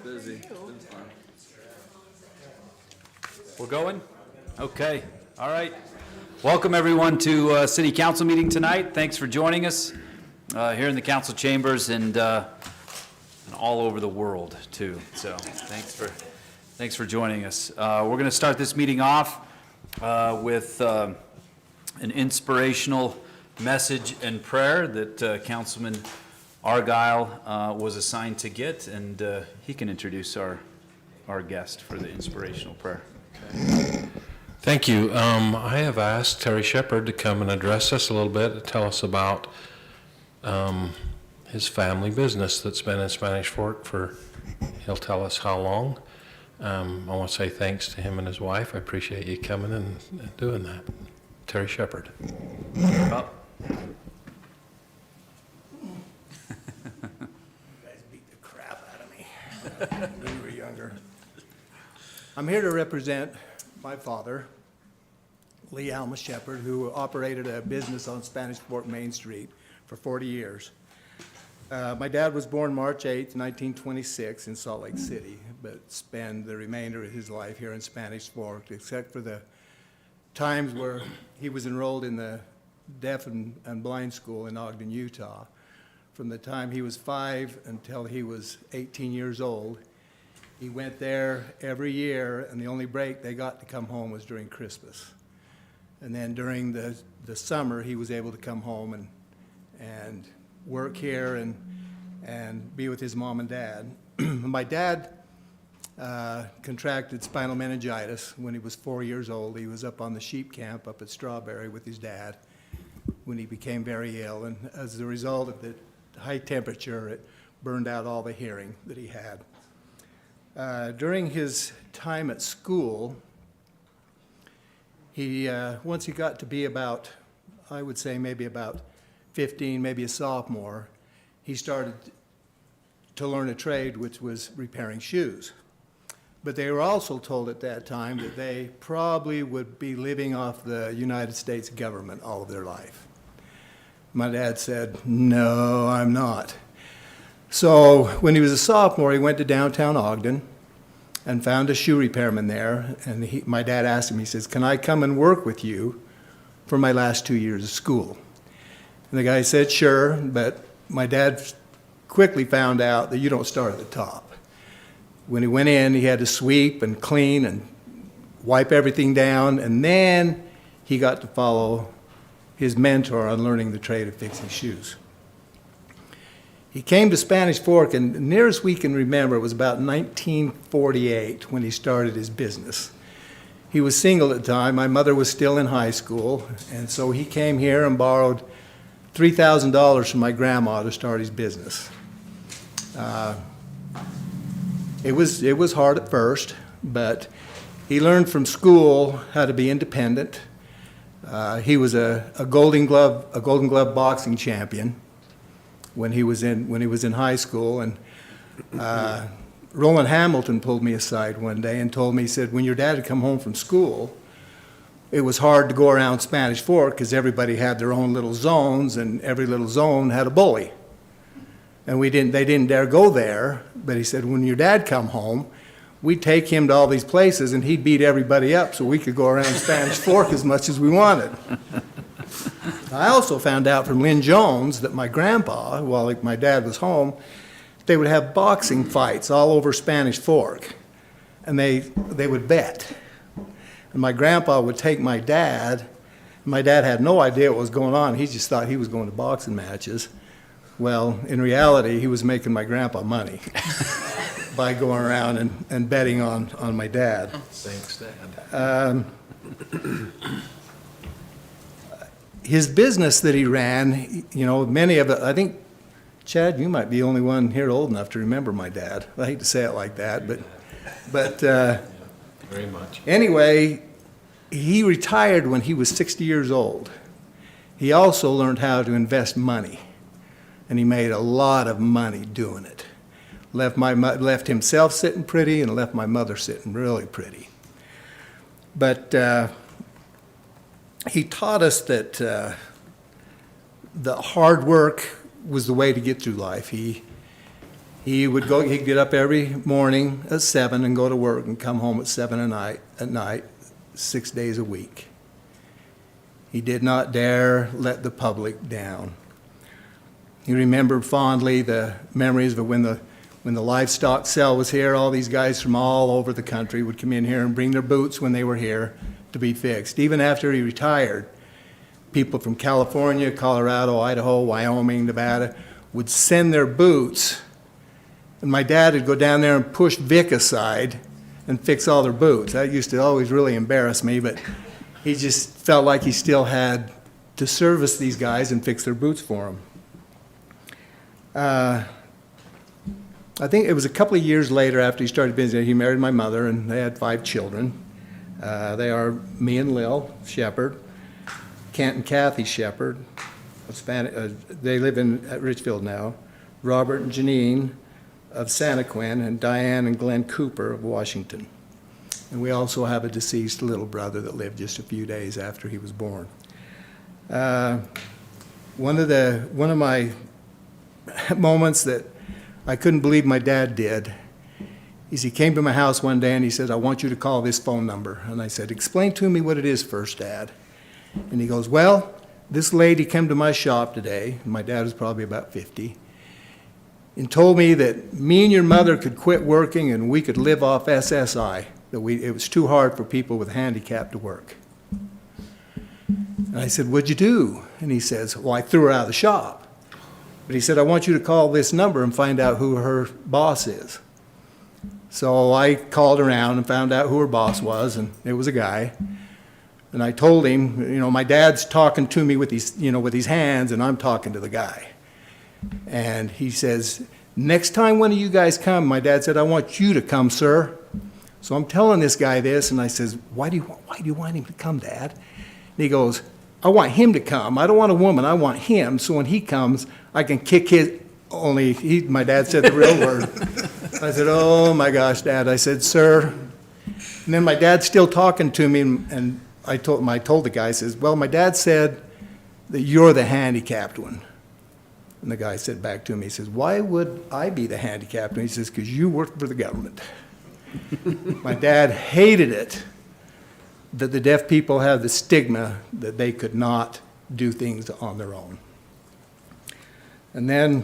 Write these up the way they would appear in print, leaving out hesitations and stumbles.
Busy. We're going? Okay. All right. Welcome, everyone, to City Council meeting tonight. Thanks for joining us here in the council chambers and all over the world, too. So thanks for joining us. We're going to start this meeting off with an inspirational message and prayer that Councilman Argyle was assigned to get, and he can introduce our guest for the inspirational prayer. Okay. Thank you. I have asked Terry Shepard to come and address us a little bit and tell us about his family business that's been in Spanish Fork for, he'll tell us how long. I want to say thanks to him and his wife. I appreciate you coming and doing that. Terry Shepard. Up. When we were younger. I'm here to represent my father, Lee Alma Shepard, who operated a business on Spanish Fork Main Street for 40 years. My dad was born March 8th, 1926 in Salt Lake City, but spent the remainder of his life here in Spanish Fork, except for the times where he was enrolled in the deaf and blind school in Ogden, Utah. From the time he was 5 until he was 18 years old. He went there every year, and the only break they got to come home was during Christmas. And then during the summer, he was able to come home and work here and be with his mom and dad. My dad contracted spinal meningitis when he was 4 years old. He was up on the sheep camp up at Strawberry with his dad when he became very ill, and as a result of the high temperature, it burned out all the hearing that he had. During his time at school, once he got to be about, I would say maybe about 15, maybe a sophomore, he started to learn a trade, which was repairing shoes. But they were also told at that time that they probably would be living off the United States government all of their life. My dad said, "No, I'm not." So when he was a sophomore, he went to downtown Ogden and found a shoe repairman there. And my dad asked him, he says, "Can I come and work with you for my last 2 years of school?" And the guy said, "Sure," but my dad quickly found out that you don't start at the top. When he went in, he had to sweep and clean and wipe everything down, and then he got to follow his mentor on learning the trade of fixing shoes. He came to Spanish Fork, and near as we can remember, it was about 1948 when he started his business. He was single at the time. My mother was still in high school, and so he came here and borrowed $3,000 from my grandma to start his business. It was hard at first, but he learned from school how to be independent. He was a Golden Glove boxing champion when he was in high school, and Roland Hamilton pulled me aside one day and told me, he said, when your dad had come home from school, it was hard to go around Spanish Fork because everybody had their own little zones, and every little zone had a bully, and they didn't dare go there. But he said, when your dad come home, we'd take him to all these places, and he'd beat everybody up so we could go around Spanish Fork as much as we wanted. I also found out from Lynn Jones that my grandpa, while my dad was home, they would have boxing fights all over Spanish Fork, and they would bet. And my grandpa would take my dad. My dad had no idea what was going on. He just thought he was going to boxing matches. Well, in reality, he was making my grandpa money by going around and betting on my dad. Thanks, Dad. His business that he ran, many of it, I think, Chad, you might be the only one here old enough to remember my dad. I hate to say it like that, but Very much. Anyway, he retired when he was 60 years old. he also learned how to invest money, and he made a lot of money doing it. Left himself sitting pretty and left my mother sitting really pretty. But he taught us that the hard work was the way to get through life. He'd get up every morning at 7 and go to work and come home at 7 at night, 6 days a week. He did not dare let the public down. He remembered fondly the memories of when the livestock sale was here. All these guys from all over the country would come in here and bring their boots when they were here to be fixed. Even after he retired, people from California, Colorado, Idaho, Wyoming, Nevada would send their boots, and my dad would go down there and push Vic aside and fix all their boots. That used to always really embarrass me, but he just felt like he still had to service these guys and fix their boots for them. I think it was a couple of years later after he started business, he married my mother, and they had 5 children. They are me and Lil Shepherd, Kent and Kathy Shepherd. They live at Richfield now. Robert and Janine of Santaquin, and Diane and Glenn Cooper of Washington. And we also have a deceased little brother that lived just a few days after he was born. One of my moments that I couldn't believe my dad did is he came to my house one day and he said, "I want you to call this phone number." And I said, "Explain to me what it is first, Dad." And he goes, "Well, this lady came to my shop today," and my dad was probably about 50, "and told me that me and your mother could quit working and we could live off SSI, that it was too hard for people with a handicap to work." And I said, "What'd you do?" And he says, "Well, I threw her out of the shop." But he said, "I want you to call this number and find out who her boss is." So I called around and found out who her boss was, and it was a guy. And I told him, my dad's talking to me with his hands, and I'm talking to the guy. And he says, "Next time one of you guys come," my dad said, "I want you to come, sir." So I'm telling this guy this, and I says, why do you want him to come, Dad?" And he goes, "I want him to come. I don't want a woman. I want him. So when he comes, I can kick his," my dad said the real word. I said, "Oh my gosh, Dad." I said, "Sir." And then my dad's still talking to me, and I told the guy, I says, "Well, my dad said that you're the handicapped one." And the guy said back to me, he says, "Why would I be the handicapped one?" He says, "Because you work for the government." My dad hated it that the deaf people have the stigma that they could not do things on their own. And then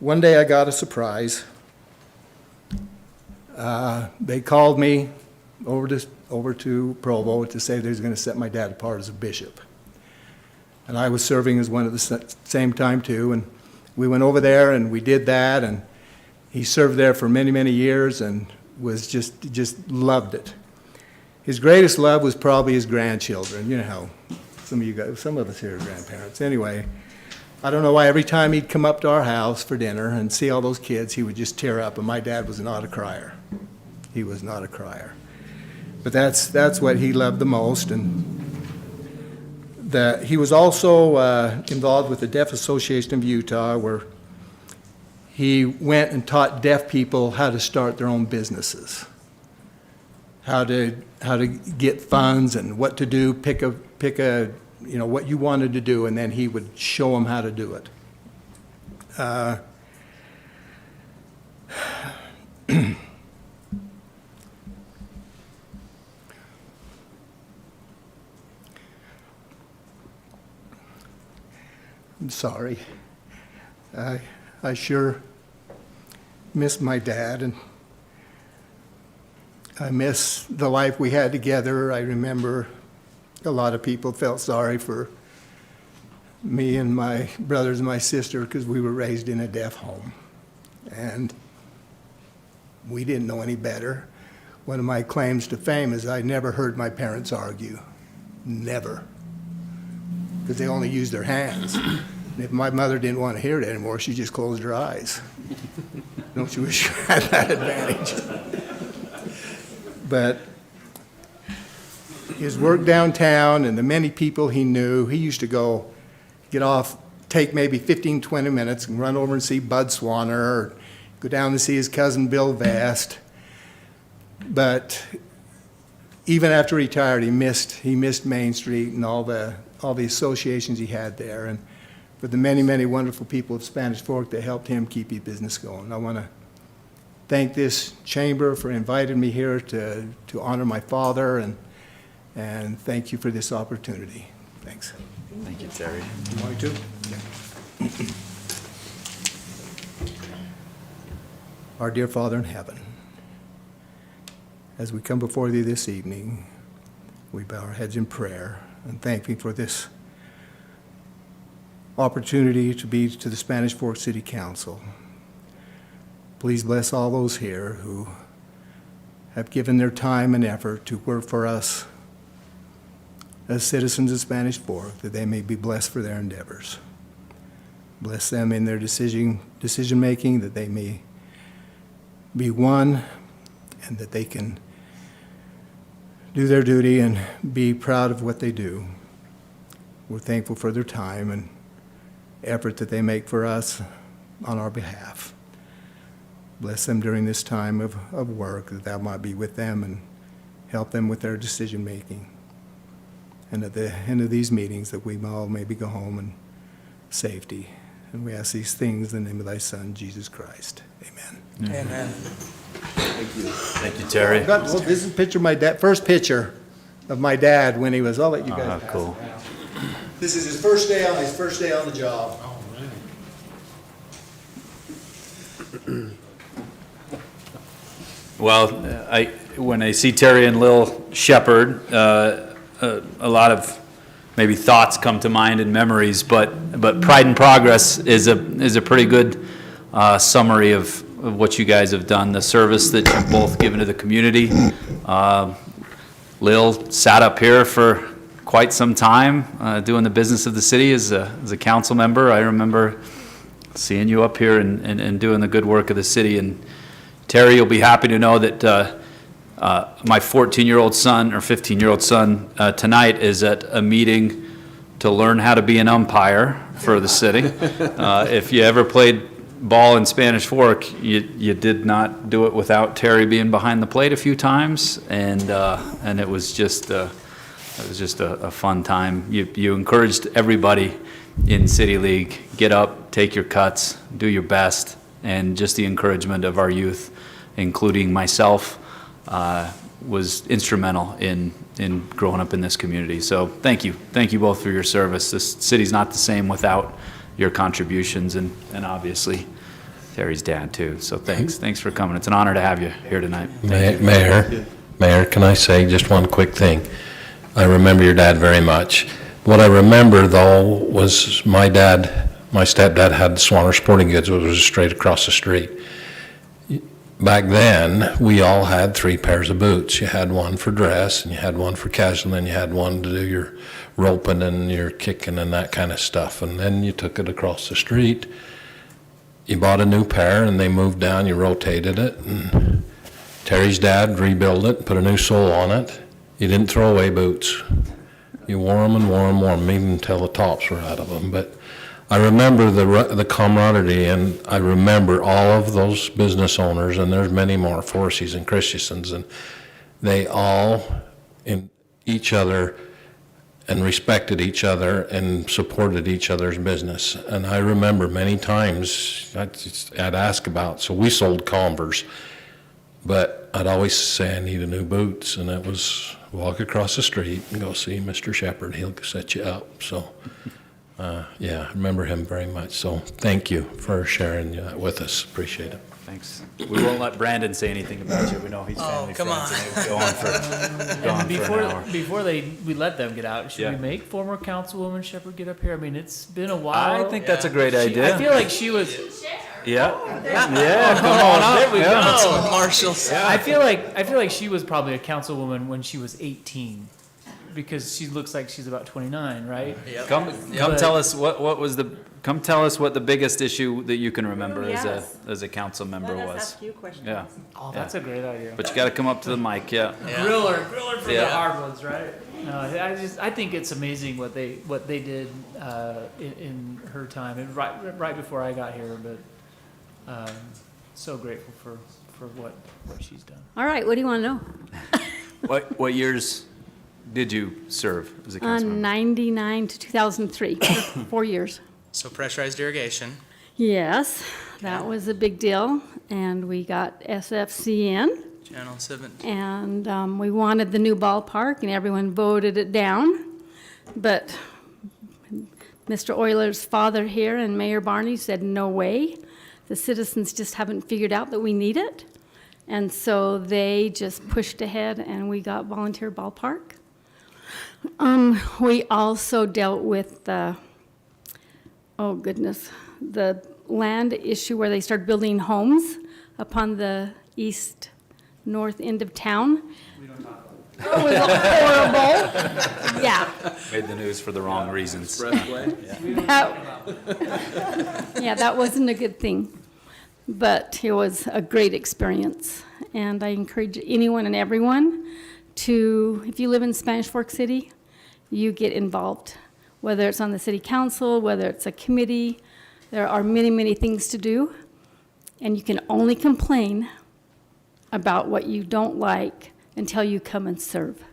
one day I got a surprise. They called me over to Provo to say they was going to set my dad apart as a bishop. And I was serving as one at the same time too, and we went over there and we did that, and he served there for many, many years and was just loved it. His greatest love was probably his grandchildren. You know how some of us here are grandparents. Anyway, I don't know why every time he'd come up to our house for dinner and see all those kids, he would just tear up, and my dad was not a crier. He was not a crier. But that's what he loved the most. And he was also involved with the Deaf Association of Utah, where he went and taught deaf people how to start their own businesses, how to get funds and what to do, pick a what you wanted to do, and then he would show them how to do it. I'm sorry. I sure miss my dad, and I miss the life we had together. I remember a lot of people felt sorry for me and my brothers and my sister because we were raised in a deaf home, and we didn't know any better. One of my claims to fame is I never heard my parents argue. Never. Because they only used their hands. And if my mother didn't want to hear it anymore, she just closed her eyes. Don't you wish you had that advantage? But his work downtown and the many people he knew, he used to get off, take maybe 15, 20 minutes and run over and see Bud Swanner, or go down to see his cousin Bill Vast. But even after he retired, he missed Main Street and all the associations he had there, and for the many, many wonderful people of Spanish Fork that helped him keep his business going. I want to thank this chamber for inviting me here to honor my father, and thank you for this opportunity. Thanks. Thank you, Terry. You want me to? Our dear Father in heaven, as we come before thee this evening, we bow our heads in prayer and thank thee for this opportunity to be to the Spanish Fork City Council. Please bless all those here who have given their time and effort to work for us as citizens of Spanish Fork, that they may be blessed for their endeavors. Bless them in their decision-making, that they may be one, and that they can do their duty and be proud of what they do. We're thankful for their time and effort that they make for us on our behalf. Bless them during this time of work, that thou might be with them and help them with their decision-making. And at the end of these meetings, that we all maybe go home in safety. And we ask these things in the name of thy Son, Jesus Christ. Amen. Amen. Thank you, Terry. This is a picture of my dad, first picture of my dad when he was, I'll let you guys pass it Cool. around. This is his first day on the job. Well, when I see Terry and Lil shepherd, a lot of maybe thoughts come to mind and memories, but Pride and Progress is a pretty good summary of what you guys have done, the service that you've both given to the community. Lil sat up here for quite some time doing the business of the city as a council member. I remember seeing you up here and doing the good work of the city. And Terry, you'll be happy to know that my 14-year-old son or 15-year-old son tonight is at a meeting to learn how to be an umpire for the city. If you ever played ball in Spanish Fork, you did not do it without Terry being behind the plate a few times, and it was just a fun time. You encouraged everybody in City League, get up, take your cuts, do your best, and just the encouragement of our youth, including myself, was instrumental in growing up in this community. So thank you both for your service. This city's not the same without your contributions, and obviously Terry's dad too. So thanks for coming. It's an honor to have you here tonight. Mayor, can I say just one quick thing? I remember your dad very much. What I remember though was my stepdad had Swanner Sporting Goods, which was straight across the street. Back then, we all had 3 pairs of boots. You had one for dress, and you had one for casual, and you had one to do your roping and your kicking and that kind of stuff. And then you took it across the street. You bought a new pair, and they moved down. You rotated it, and Terry's dad rebuilt it, put a new sole on it. You didn't throw away boots. You wore them and wore them, even until the tops were out of them. But I remember the camaraderie, and I remember all of those business owners, and there's many more, Forseys and Christiansons, and they all in each other and respected each other and supported each other's business. And I remember many times I'd ask about, so we sold Converse, but I'd always say I needed new boots, and it was walk across the street and go see Mr. Shepherd. He'll set you up. So. Yeah, I remember him very much, so thank you for sharing that with us. Appreciate it. Thanks. We won't let Brandon say anything about you. We know he's family come friends. on. And we'll go on for an hour. Before we let them get out, should Yeah. we make former Councilwoman Shepherd get up here? I mean, it's been a while. I think that's a great I idea. feel like she was. Yeah. Yeah, come on up. There we go. Marshall's. I feel like she was probably a councilwoman when she was 18. because she looks like she's about 29, right? Come But- tell us come tell us what the biggest issue that you can remember yes. as a council member Let us was. ask you questions. Yeah, Oh, that's a great idea. but you gotta come up to the mic, yeah. Grill her for the Yeah. hard ones, right? No, I think it's amazing what they did in her time, and right before I got here. But so grateful for what she's done. All right, what do you want to know? What years did you serve as a council member? 99 to 2003, 4 years. So pressurized irrigation. Yes, that was a big deal, and we got SFCN, Channel 7. and we wanted the new ballpark, and everyone voted it down. But Mr. Euler's father here and Mayor Barney said, no way. The citizens just haven't figured out that we need it. And so they just pushed ahead, and we got volunteer ballpark. We also dealt with the, the land issue where they started building homes upon the north end of town. It was horrible. Yeah. Made the news for the wrong reasons. Yeah, that wasn't a good thing. But it was a great experience. And I encourage anyone and everyone to, if you live in Spanish Fork City, you get involved. Whether it's on the city council, whether it's a committee, there are many, many things to do. And you can only complain about what you don't like until you come and serve.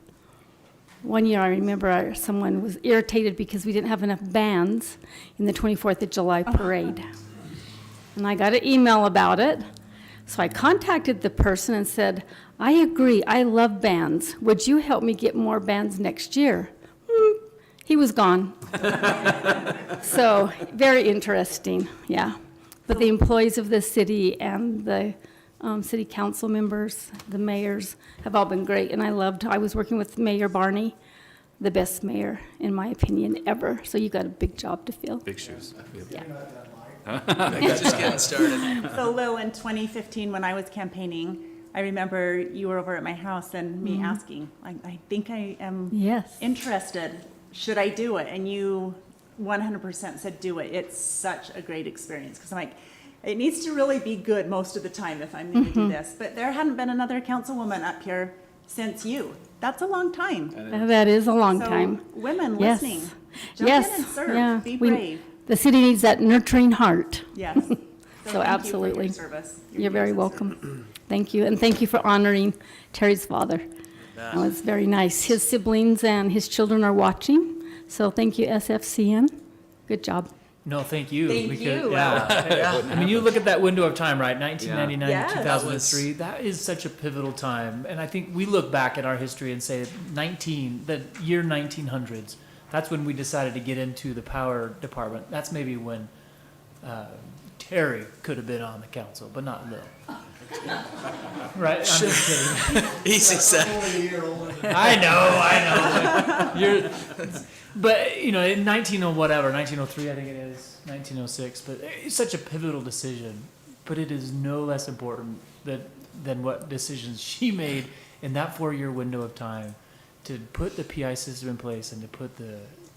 One year I remember someone was irritated because we didn't have enough bands in the 24th of July parade. And I got an email about it. So I contacted the person and said, I agree, I love bands. Would you help me get more bands next year? He was gone. So very interesting, yeah. But the employees of the city and the city council members, the mayors, have all been great. And I was working with Mayor Barney, the best mayor, in my opinion, ever. So you got a big job to fill. Big shoes. Yeah. Just getting started. So Lil, in 2015, when I was campaigning, I remember you were over at my house and me asking, I think I am Yes. interested. Should I do it? And you 100% said do it. It's such a great experience. Because I'm like, it needs to really be good most of the time if I'm going to do this. But there hadn't been another councilwoman up here since you. That's a long time. That is a long So time. women Yes. listening, jump Yes, in and serve. yeah. Be We- brave. The city needs that nurturing heart. Yes. So thank you for absolutely. your service. Your You're very years of welcome. Thank you, and thank you for honoring Terry's father. That was very nice. His siblings and his children are watching, so thank you, SFCN. Good job. No, thank you. Thank because, you. Yeah. I mean, you look at that window of time, right? 1999 Yeah. to Yes. 2003. That is such a pivotal time. And I think we look back at our history and say the year 1900s, that's when we decided to get into the power department. That's maybe when Terry could have been on the council, but not Lil. Right? I'm just kidding. Easy set. I know. But you know, in 1903, I think it is 1906. But it's such a pivotal decision. But it is no less important than what decisions she made in that 4-year window of time to put the PI system in place and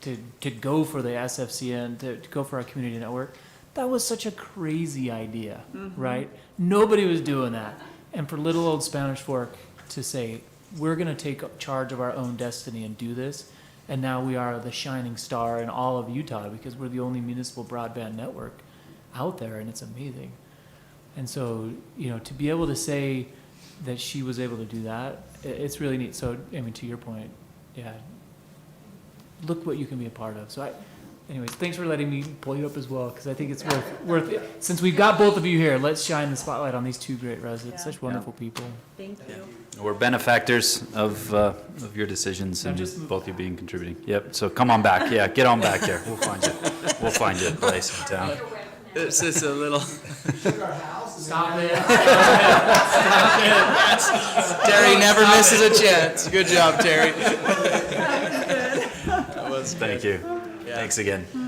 to go for the SFCN, to go for our community network. That was such a crazy idea, right? Nobody was doing that. And for little old Spanish Fork to say, we're going to take charge of our own destiny and do this, and now we are the shining star in all of Utah because we're the only municipal broadband network out there, and it's amazing. And so, you know, to be able to say that she was able to do that, it's really neat. So, I mean, to your point, yeah, look what you can be a part of. So anyways, thanks for letting me pull you up as well, because I think it's worth it. Since we've got both of you here, let's shine the spotlight on these two great residents, Yeah. such wonderful people. Thank you. We're benefactors of your decisions and both you being contributing. Yep, so come on back. Yeah, get on back there. We'll find you. We'll find you a place in town. It's just a little. Stop it. Terry never misses a chance. Good job, Terry. Thank you. Yeah. Thanks again. All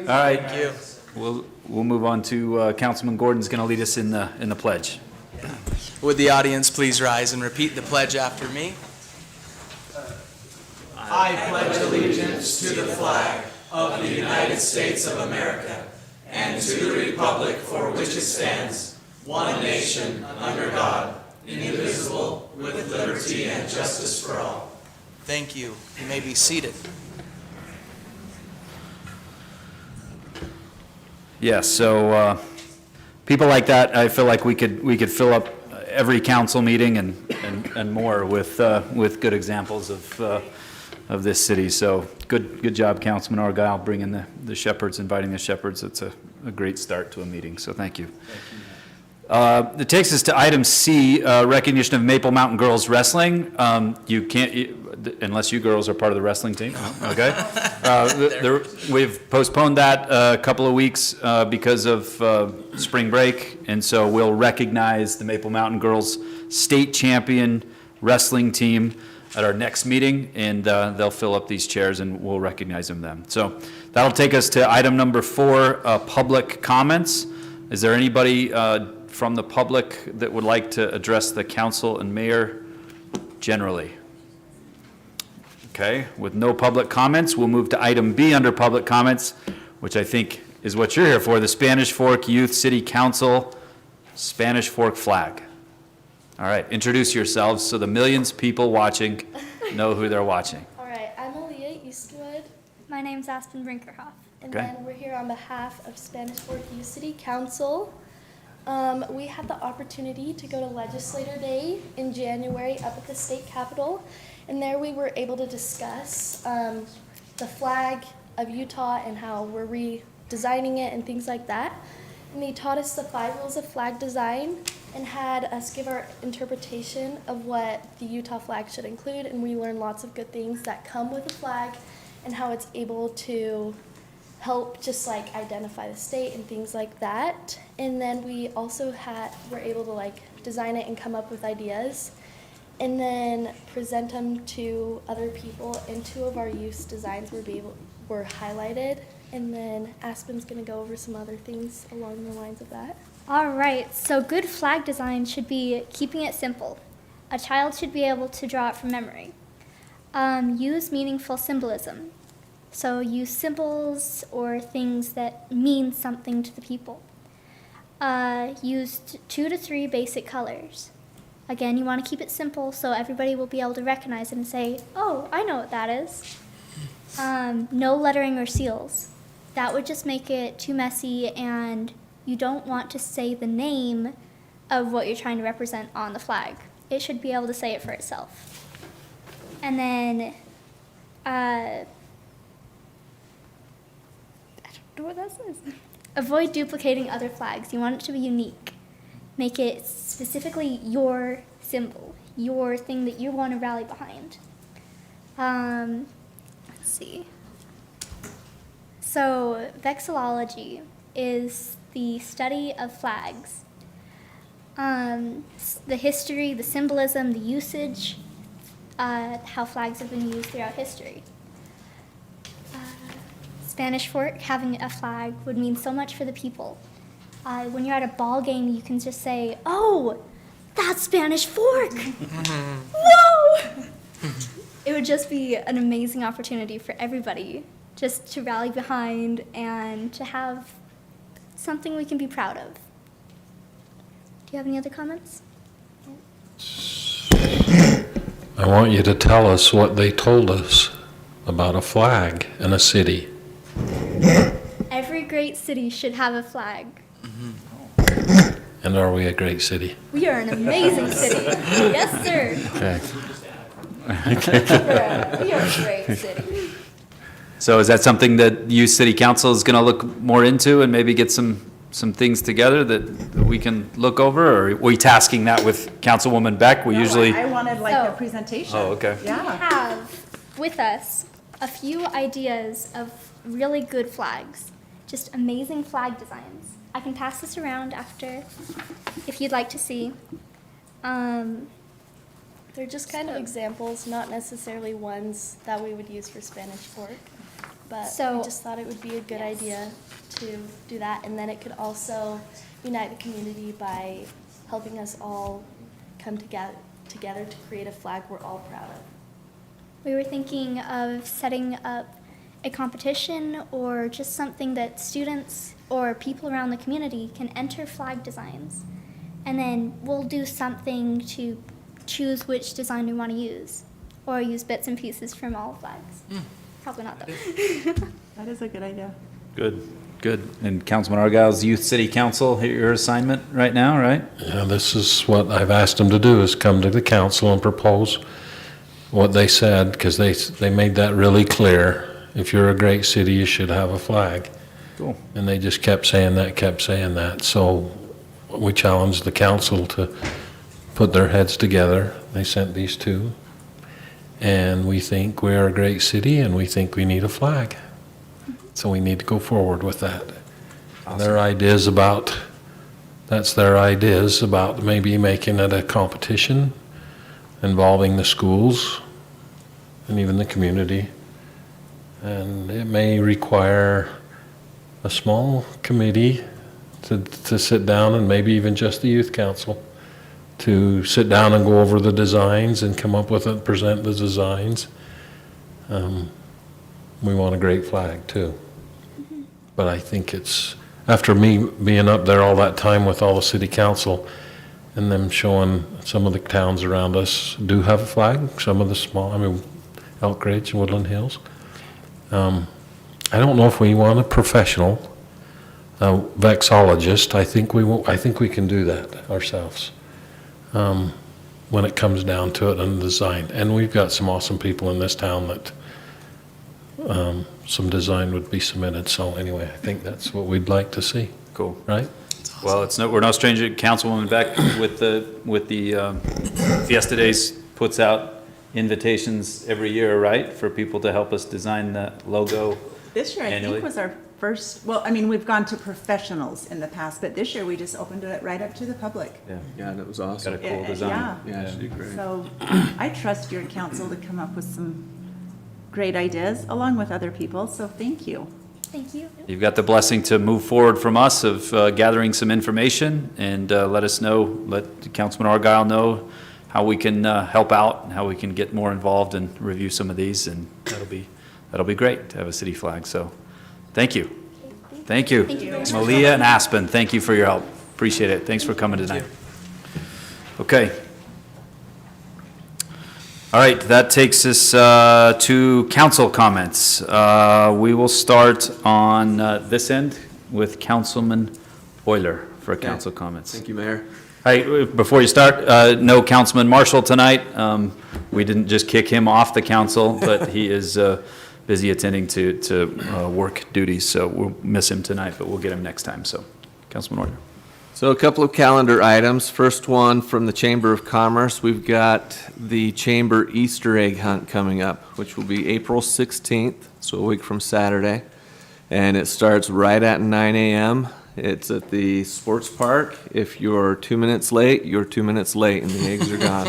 right, Thank you. we'll move on to Councilman Gordon's going to lead us in the pledge. Would the audience please rise and repeat the pledge after me? I pledge allegiance to the flag of the United States of America and to the republic for which it stands, one nation, under God, indivisible, with liberty and justice for all. Thank you. You may be seated. Yes, so people like that, I feel like we could fill up every council meeting and more with good examples of this city. So good job, Councilman Argyle, bringing the shepherds, inviting the shepherds. It's a great start to a meeting, so thank you. It takes us to item C, recognition of Maple Mountain Girls Wrestling. You can't, unless you girls are part of the wrestling team, okay? We've postponed that a couple of weeks because of spring break, and so we'll recognize the Maple Mountain Girls State Champion Wrestling Team at our next meeting, and they'll fill up these chairs and we'll recognize them then. So that'll take us to item number 4, public comments. Is there anybody from the public that would like to address the council and mayor generally? Okay, with no public comments, we'll move to item B under public comments, which I think is what you're here for, the Spanish Fork Youth City Council Spanish Fork flag. All right, introduce yourselves so the millions of people watching know who they're watching. All right, I'm Aaliyah Eastwood. My name's Aspen Brinkerhoff. And Okay. then we're here on behalf of Spanish Fork Youth City Council. We had the opportunity to go to Legislator Day in January up at the state capitol. And there we were able to discuss the flag of Utah and how we're redesigning it and things like that. And they taught us the 5 rules of flag design and had us give our interpretation of what the Utah flag should include. And we learned lots of good things that come with the flag and how it's able to help just like identify the state and things like that. And then we also were able to like design it and come up with ideas and then present them to other people. And 2 of our youth designs were highlighted. And then Aspen's gonna go over some other things along the lines of that. All right, so good flag design should be keeping it simple. A child should be able to draw it from memory. Use meaningful symbolism. So use symbols or things that mean something to the people. Use 2 to 3 basic colors. Again, you want to keep it simple so everybody will be able to recognize it and say, oh, I know what that is. No lettering or seals. That would just make it too messy, and you don't want to say the name of what you're trying to represent on the flag. It should be able to say it for itself. And then, I don't know what that says. Avoid duplicating other flags. You want it to be unique. Make it specifically your symbol, your thing that you want to rally behind. Let's see. So, vexillology is the study of flags. The history, the symbolism, the usage, how flags have been used throughout history. Spanish Fork, having a flag would mean so much for the people. When you're at a ball game, you can just say, oh, that's Spanish Fork! Whoa! It would just be an amazing opportunity for everybody just to rally behind and to have something we can be proud of. Do you have any other comments? I want you to tell us what they told us about a flag in a city. Every great city should have a flag. And are we a great city? We are an amazing city. Yes, sir. Okay. We are a great city. So is that something that you, city council, is going to look more into and maybe get some things together that we can look over? Or are we tasking that with Councilwoman Beck? We usually, I wanted like So- a presentation. oh, okay. We Yeah. have with us a few ideas of really good flags, just amazing flag designs. I can pass this around after if you'd like to see. They're just kind of examples, not necessarily ones that we would use for Spanish Fork. But So- we just thought it would be a good idea to do that. And then it could also unite the community by helping us all come together to create a flag we're all proud of. We were thinking of setting up a competition or just something that students or people around the community can enter flag designs. And then we'll do something to choose which design we want to use, or use bits and pieces from all flags. Probably not though. That is a good idea. Good, good. And Councilman Argyle's Youth City Council, your assignment right now, right? Yeah, this is what I've asked them to do, is come to the council and propose what they said, because they made that really clear. If you're a great city, you should have a flag. Cool. And they just kept saying that. So we challenged the council to put their heads together. They sent these two. And we think we are a great city, and we think we need a flag. So we need to go forward with that. Awesome. That's their ideas about maybe making it a competition involving the schools and even the community. And it may require a small committee to sit down, and maybe even just the youth council, to sit down and go over the designs and come up with it, present the designs. We want a great flag too. But I think it's, after me being up there all that time with all the city council and them showing some of the towns around us do have a flag, some of the small, Elk Ridge and Woodland Hills. I don't know if we want a professional vexologist. I think we can do that ourselves when it comes down to it and the design. And we've got some awesome people in this town that some design would be submitted. So anyway, I think that's what we'd like to see. Cool. Right? Well, we're no stranger. Councilwoman Beck with the Fiesta Days puts out invitations every year, right, for people to help us design the logo. This year, I Annually? think, was our first, well, I mean, we've gone to professionals in the past, but this year we just opened it right up to the public. Yeah, that was Got awesome. a cool design. Yeah, she did great. So I trust your council to come up with some great ideas along with other people, so thank you. Thank you. You've got the blessing to move forward from us of gathering some information, and let us know, let Councilman Argyle know how we can help out and how we can get more involved and review some of these, and that'll be great to have a city flag. So thank you. Thank you. Thank you very much. Malia and Aspen, thank you for your help. Appreciate it. Thanks for coming tonight. Okay. All right, that takes us to council comments. We will start on this end with Councilman Euler for council comments. Thank you, Mayor. Hey, before you start, no Councilman Marshall tonight. We didn't just kick him off the council, but he is busy attending to work duties, so we'll miss him tonight, but we'll get him next time. So, Councilman Euler. So a couple of calendar items. First one from the Chamber of Commerce. We've got the Chamber Easter egg hunt coming up, which will be April 16th, so a week from Saturday. And it starts right at 9 a.m. It's at the sports park. If you're 2 minutes late, you're 2 minutes late and the eggs are gone.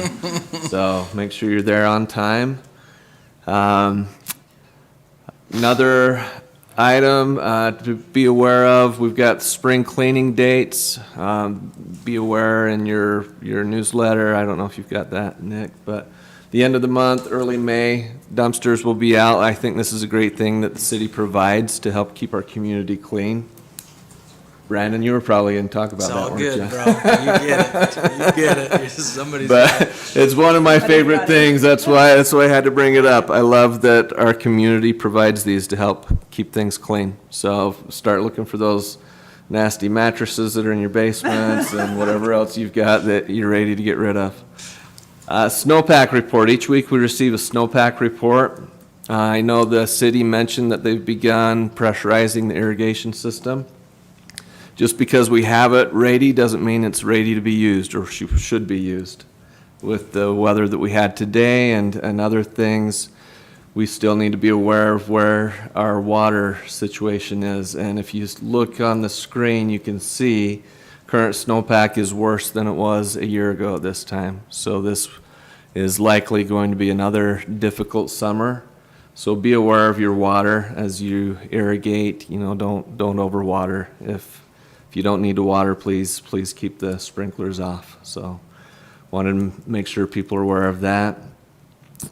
So make sure you're there on time. Another item to be aware of, we've got spring cleaning dates. Be aware in your newsletter. I don't know if you've got that, Nick, but the end of the month, early May, dumpsters will be out. I think this is a great thing that the city provides to help keep our community clean. Brandon, you were probably going to talk about that, weren't you? It's all good, bro. You get it. You get it. Somebody's. But it's one of my favorite things. That's why I had to bring it up. I love that our community provides these to help keep things clean. So start looking for those nasty mattresses that are in your basements and whatever else you've got that you're ready to get rid of. Snowpack report. Each week we receive a snowpack report. I know the city mentioned that they've begun pressurizing the irrigation system. Just because we have it ready doesn't mean it's ready to be used or should be used. With the weather that we had today and other things, we still need to be aware of where our water situation is. And if you look on the screen, you can see current snowpack is worse than it was a year ago at this time. So this is likely going to be another difficult summer. So be aware of your water as you irrigate. Don't overwater. If you don't need to water, please keep the sprinklers off. So wanted to make sure people are aware of that.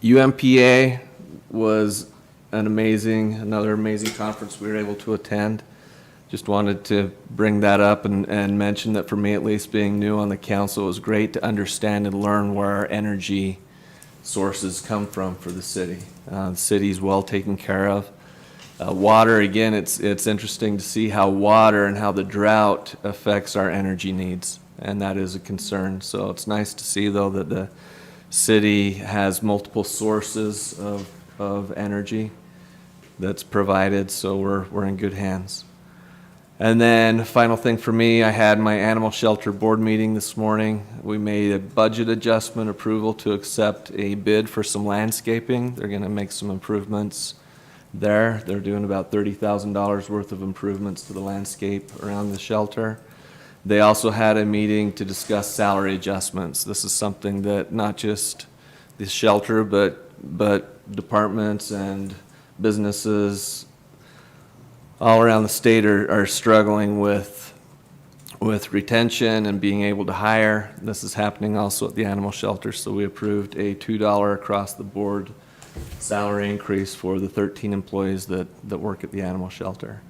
UMPA, was another amazing conference we were able to attend. Just wanted to bring that up and mention that for me, at least, being new on the council, it was great to understand and learn where our energy sources come from for the city. The city's well taken care of. Water, again, it's interesting to see how water and how the drought affects our energy needs, and that is a concern. So it's nice to see, though, that the city has multiple sources of energy that's provided, so we're in good hands. And then, final thing for me, I had my animal shelter board meeting this morning. We made a budget adjustment approval to accept a bid for some landscaping. They're gonna make some improvements there. They're doing about $30,000 worth of improvements to the landscape around the shelter. They also had a meeting to discuss salary adjustments. This is something that not just the shelter, but departments and businesses all around the state are struggling with retention and being able to hire. This is happening also at the animal shelter, so we approved a $2 across the board salary increase for the 13 employees that work at the animal shelter.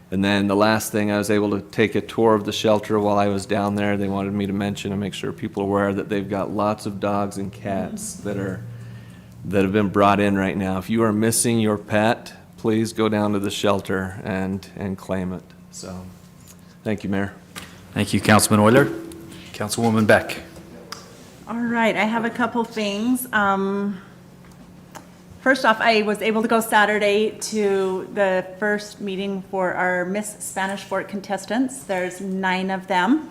And then the last thing, I was able to take a tour of the shelter while I was down there. They wanted me to mention and make sure people are aware that they've got lots of dogs and cats that have been brought in right now. If you are missing your pet, please go down to the shelter and claim it. So, thank you, Mayor. Thank you, Councilman Euler. Councilwoman Beck. All right, I have a couple things. First off, I was able to go Saturday to the first meeting for our Miss Spanish Fork contestants. There's 9 of them.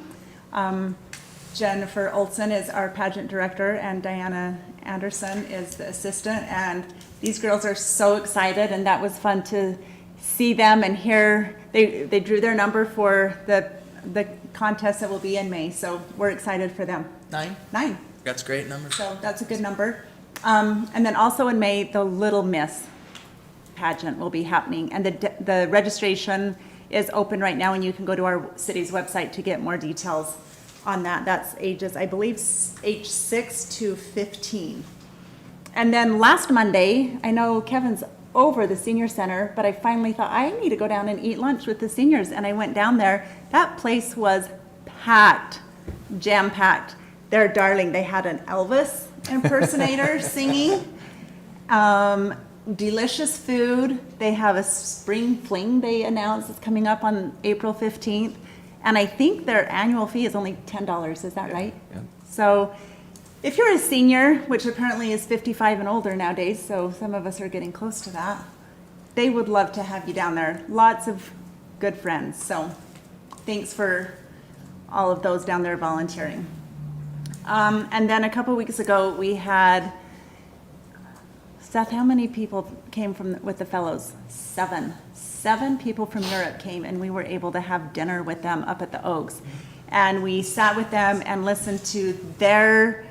Jennifer Olson is our pageant director, and Diana Anderson is the assistant, and these girls are so excited, and that was fun to see them and hear. They drew their number for the contest that will be in May, so we're excited for them. 9? 9. That's a great number. So that's a good number. And then also in May, the Little Miss pageant will be happening, and the registration is open right now, and you can go to our city's website to get more details on that. That's ages, I believe, age 6 to 15. And then last Monday, I know Kevin's over the senior center, but I finally thought I need to go down and eat lunch with the seniors, and I went down there. That place was packed, jam-packed. They're darling. They had an Elvis impersonator singing, delicious food. They have a spring fling they announced it's coming up on April 15th. And I think their annual fee is only $10, is that right? Yeah. So if you're a senior, which apparently is 55 and older nowadays, so some of us are getting close to that, they would love to have you down there. Lots of good friends. So thanks for all of those down there volunteering. And then a couple weeks ago, we had, Seth, how many people came with the fellows? 7. 7 people from Europe came, and we were able to have dinner with them up at the Oaks. And we sat with them and listened to their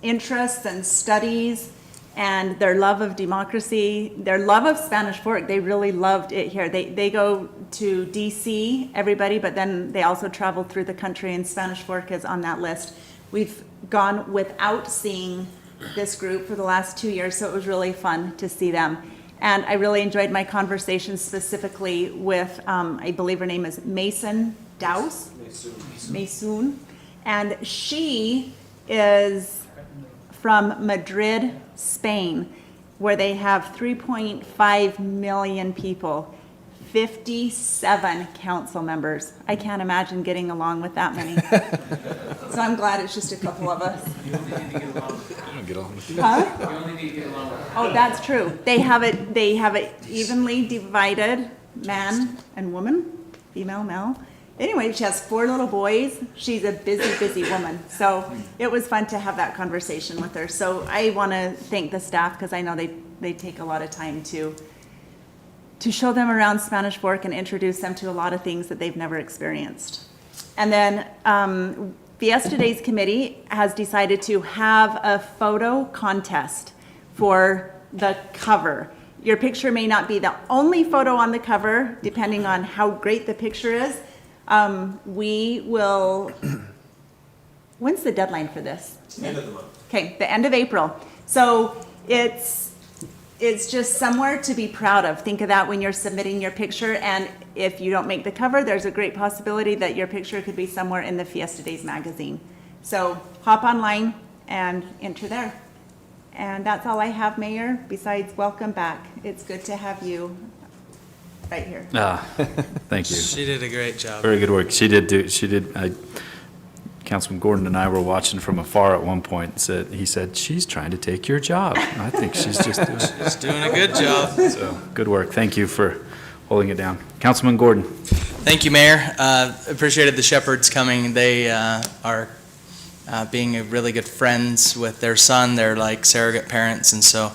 interests and studies and their love of democracy, their love of Spanish Fork. They really loved it here. They go to DC, everybody, but then they also travel through the country, and Spanish Fork is on that list. We've gone without seeing this group for the last 2 years, so it was really fun to see them. And I really enjoyed my conversation specifically with, I believe her name is Mason Dowse? Maysoon. And she is from Madrid, Spain, where they have 3.5 million people, 57 council members. I can't imagine getting along with that many. So I'm glad it's just a couple of us. You only need to get along. I don't get on with Huh? You only need to get along. Oh, that's true. They have it evenly divided, man and woman, female, male. Anyway, she has 4 little boys. She's a busy, busy woman. So it was fun to have that conversation with her. So I want to thank the staff, because I know they take a lot of time to show them around Spanish Fork and introduce them to a lot of things that they've never experienced. And then Fiesta Days Committee has decided to have a photo contest for the cover. Your picture may not be the only photo on the cover, depending on how great the picture is. We will, when's the deadline for this? End of the month. Okay, the end of April. So it's just somewhere to be proud of. Think of that when you're submitting your picture, and if you don't make the cover, there's a great possibility that your picture could be somewhere in the Fiesta Days magazine. So hop online and enter there. And that's all I have, Mayor, besides welcome back. It's good to have you right here. Thank you. She did a great job. Very good work. She did. Councilman Gordon and I were watching from afar at one point, and he said, she's trying to take your job. I think she's just doing She's doing a good job. So, good work. Thank you for holding it down. Councilman Gordon. Thank you, Mayor. Appreciated the Shepherds coming. They are being really good friends with their son. They're like surrogate parents. And so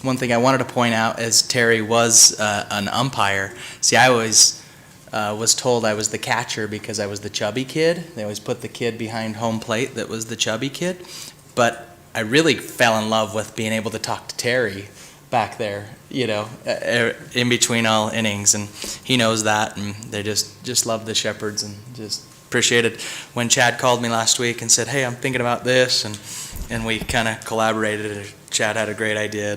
one thing I wanted to point out is Terry was an umpire. See, I always was told I was the catcher because I was the chubby kid. They always put the kid behind home plate that was the chubby kid. But I really fell in love with being able to talk to Terry back there, you know, in between all innings. And he knows that, and they just love the Shepherds, and just appreciated when Chad called me last week and said, hey, I'm thinking about this, and we kind of collaborated. Chad had a great idea,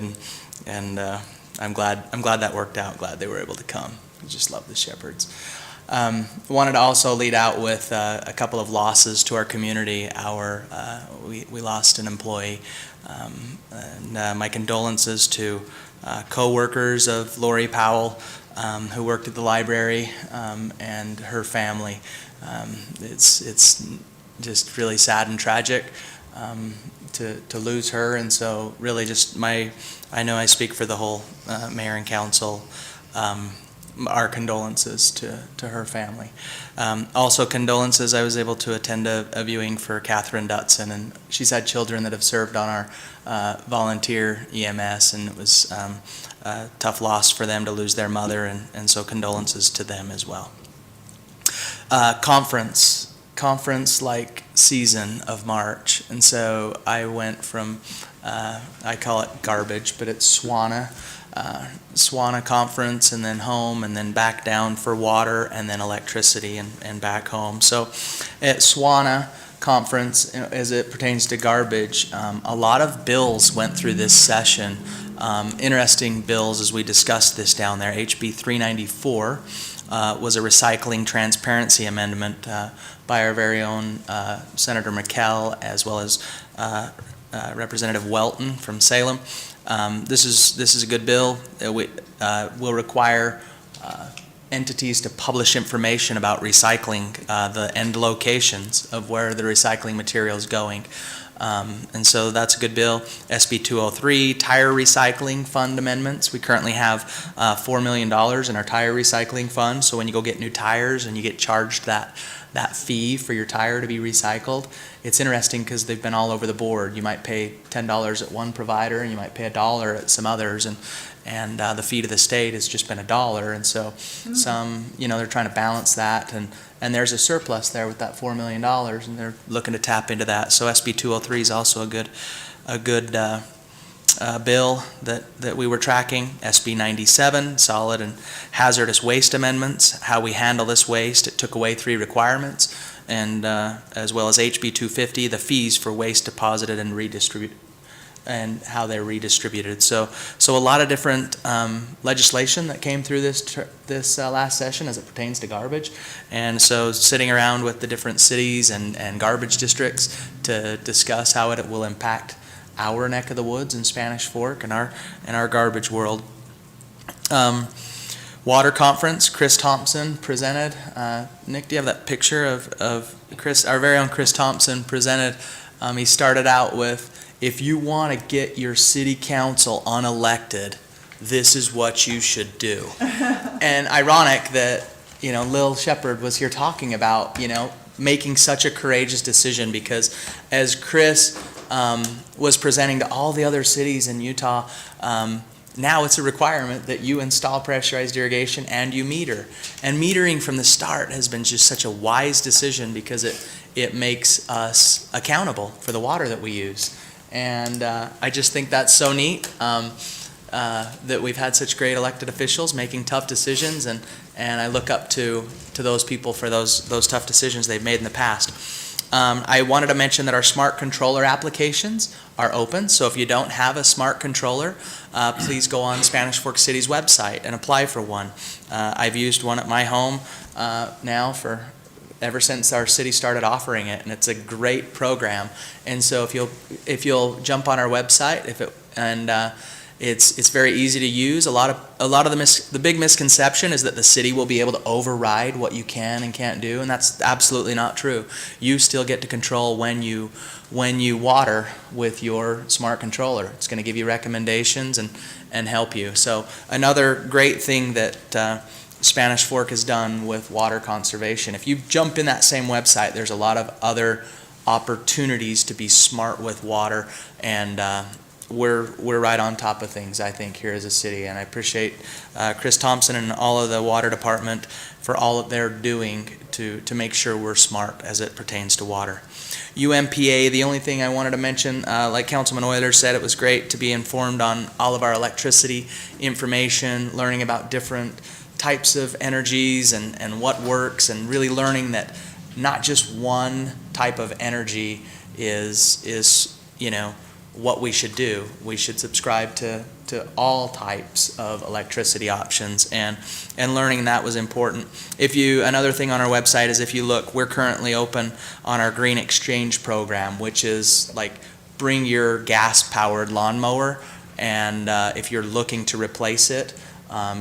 and I'm glad that worked out. Glad they were able to come. I just love the Shepherds. Wanted to also lead out with a couple of losses to our community. We lost an employee, and my condolences to co-workers of Lori Powell, who worked at the library, and her family. It's just really sad and tragic to lose her, and so really just I know I speak for the whole mayor and council. Our condolences to her family. Also condolences, I was able to attend a viewing for Catherine Dutson, and she's had children that have served on our volunteer EMS, and it was a tough loss for them to lose their mother, and so condolences to them as well. Conference-like season of March, and so I went from, I call it garbage, but it's SWANA conference, and then home, and then back down for water, and then electricity, and back home. So at SWANA conference, as it pertains to garbage, a lot of bills went through this session. Interesting bills as we discussed this down there. HB 394 was a recycling transparency amendment by our very own Senator McKell, as well as Representative Welton from Salem. This is a good bill. It will require entities to publish information about recycling, the end locations of where the recycling material is going. And so that's a good bill. SB 203, tire recycling fund amendments. We currently have $4 million in our tire recycling fund. So when you go get new tires and you get charged that fee for your tire to be recycled, it's interesting because they've been all over the board. You might pay $10 at one provider, and you might pay $1 at some others, and the fee to the state has just been $1. And so some, they're trying to balance that, and there's a surplus there with that $4 million, and they're looking to tap into that. So SB 203 is also a good bill that we were tracking. SB 97, solid and hazardous waste amendments, how we handle this waste. It took away 3 requirements, and as well as HB 250, the fees for waste deposited and redistributed, and how they're redistributed. So a lot of different legislation that came through this last session as it pertains to garbage. And so sitting around with the different cities and garbage districts to discuss how it will impact our neck of the woods in Spanish Fork and our garbage world. Water conference, Chris Thompson presented. Nick, do you have that picture of Chris? Our very own Chris Thompson presented. He started out with, if you want to get your city council unelected, this is what you should do. And ironic that, Lil Shepherd was here talking about, making such a courageous decision, because as Chris was presenting to all the other cities in Utah, now it's a requirement that you install pressurized irrigation and you meter. And metering from the start has been just such a wise decision, because it makes us accountable for the water that we use. And I just think that's so neat that we've had such great elected officials making tough decisions, and I look up to those people for those tough decisions they've made in the past. I wanted to mention that our smart controller applications are open. So if you don't have a smart controller, please go on Spanish Fork City's website and apply for one. I've used one at my home now for ever since our city started offering it, and it's a great program. And so if you'll jump on our website, it's very easy to use. A lot of the big misconception is that the city will be able to override what you can and can't do, and that's absolutely not true. You still get to control when you water with your smart controller. It's going to give you recommendations and help you. So another great thing that Spanish Fork has done with water conservation. If you jump in that same website, there's a lot of other opportunities to be smart with water, and we're right on top of things, I think, here as a city. And I appreciate Chris Thompson and all of the water department for all that they're doing to make sure we're smart as it pertains to water. UMPA, the only thing I wanted to mention, like Councilman Euler said, it was great to be informed on all of our electricity information, learning about different types of energies and what works, and really learning that not just one type of energy is what we should do. We should subscribe to all types of electricity options, and learning that was important. Another thing on our website is, if you look, we're currently open on our Green Exchange program, which is like bring your gas-powered lawnmower, and if you're looking to replace it,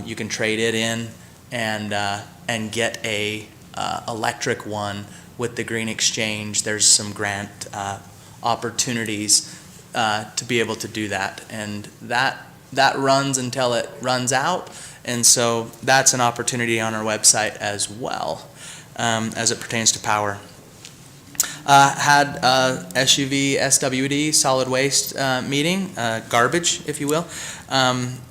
you can trade it in and get a electric one with the Green Exchange. There's some grant opportunities to be able to do that, and that runs until it runs out, and so that's an opportunity on our website as well, as it pertains to power. Had SUV SWD solid waste meeting, garbage, if you will.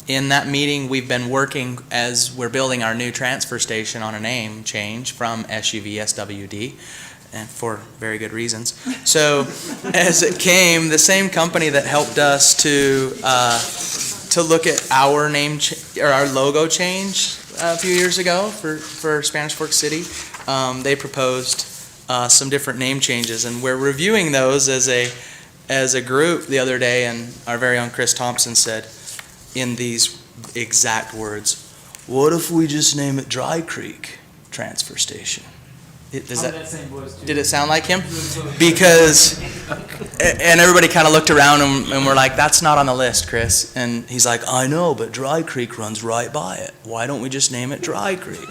In that meeting, we've been working as we're building our new transfer station on a name change from SUV SWD, and for very good reasons. So as it came, the same company that helped us to look at our name or our logo change a few years ago for Spanish Fork City, they proposed some different name changes, and we're reviewing those as a group the other day, and our very own Chris Thompson said in these exact words, "What if we just name it Dry Creek Transfer Station?" Did it sound like him? Because, and everybody kind of looked around and we're like, "That's not on the list, Chris." And he's like, "I know, but Dry Creek runs right by it. Why don't we just name it Dry Creek?"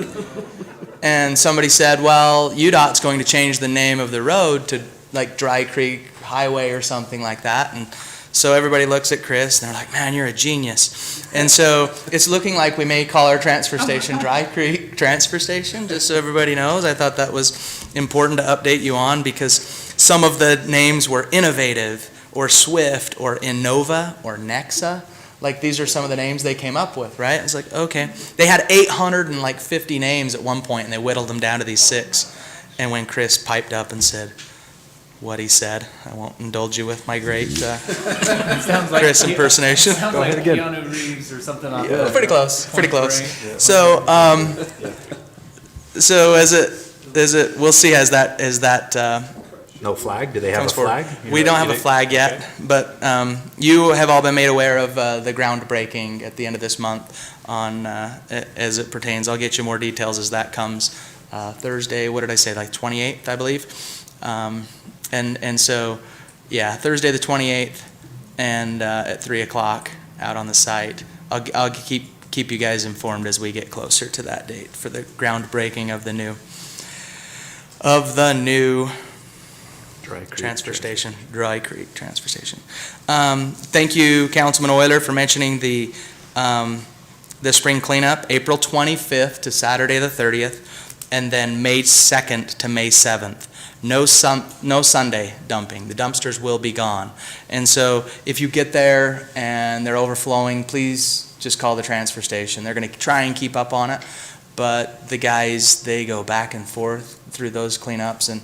And somebody said, "Well, UDOT's going to change the name of the road to like Dry Creek Highway or something like that." And so everybody looks at Chris and they're like, "Man, you're a genius." And so it's looking like we may call our transfer station Dry Creek Transfer Station, just so everybody knows. I thought that was important to update you on, because some of the names were innovative or Swift or Innova or Nexa. Like, these are some of the names they came up with, right? It's like, okay. They had 850 names at one point, and they whittled them down to these 6. And when Chris piped up and said what he said, I won't indulge you with my great Chris impersonation. Sounds like Keanu Reeves or something on that. Pretty close, pretty close. So, so as it, we'll see as that No flag? Do they have a comes forward. flag? We don't have a flag yet, but you have all been made aware of the groundbreaking at the end of this month on as it pertains. I'll get you more details as that comes Thursday. What did I say? Like 28th, I believe. And so, yeah, Thursday the 28th, and at 3 o'clock out on the site. I'll keep you guys informed as we get closer to that date for the groundbreaking of the new transfer station, Dry Creek Transfer Station. Thank you, Councilman Euler, for mentioning the spring cleanup, April 25th to Saturday the 30th, and then May 2nd to May 7th. No Sunday dumping. The dumpsters will be gone. And so if you get there and they're overflowing, please just call the transfer station. They're going to try and keep up on it, but the guys, they go back and forth through those cleanups, and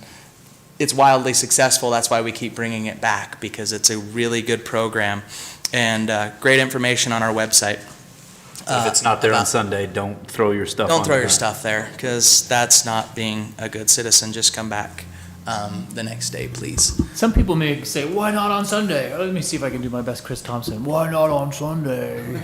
it's wildly successful. That's why we keep bringing it back, because it's a really good program, and great information on our website. If it's not there on Sunday, don't throw your stuff on Don't throw the your ground. stuff there, because that's not being a good citizen. Just come back the next day, please. Some people may say, why not on Sunday? Let me see if I can do my best Chris Thompson. Why not on Sunday?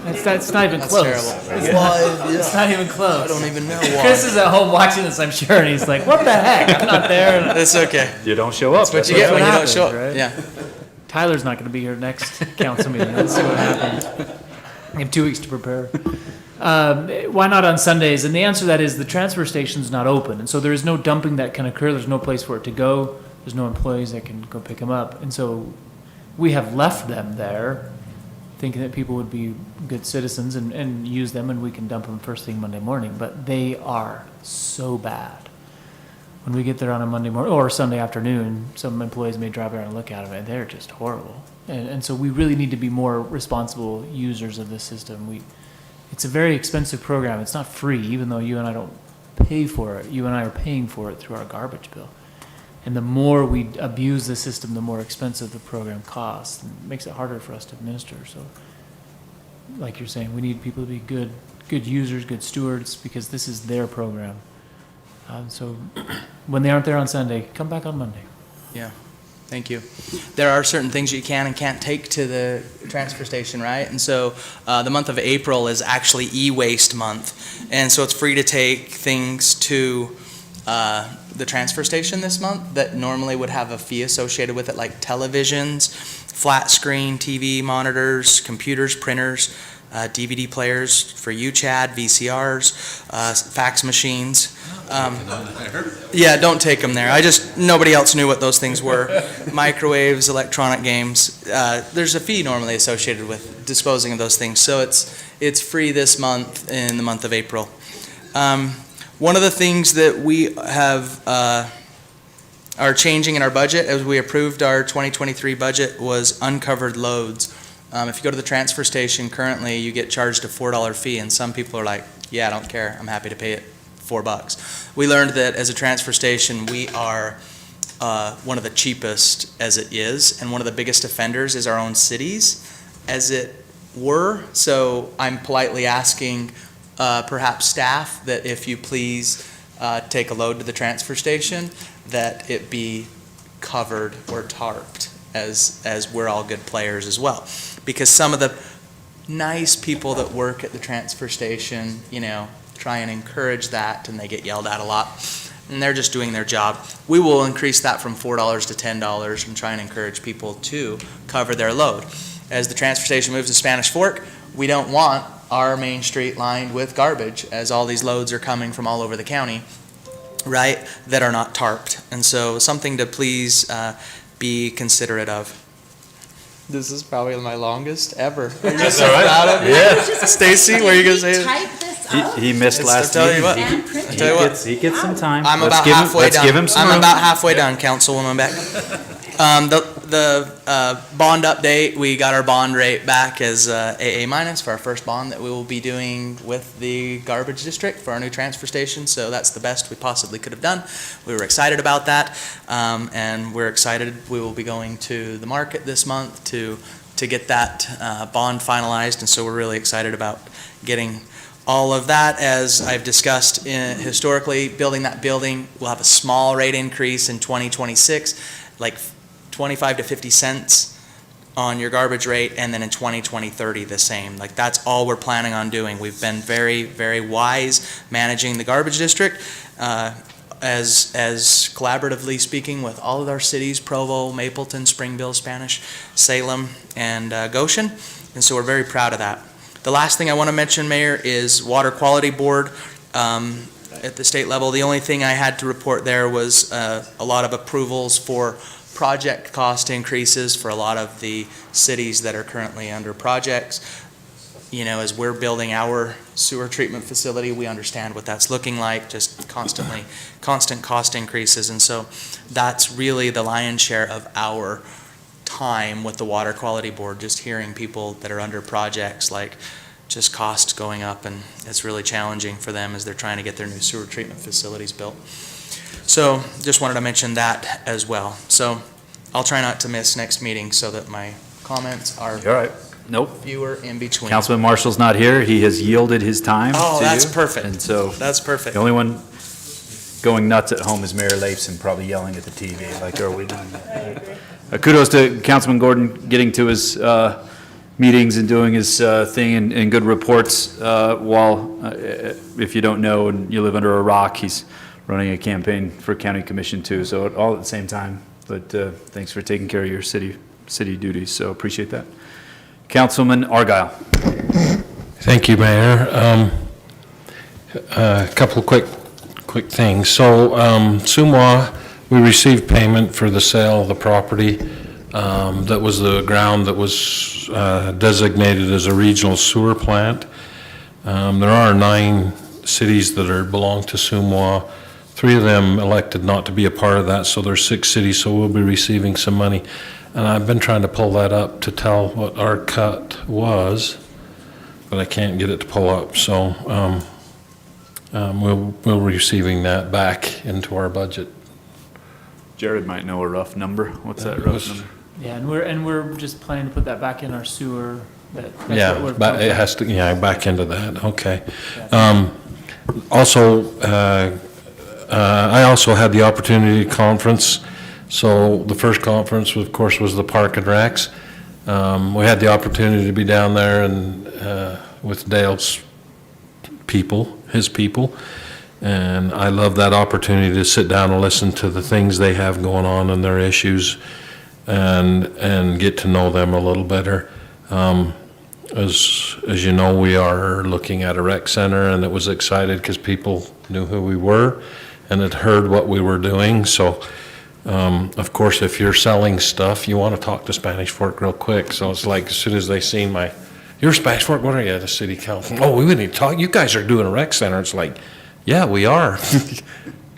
That's not even That's close. terrible. Well, It's not even close. I don't even know why. Chris is at home watching this, I'm sure, and he's like, what the heck? I'm not there. It's okay. You don't show up. That's what you get when you don't show up. right? Yeah. Tyler's not going to be here next council meeting. Let's see what happens. I have 2 weeks to prepare. Why not on Sundays? And the answer to that is the transfer station's not open. And so there is no dumping that can occur. There's no place for it to go. There's no employees that can go pick them up. And so we have left them there thinking that people would be good citizens and use them, and we can dump them first thing Monday morning. But they are so bad. When we get there on a Monday morning or Sunday afternoon, some employees may drive around and look at them, and they're just horrible. And so we really need to be more responsible users of this system. It's a very expensive program. It's not free, even though you and I don't pay for it. You and I are paying for it through our garbage bill. And the more we abuse the system, the more expensive the program costs. And it makes it harder for us to administer. So, like you're saying, we need people to be good users, good stewards, because this is their program. So when they aren't there on Sunday, come back on Monday. Yeah, thank you. There are certain things you can and can't take to the transfer station, right? And so the month of April is actually e-waste month. And so it's free to take things to the transfer station this month that normally would have a fee associated with it, like televisions, flat screen TV monitors, computers, printers, DVD players for you, Chad, VCRs, fax machines. Yeah, don't take them there. Nobody else knew what those things were. Microwaves, electronic games. There's a fee normally associated with disposing of those things. So it's free this month in the month of April. One of the things that we have are changing in our budget as we approved our 2023 budget was uncovered loads. If you go to the transfer station currently, you get charged a $4 fee, and some people are like, yeah, I don't care. I'm happy to pay it $4. We learned that as a transfer station, we are one of the cheapest as it is, and one of the biggest offenders is our own cities, as it were. So I'm politely asking perhaps staff that if you please take a load to the transfer station, that it be covered or tarped, as we're all good players as well. Because some of the nice people that work at the transfer station, try and encourage that, and they get yelled at a lot, and they're just doing their job. We will increase that from $4 to $10 and try and encourage people to cover their load. As the transfer station moves to Spanish Fork, we don't want our main street lined with garbage, as all these loads are coming from all over the county, right, that are not tarped. And so something to please be considerate of. This is probably my longest ever. Are you so proud of me? Yeah. Stacy, what are you going to say? Type this up. He missed last I'll tell you meeting. what. And print I'll tell you what. He gets some time. I'm Let's about give him- halfway let's done. give him some I'm room. about halfway done, Councilwoman Beck. The bond update, we got our bond rate back as AA minus for our first bond that we will be doing with the garbage district for our new transfer station. So that's the best we possibly could have done. We were excited about that, and we're excited we will be going to the market this month to get that bond finalized. And so we're really excited about getting all of that. As I've discussed historically, building that building will have a small rate increase in 2026, like 25 to 50 cents on your garbage rate, and then in 2020, 30 the same. Like, that's all we're planning on doing. We've been very, very wise managing the garbage district, as collaboratively speaking with all of our cities, Provo, Mapleton, Springville, Spanish, Salem, and Goshen. And so we're very proud of that. The last thing I want to mention, Mayor, is Water Quality Board. At the state level, the only thing I had to report there was a lot of approvals for project cost increases for a lot of the cities that are currently under projects. As we're building our sewer treatment facility, we understand what that's looking like, just constant cost increases. And so that's really the lion's share of our time with the Water Quality Board, just hearing people that are under projects, like just costs going up, and it's really challenging for them as they're trying to get their new sewer treatment facilities built. So just wanted to mention that as well. So I'll try not to miss next meeting so that my comments are All right. Nope. fewer in between. Councilman Marshall's not here. He has yielded his time to you. Oh, that's perfect. And so That's perfect. the only one going nuts at home is Mayor Leifson, probably yelling at the TV, like, are we done yet? Kudos to Councilman Gordon getting to his meetings and doing his thing and good reports while, if you don't know and you live under a rock, he's running a campaign for county commission too, so all at the same time. But thanks for taking care of your city duties, so appreciate that. Councilman Argyle. Thank you, Mayor. A couple of quick things. So, Sumoa, we received payment for the sale of the property. That was the ground that was designated as a regional sewer plant. There are 9 cities that belong to Sumoa. 3 of them elected not to be a part of that, so there's 6 cities, so we'll be receiving some money. And I've been trying to pull that up to tell what our cut was, but I can't get it to pull up, so we'll be receiving that back into our budget. Jared might know a rough number. What's that rough number? Yeah, and we're just planning to put that back in our sewer. That's Yeah, what we're but it has to, back into that, okay. Yeah. Also, I also had the opportunity to conference. So the first conference, of course, was the Park and Recs. We had the opportunity to be down there and with Dale's people, his people, and I love that opportunity to sit down and listen to the things they have going on and their issues, and get to know them a little better. As you know, we are looking at a rec center, and it was excited because people knew who we were and had heard what we were doing. So. Of course, if you're selling stuff, you want to talk to Spanish Fork real quick. So it's like, as soon as they seen you're Spanish Fork, what are you at the city council? Oh, we need to talk. You guys are doing a rec center. It's like, yeah, we are.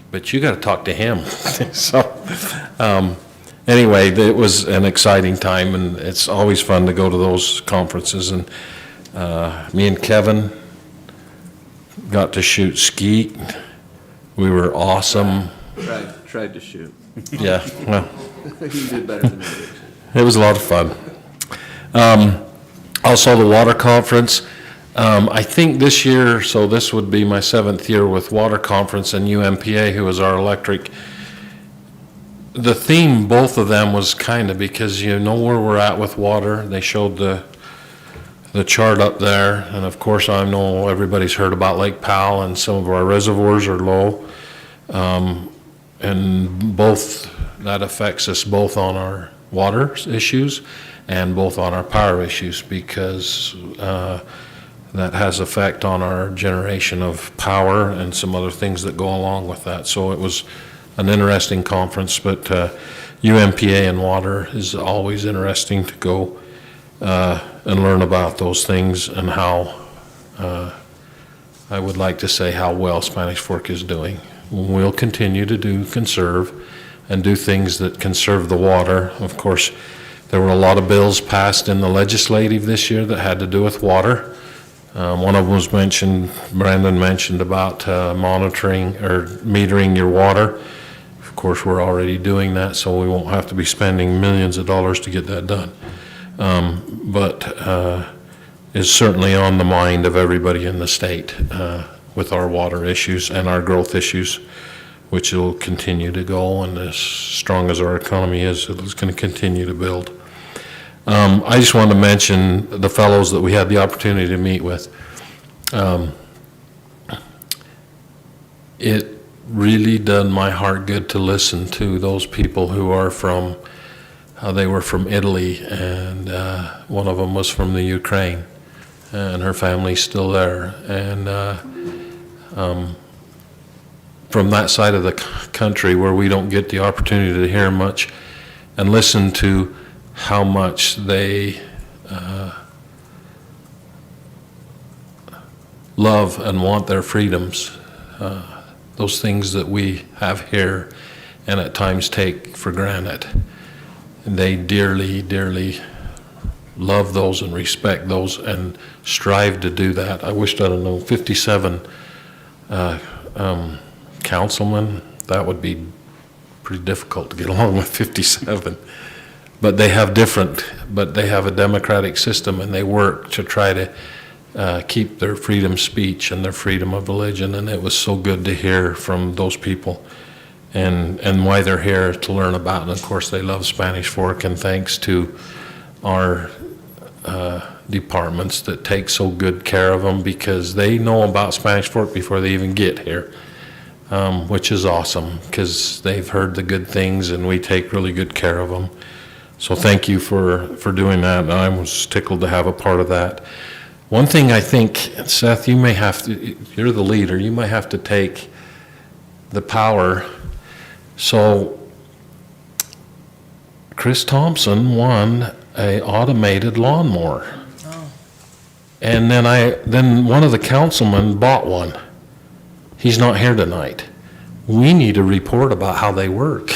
But you got to talk to him. So, anyway, it was an exciting time, and it's always fun to go to those conferences. And me and Kevin got to shoot skeet. We were awesome. Tried to shoot. Yeah, well. You did better than me. It was a lot of fun. Also, the water conference. I think this year, so this would be my 7th year with water conference and UMPA, who is our electric. The theme, both of them, was kind of because you know where we're at with water. They showed the chart up there, and of course I know everybody's heard about Lake Powell, and some of our reservoirs are low. And that affects us both on our water issues and both on our power issues, because that has effect on our generation of power and some other things that go along with that. So it was an interesting conference, but UMPA and water is always interesting to go and learn about those things, and how I would like to say how well Spanish Fork is doing. We'll continue to conserve and do things that conserve the water. Of course, there were a lot of bills passed in the legislative this year that had to do with water. One of them was Brandon mentioned about monitoring or metering your water. Of course, we're already doing that, so we won't have to be spending millions of dollars to get that done. But it's certainly on the mind of everybody in the state with our water issues and our growth issues, which will continue to go, and as strong as our economy is, it's going to continue to build. I just wanted to mention the fellows that we had the opportunity to meet with. It really done my heart good to listen to those people who are from, they were from Italy, and one of them was from the Ukraine, and her family's still there. And from that side of the country where we don't get the opportunity to hear much and listen to how much they love and want their freedoms, those things that we have here and at times take for granted. They dearly, dearly love those and respect those and strive to do that. I wished, 57 councilmen, that would be pretty difficult to get along with 57. But they have a democratic system, and they work to try to keep their freedom of speech and their freedom of religion. And it was so good to hear from those people and why they're here to learn about. And of course, they love Spanish Fork, and thanks to our departments that take so good care of them, because they know about Spanish Fork before they even get here, which is awesome because they've heard the good things and we take really good care of them. So thank you for doing that. I was tickled to have a part of that. One thing I think, Seth, you may have to, you're the leader, you might have to take the power. So Chris Thompson won a automated lawnmower. Oh. And then one of the councilmen bought one. He's not here tonight. We need a report about how they work,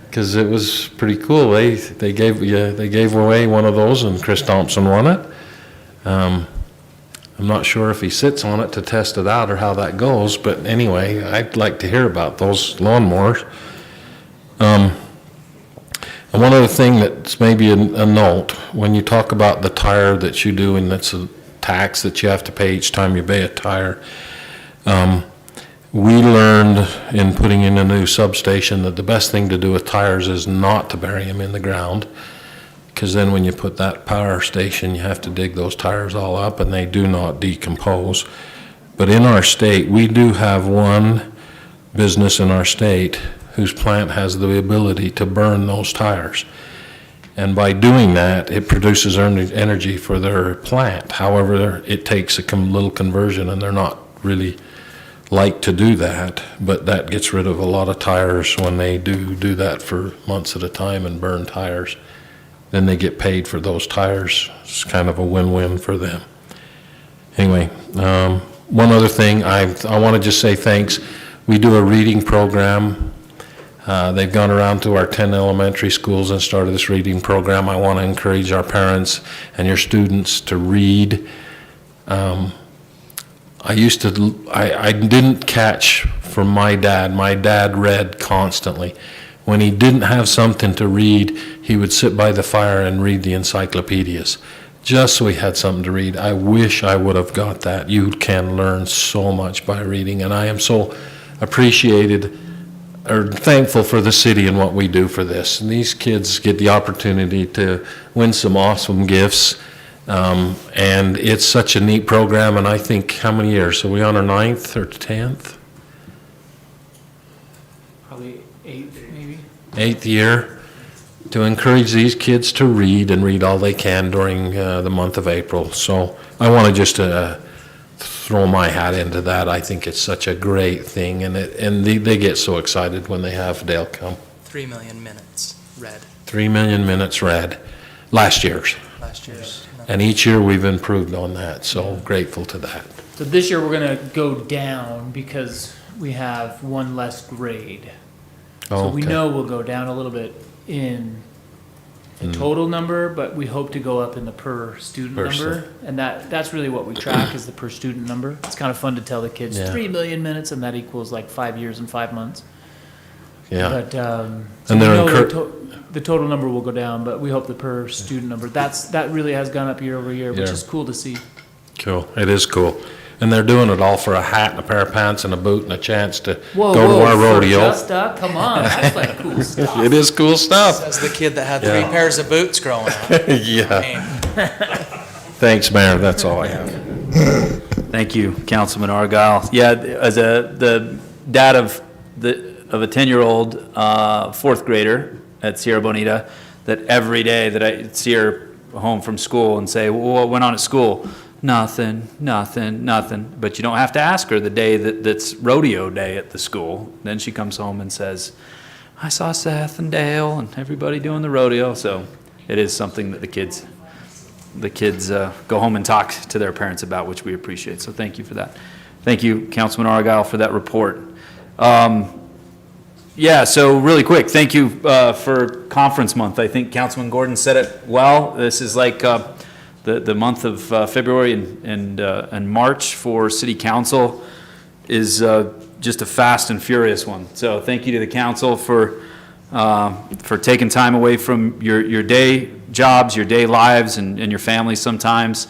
because it was pretty cool. They gave away one of those, and Chris Thompson won it. I'm not sure if he sits on it to test it out or how that goes, but anyway, I'd like to hear about those lawnmowers. And one other thing that's maybe a note, when you talk about the tire that you do, and that's a tax that you have to pay each time you buy a tire, we learned in putting in a new substation that the best thing to do with tires is not to bury them in the ground, because then when you put that power station, you have to dig those tires all up, and they do not decompose. But in our state, we do have one business in our state whose plant has the ability to burn those tires. And by doing that, it produces energy for their plant. However, it takes a little conversion, and they're not really like to do that, but that gets rid of a lot of tires when they do that for months at a time and burn tires. Then they get paid for those tires. It's kind of a win-win for them. Anyway, one other thing, I want to just say thanks. We do a reading program. They've gone around to our 10 elementary schools and started this reading program. I want to encourage our parents and your students to read. I didn't catch from my dad. My dad read constantly. When he didn't have something to read, he would sit by the fire and read the encyclopedias, just so he had something to read. I wish I would have got that. You can learn so much by reading, and I am so appreciated or thankful for the city and what we do for this. And these kids get the opportunity to win some awesome gifts, and it's such a neat program. And I think, how many years? Are we on our 9th or 10th? Probably 8th, maybe. 8th year, to encourage these kids to read and read all they can during the month of April. So I want to just throw my hat into that. I think it's such a great thing, and they get so excited when they have Dale come. 3 million minutes read. 3 million minutes read, last year's. Last year's. And each year we've improved on that, so grateful to that. So this year we're gonna go down because we have one less grade. So we Okay. know we'll go down a little bit in the total number, but we hope to go up in the per student Per number. And that's really what we track, is the per student number. It's kind of fun to tell the kids Yeah. 3 million minutes, and that equals like 5 years and 5 months. Yeah, But, so And we they're know the total number will go down, but we hope the per student number, that really has gone up year over year, which Yeah. is cool to see. cool, it is cool. And they're doing it all for a hat and a pair of pants and a boot and a chance to Whoa, go to our for rodeo. just up? Come on, that's like cool stuff. It is cool stuff. Says the kid that had Yeah. 3 pairs of boots growing up. Yeah, Man. thanks, Mayor, that's all I have. Thank you, Councilman Argyle. Yeah, as the dad of a 10-year-old fourth grader at Sierra Bonita, that every day that I see her home from school and say, well, what went on at school? Nothing. But you don't have to ask her the day that's rodeo day at the school. Then she comes home and says, I saw Seth and Dale and everybody doing the rodeo. So it is something that the kids go home and talk to their parents about, which we appreciate. So thank you for that. Thank you, Councilman Argyle, for that report. Yeah, so really quick, thank you for conference month. I think Councilman Gordon said it well. This is like the month of February and March for City Council is just a fast and furious one. So thank you to the council for taking time away from your day jobs, your day lives, and your families sometimes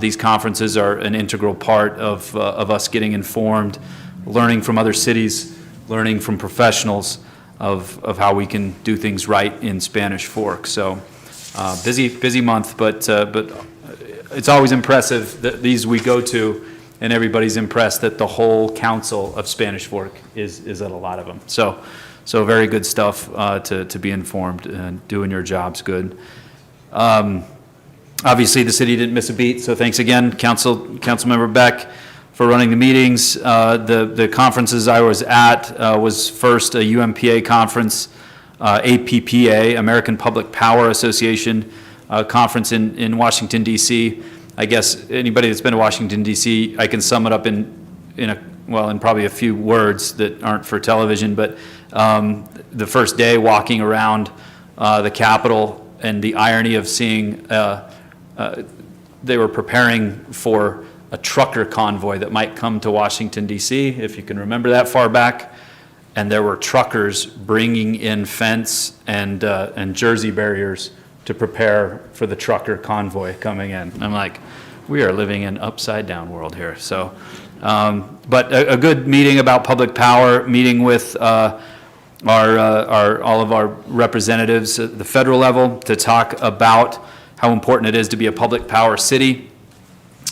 These conferences are an integral part of us getting informed, learning from other cities, learning from professionals of how we can do things right in Spanish Fork. So busy month, but it's always impressive that these we go to, and everybody's impressed that the whole council of Spanish Fork is at a lot of them. So very good stuff to be informed and doing your jobs good. Obviously, the city didn't miss a beat, so thanks again, Councilmember Beck, for running the meetings. The conferences I was at was first a UMPA conference, APPA, American Public Power Association conference in Washington, D.C. I guess anybody that's been to Washington, D.C., I can sum it up in probably a few words that aren't for television, but the first day walking around the Capitol and the irony of seeing they were preparing for a trucker convoy that might come to Washington, D.C., if you can remember that far back, and there were truckers bringing in fence and jersey barriers to prepare for the trucker convoy coming in. I'm like, we are living in upside down world here. So, but a good meeting about public power, meeting with all of our representatives at the federal level to talk about how important it is to be a public power city.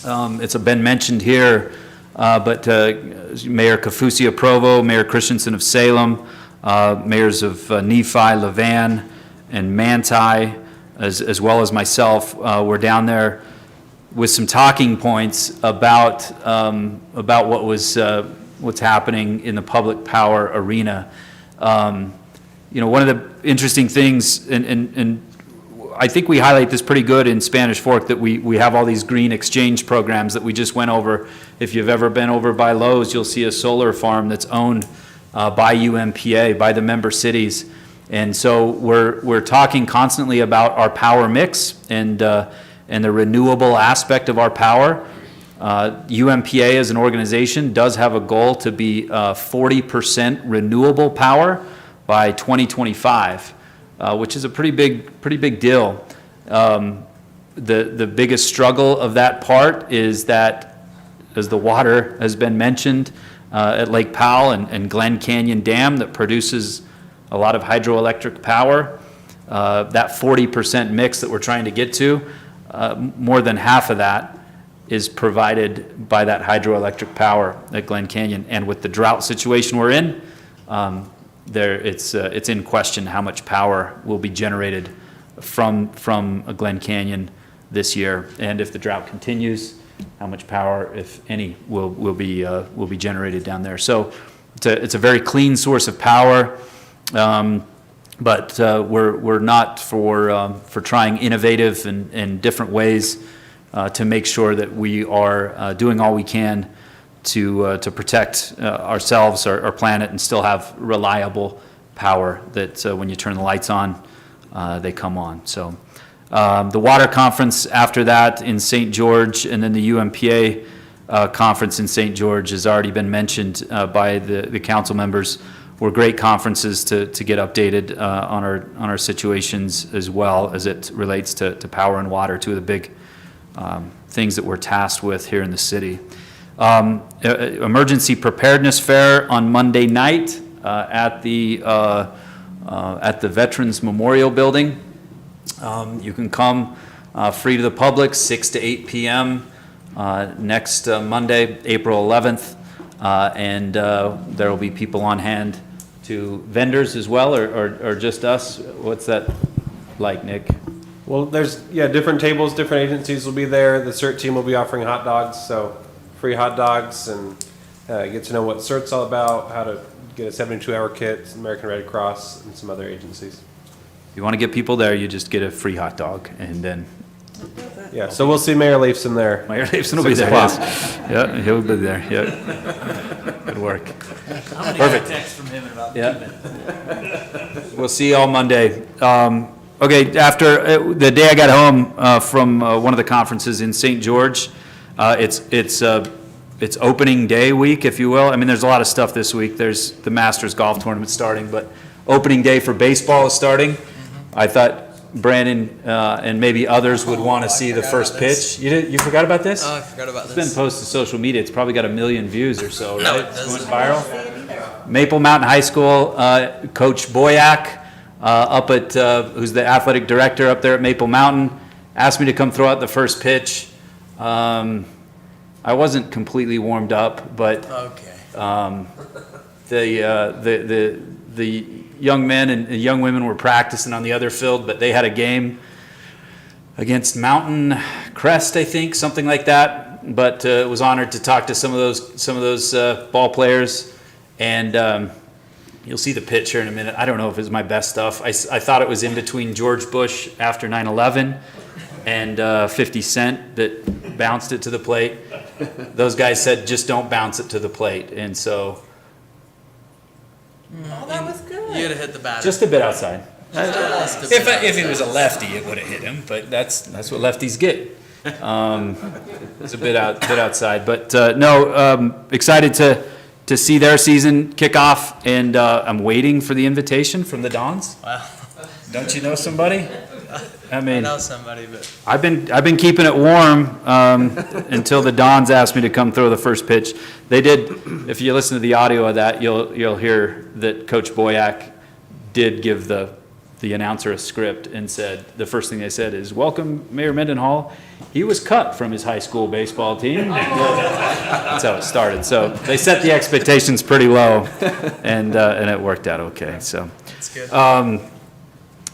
It's been mentioned here, but Mayor Kafusia Provo, Mayor Christensen of Salem, mayors of Nephi, Levan, and Manti, as well as myself, were down there with some talking points about what's happening in the public power arena. One of the interesting things, and I think we highlight this pretty good in Spanish Fork, that we have all these green exchange programs that we just went over. If you've ever been over by Lowe's, you'll see a solar farm that's owned by UMPA, by the member cities. And so we're talking constantly about our power mix and the renewable aspect of our power. UMPA as an organization does have a goal to be 40% renewable power by 2025. Which is a pretty big deal. The biggest struggle of that part is that, as the water has been mentioned at Lake Powell and Glen Canyon Dam that produces a lot of hydroelectric power, that 40% mix that we're trying to get to, more than half of that is provided by that hydroelectric power at Glen Canyon. And with the drought situation we're in, it's in question how much power will be generated from Glen Canyon this year, and if the drought continues, how much power, if any, will be generated down there. So it's a very clean source of power, but we're not for trying innovative and different ways to make sure that we are doing all we can to protect ourselves, our planet, and still have reliable power that when you turn the lights on, they come on. So the water conference after that in St. George, and then the UMPA conference in St. George has already been mentioned by the council members, were great conferences to get updated on our situations, as well as it relates to power and water, two of the big things that we're tasked with here in the city. Emergency preparedness fair on Monday night at the Veterans Memorial Building. You can come free to the public, 6 to 8 p.m. Next Monday, April 11th, and there will be people on hand, to vendors as well, or just us. What's that like, Nick? Well, there's different tables, different agencies will be there. The CERT team will be offering hot dogs, so free hot dogs, and get to know what CERT's all about, how to get a 72-hour kit, American Red Cross, and some other agencies. If you want to get people there, you just get a free hot dog, and then. Yeah, so we'll see Mayor Leifson there. Mayor Leifson will be there. Yes. Yeah, he'll be there. Yeah. Good work. I'm gonna get a text from him in about 2 minutes. We'll see you all Monday. Okay, after the day I got home from one of the conferences in St. George, it's opening day week, if you will. I mean, there's a lot of stuff this week. There's the Masters golf tournament starting, but opening day for baseball is starting. I thought Brandon and maybe others would want to see the first pitch. You forgot about this? Oh, I forgot about It's this. been posted to social media. It's probably got 1 million views or so, right? No, it It's doesn't. went viral. Maple Mountain High School, Coach Boyack, up at, who's the athletic director up there at Maple Mountain, asked me to come throw out the first pitch. I wasn't completely warmed up, but Okay. the young men and young women were practicing on the other field, but they had a game against Mountain Crest, I think, something like that. But was honored to talk to some of those ball players, and you'll see the pitch here in a minute. I don't know if it's my best stuff. I thought it was in between George Bush after 9/11 and 50 Cent that bounced it to the plate. Those guys said, just don't bounce it to the plate, and so Oh, that was good. You would have hit the batter. just a bit outside. Just a bit If he was a lefty, it would have hit him, but that's what lefties get. It's a bit outside, but excited to see their season kick off, and I'm waiting for the invitation from the Dons. Wow. Don't you know somebody? I I mean, know somebody, but I've been keeping it warm until the Dons asked me to come throw the first pitch. They did. If you listen to the audio of that, you'll hear that Coach Boyack did give the announcer a script and said the first thing they said is, "Welcome, Mayor Mendenhall. He was cut from his high school baseball team." That's how it started. So they set the expectations pretty low, and it worked out okay. So. it's good.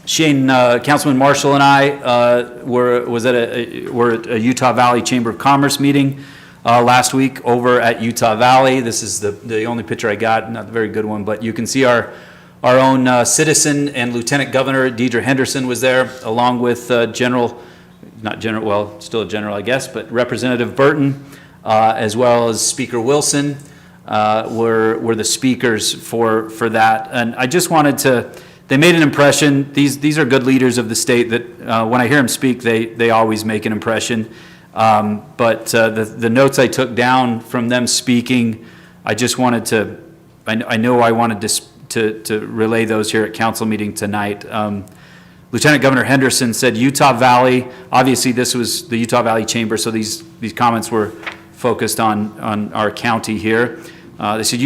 Shane, Councilman Marshall and I were at a Utah Valley Chamber of Commerce meeting last week over at Utah Valley. This is the only picture I got, not a very good one, but you can see our own citizen and Lieutenant Governor Deidre Henderson was there, along with still a general, I guess, but Representative Burton, as well as Speaker Wilson were the speakers for that. And I just wanted to. They made an impression. These are good leaders of the state that when I hear them speak, they always make an impression. But the notes I took down from them speaking, I just wanted to, I know I wanted to relay those here at council meeting tonight. Lieutenant Governor Henderson said Utah Valley, obviously this was the Utah Valley Chamber, so these comments were focused on our county here. They said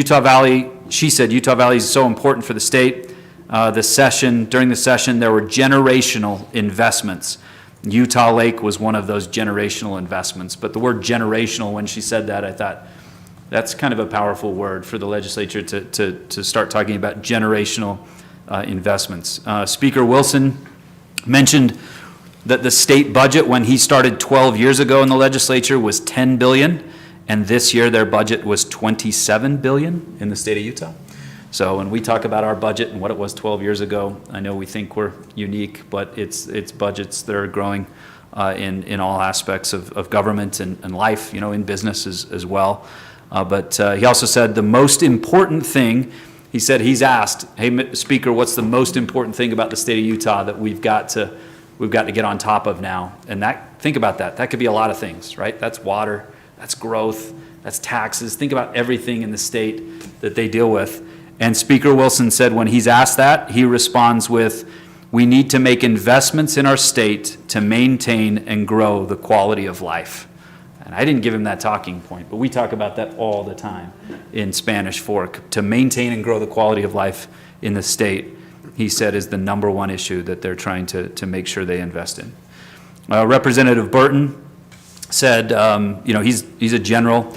she said Utah Valley is so important for the state. During the session, there were generational investments. Utah Lake was one of those generational investments. But the word generational, when she said that, I thought, that's kind of a powerful word for the legislature to start talking about generational investments. Speaker Wilson mentioned that the state budget, when he started 12 years ago in the legislature, was $10 billion, and this year their budget was $27 billion in the state of Utah. So when we talk about our budget and what it was 12 years ago, I know we think we're unique, but it's budgets that are growing in all aspects of government and life, in business as well. But he also said the most important thing, he said he's asked, hey, Speaker, what's the most important thing about the state of Utah that we've got to get on top of now? And think about that. That could be a lot of things, right? That's water, that's growth, that's taxes. Think about everything in the state that they deal with. And Speaker Wilson said when he's asked that, he responds with, we need to make investments in our state to maintain and grow the quality of life. And I didn't give him that talking point, but we talk about that all the time in Spanish Fork. To maintain and grow the quality of life in the state, he said, is the number one issue that they're trying to make sure they invest in. Representative Burton said, he's a general,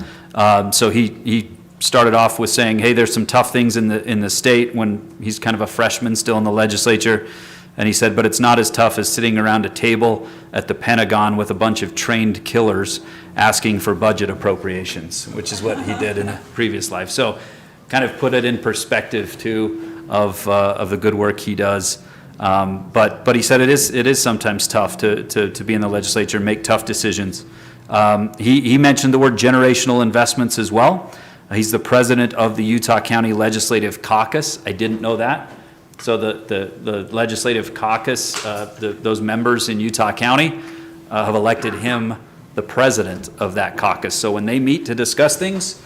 so he started off with saying, hey, there's some tough things in the state, when he's kind of a freshman still in the legislature. And he said, but it's not as tough as sitting around a table at the Pentagon with a bunch of trained killers asking for budget appropriations, which is what he did in a previous life. So kind of put it in perspective too of the good work he does. But he said it is sometimes tough to be in the legislature and make tough decisions. He mentioned the word generational investments as well. He's the president of the Utah County Legislative Caucus. I didn't know that. So the Legislative Caucus, those members in Utah County have elected him the president of that caucus. So when they meet to discuss things,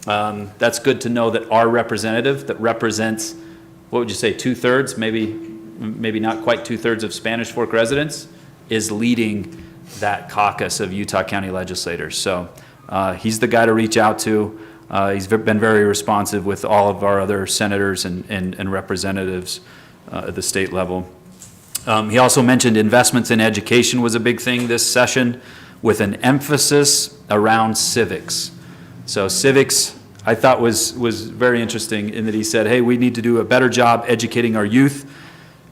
that's good to know that our representative that represents, what would you say, 2/3, maybe maybe not quite 2/3 of Spanish Fork residents, is leading that caucus of Utah County legislators. So he's the guy to reach out to. He's been very responsive with all of our other senators and representatives at the state level. He also mentioned investments in education was a big thing this session, with an emphasis around civics. So civics, I thought was very interesting in that he said, hey, we need to do a better job educating our youth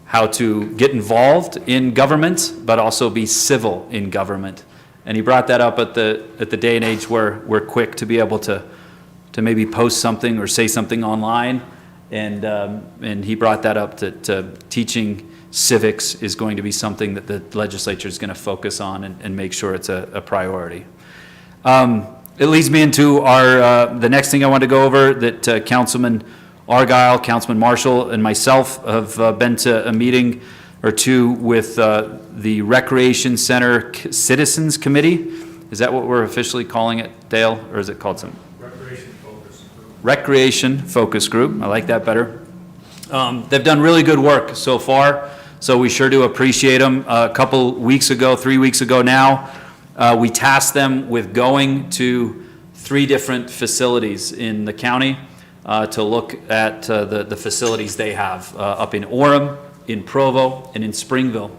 how to get involved in government, but also be civil in government. And he brought that up at the day and age where we're quick to be able to maybe post something or say something online. And he brought that up to teaching civics is going to be something that the legislature is going to focus on and make sure it's a priority. It leads me into the next thing I want to go over, that Councilman Argyle, Councilman Marshall, and myself have been to a meeting or two with the Recreation Center Citizens Committee. Is that what we're officially calling it, Dale, or is it called something? Recreation Focus Group. I like that better. They've done really good work so far, so we sure do appreciate them. A couple weeks ago, 3 weeks ago now, we tasked them with going to 3 different facilities in the county to look at the facilities they have up in Orem, in Provo, and in Springville.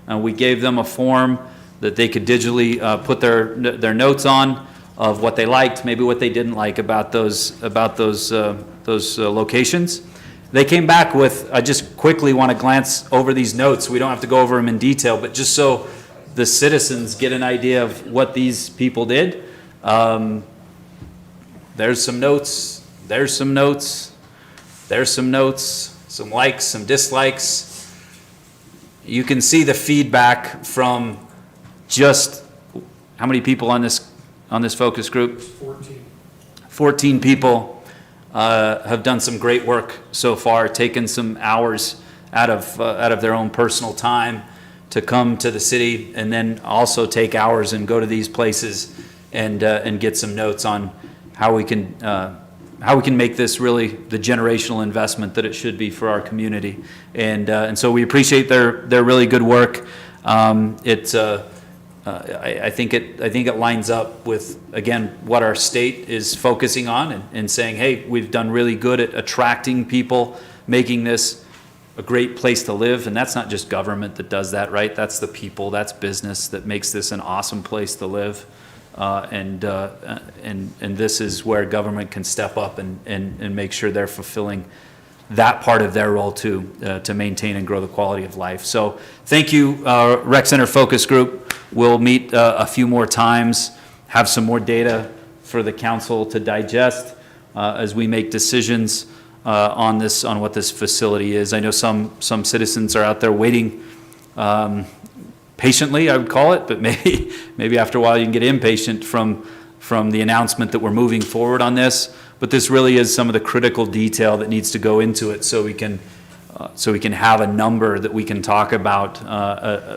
We gave them a form that they could digitally put their notes on of what they liked, maybe what they didn't like about those locations. They came back with, I just quickly want to glance over these notes. We don't have to go over them in detail, but just so the citizens get an idea of what these people did. There's some notes, there's some notes, there's some notes, some likes, some dislikes. You can see the feedback from just, how many people on this focus group? 14 people have done some great work so far, taken some hours out of their own personal time to come to the city, and then also take hours and go to these places and get some notes on how we can make this really the generational investment that it should be for our community. And so we appreciate their really good work. I think it lines up with, again, what our state is focusing on and saying, hey, we've done really good at attracting people, making this a great place to live. And that's not just government that does that, right? That's the people, that's business that makes this an awesome place to live. And this is where government can step up and make sure they're fulfilling that part of their role too, to maintain and grow the quality of life. So thank you, Rec Center Focus Group. We'll meet a few more times, have some more data for the council to digest as we make decisions on what this facility is. I know some citizens are out there waiting patiently, I would call it, but maybe after a while you can get impatient from the announcement that we're moving forward on this. But this really is some of the critical detail that needs to go into it, so we can have a number that we can talk about,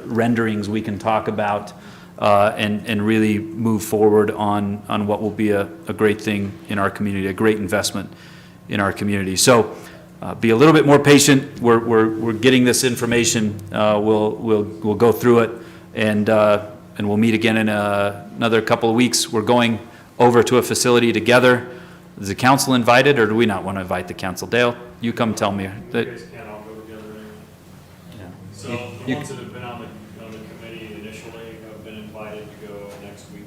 renderings we can talk about, and really move forward on what will be a great thing in our community, a great investment in our community. So be a little bit more patient. We're getting this information. We'll go through it, and we'll meet again in another couple of weeks. We're going over to a facility together. Is the council invited, or do we not want to invite the council? Dale, you come tell me. You guys can't all go together anyway. Yeah. So the ones that have been on the committee initially have been invited to go next week.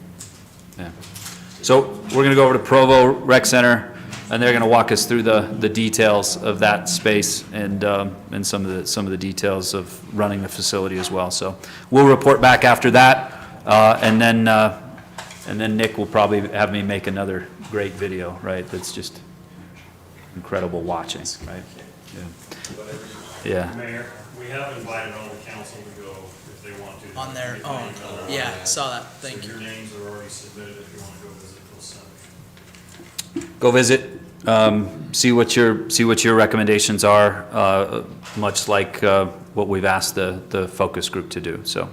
Yeah. So we're going to go over to Provo Rec Center, and they're going to walk us through the details of that space and some of the details of running the facility as well. So we'll report back after that, and then Nick will probably have me make another great video, right? That's just incredible watching, right? Yeah. Mayor, we have invited all the council to go if they want to. On their own. Yeah, saw that. Thank you. Your names are already submitted if you want to go visit those centers. Go visit, see what your recommendations are, much like what we've asked the focus group to do. So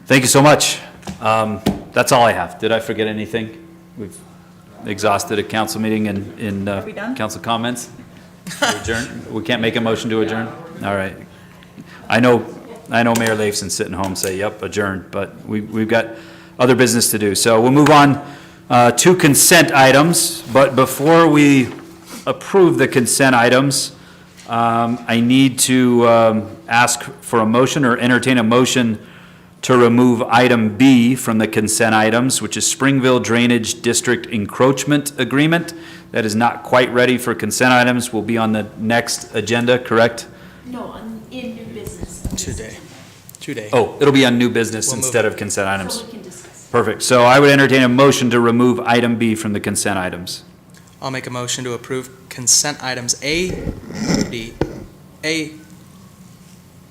thank you so much. That's all I have. Did I forget anything? We've exhausted a council meeting in we done? council comments. Adjourn? We can't make a motion to adjourn? All right. I know Mayor Leifson's sitting home say, yep, adjourned, but we've got other business to do. So we'll move on to consent items, but before we approve the consent items, I need to ask for a motion or entertain a motion to remove item B from the consent items, which is Springville Drainage District Encroachment Agreement. That is not quite ready for consent items, will be on the next agenda, correct? No, in new business. Today. Oh, it'll be on new business We'll move instead it. of consent items. So we can discuss. Perfect. So I would entertain a motion to remove item B from the consent items. I'll make a motion to approve consent items A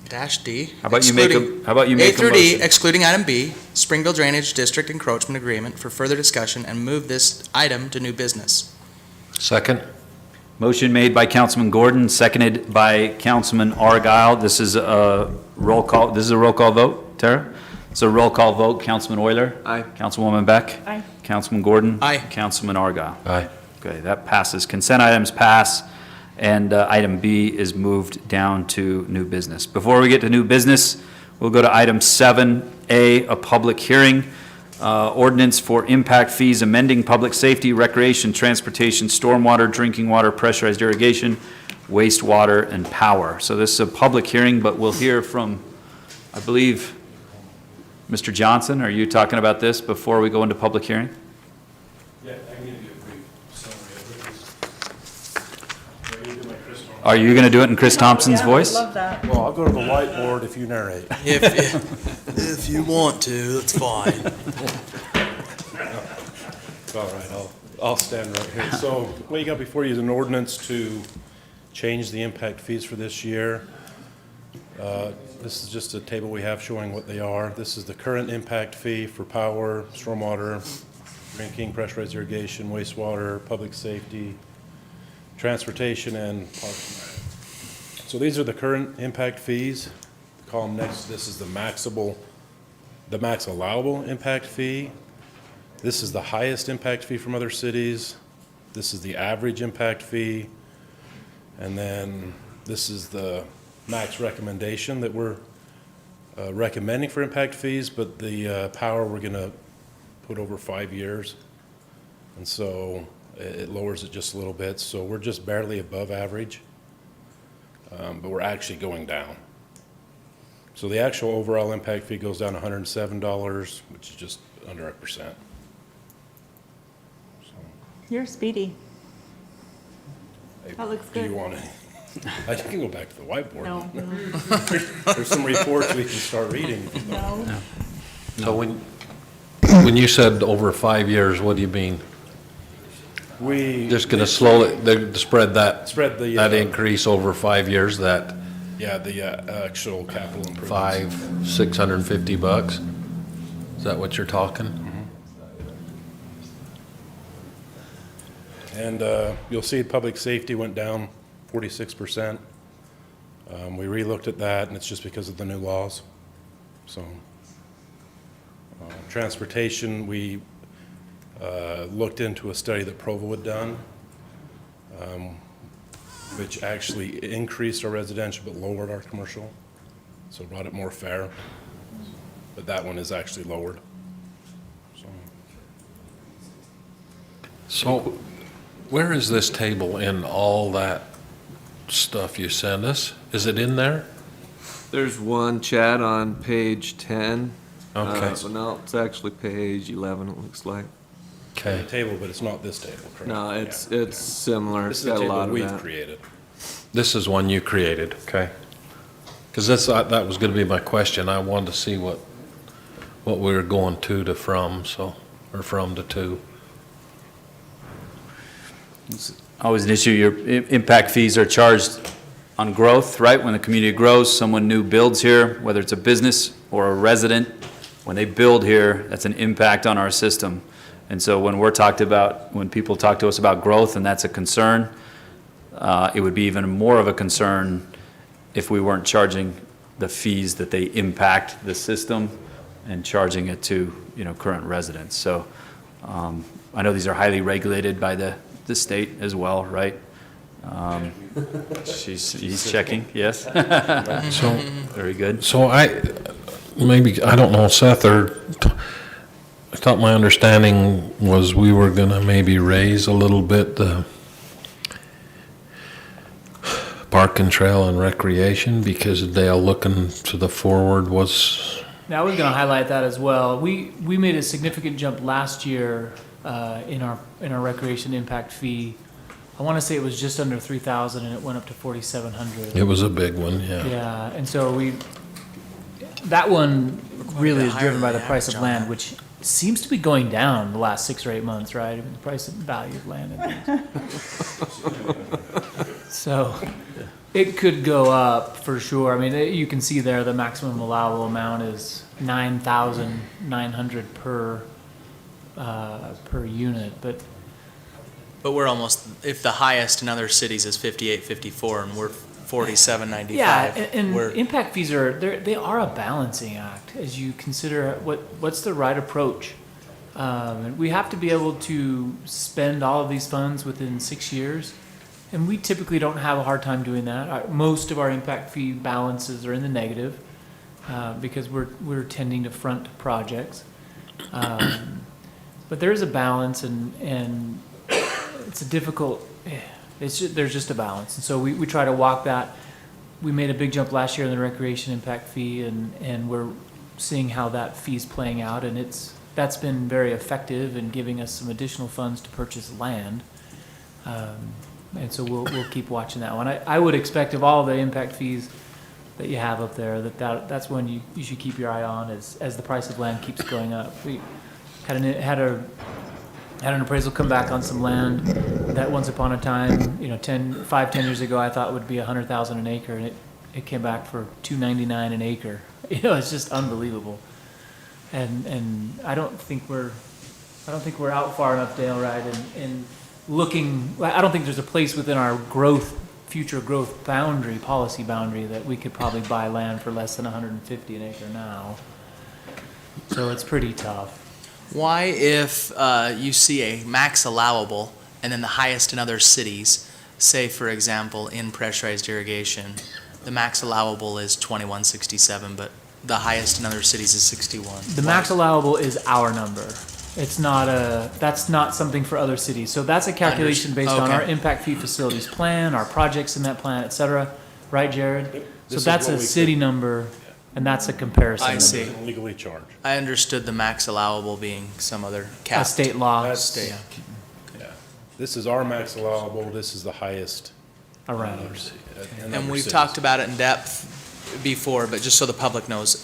dash D. How about you make A a through D, motion? excluding item B, Springville Drainage District Encroachment Agreement for further discussion, and move this item to new business. Second? Motion made by Councilman Gordon, seconded by Councilman Argyle. This is a roll call vote, Tara? It's a roll call vote. Councilman Euler? Aye. Councilwoman Beck? Aye. Councilman Gordon? Aye. Councilman Argyle? Aye. Okay, that passes. Consent items pass, and item B is moved down to new business. Before we get to new business, we'll go to item 7A, a public hearing. Ordinance for impact fees, amending public safety, recreation, transportation, stormwater, drinking water, pressurized irrigation, wastewater, and power. So this is a public hearing, but we'll hear from, I believe, Mr. Johnson. Are you talking about this before we go into public hearing? Yeah, I can give you a brief summary of it. Ready to do my Chris Norman? Are you going to do it in Chris Thompson's voice? Love that. Well, I'll go to the whiteboard if you narrate. If you want to, that's fine. All right, I'll stand right here. So what you got before you is an ordinance to change the impact fees for this year. This is just a table we have showing what they are. This is the current impact fee for power, stormwater, drinking, pressurized irrigation, wastewater, public safety, transportation, and parks. So these are the current impact fees. Column next, this is the max allowable impact fee. This is the highest impact fee from other cities. This is the average impact fee. And then this is the max recommendation that we're recommending for impact fees, but the power we're gonna put over 5 years. And so it lowers it just a little bit. So we're just barely above average, but we're actually going down. So the actual overall impact fee goes down $107, which is just under 1%. You're speedy. Hey, That looks Do you good. want to, I can go back to the whiteboard. No, There's some reports we can start reading. no. So when you said over 5 years, what do you mean? We. Just going to spread that Spread the. increase over 5 years, that Yeah, the actual capital improvements. $650? Is that what you're talking? And you'll see public safety went down 46%. We relooked at that, and it's just because of the new laws. So, transportation, we looked into a study that Provo had done, which actually increased our residential but lowered our commercial, so brought it more fair. But that one is actually lowered. So where is this table in all that stuff you sent us? Is it in there? There's one, Chad, on page 10. Okay. So no, it's actually page 11, it looks like. Okay. Table, but it's not this table, correct? No, it's similar. This It's is a got a table lot of we've that. created. This is one you created, okay? Because that was going to be my question. I wanted to see what we were going to from, so, or from to. It's always an issue. Your impact fees are charged on growth, right? When the community grows, someone new builds here, whether it's a business or a resident, when they build here, that's an impact on our system. And so when when people talk to us about growth and that's a concern, it would be even more of a concern if we weren't charging the fees that they impact the system and charging it to, current residents. So I know these are highly regulated by the state as well, right? He's checking, yes. So, Very good. so I don't know, Seth, I thought my understanding was we were gonna maybe raise a little bit the park and trail and recreation, because Dale looking to the forward was, Now, I was going to highlight that as well. We made a significant jump last year in our recreation impact fee. I want to say it was just under 3,000 and it went up to 4,700. it was a big one, yeah. Yeah, and so that one really is higher driven by than the the price of average on land, that. which seems to be going down the last 6 or 8 months, right? I mean, the price of value of land and things. So it could go up for sure. I mean, you can see there the maximum allowable amount is 9,900 per unit, but But we're almost, if the highest in other cities is 58, 54, and we're 47.95. yeah, and we're- impact fees they are a balancing act as you consider what's the right approach. We have to be able to spend all of these funds within 6 years, and we typically don't have a hard time doing that. Most of our impact fee balances are in the negative because we're tending to front projects. But there is a balance, and it's a difficult. There's just a balance, and so we try to walk that. We made a big jump last year in the recreation impact fee, and we're seeing how that fee's playing out, and that's been very effective in giving us some additional funds to purchase land. And so we'll keep watching that one. I would expect of all the impact fees that you have up there, that's one you should keep your eye on as the price of land keeps going up. We had an appraisal come back on some land that once upon a time, 10 years ago, I thought would be $100,000 an acre, and it came back for $299 an acre. It's just unbelievable. And I don't think we're out far enough, Dale, right? In looking, I don't think there's a place within our future growth policy boundary, that we could probably buy land for less than $150 an acre now. So it's pretty tough. Why, if you see a max allowable and then the highest in other cities, say for example in pressurized irrigation, the max allowable is 2167, but the highest in other cities is 61. The max allowable is our number. It's not that's not something for other cities. So that's a calculation based on our impact fee facilities plan, our projects in that plan, et cetera. Right, Jared? So that's a city number, and that's a comparison. I see. Legally charged. I understood the max allowable being some other cap. A state law. That's- Yeah. This is our max allowable, this is the highest. Around. And we've talked about it in depth before, but just so the public knows,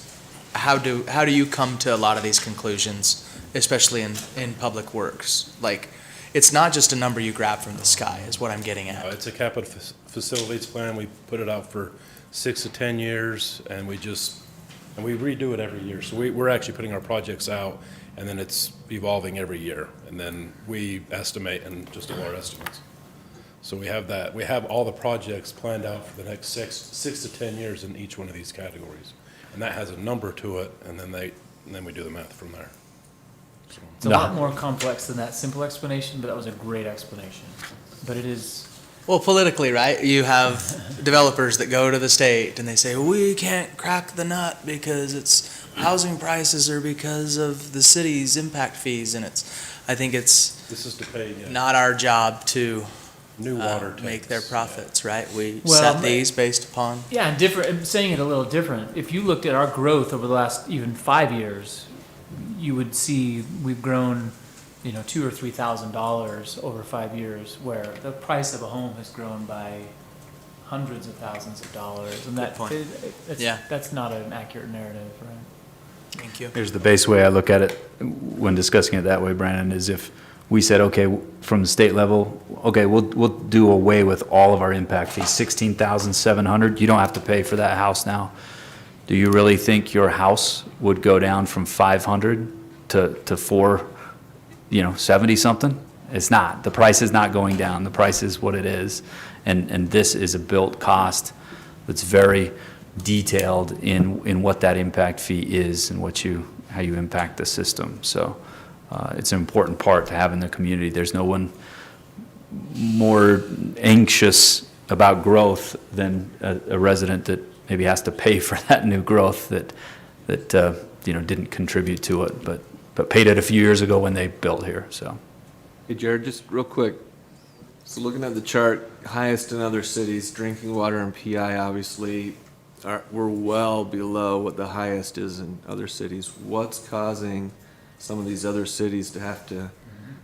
how do you come to a lot of these conclusions, especially in public works? Like, it's not just a number you grab from the sky, is what I'm getting at. It's a capital facilities plan, we put it out for 6 to 10 years, and we redo it every year. So we're actually putting our projects out, and then it's evolving every year, and then we estimate and just do our estimates. So we have that, we have all the projects planned out for the next six to 10 years in each one of these categories. And that has a number to it, and then we do the math from there. So. It's a lot more complex than that simple explanation, but that was a great explanation. But it is. Well, politically, right? You have developers that go to the state and they say, we can't crack the nut because it's housing prices or because of the city's impact fees. And I think this is to pay, not our job to new water make their profits, right? We Well, set these based upon. Yeah, and different. I'm saying it a little different. If you looked at our growth over the last even 5 years, you would see we've grown, $2,000 or $3,000 over 5 years, where the price of a home has grown by hundreds of thousands of dollars, and that's not an accurate narrative, right? Thank you. Here's the base way I look at it when discussing it that way, Brandon, is if we said, okay, from the state level, okay, we'll do away with all of our impact fees, $16,700. You don't have to pay for that house now. Do you really think your house would go down from 500 to 470 something? It's not. The price is not going down. The price is what it is, and this is a built cost that's very detailed in what that impact fee is and how you impact the system. So it's an important part to have in the community. There's no one more anxious about growth than a resident that maybe has to pay for that new growth that didn't contribute to it, but paid it a few years ago when they built here, so. Hey Jared, just real quick. So looking at the chart, highest in other cities, drinking water and PI obviously we're well below what the highest is in other cities. What's causing some of these other cities to have to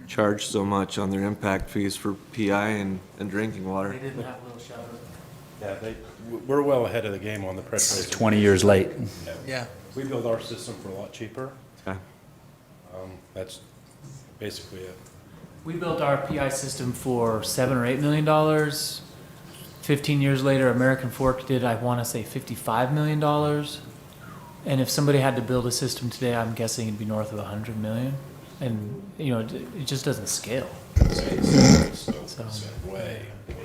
charge so much on their impact fees for PI and drinking water? They didn't have Little Shower. Yeah, we're well ahead of the game on the pressure. 20 years late. Yeah. We build our system for a lot cheaper. Okay. That's basically it. We built our PI system for $7 or $8 million. 15 years later, American Fork did, I want to say, $55 million. And if somebody had to build a system today, I'm guessing it'd be north of $100 million. And, it just doesn't scale. So, Way. yeah,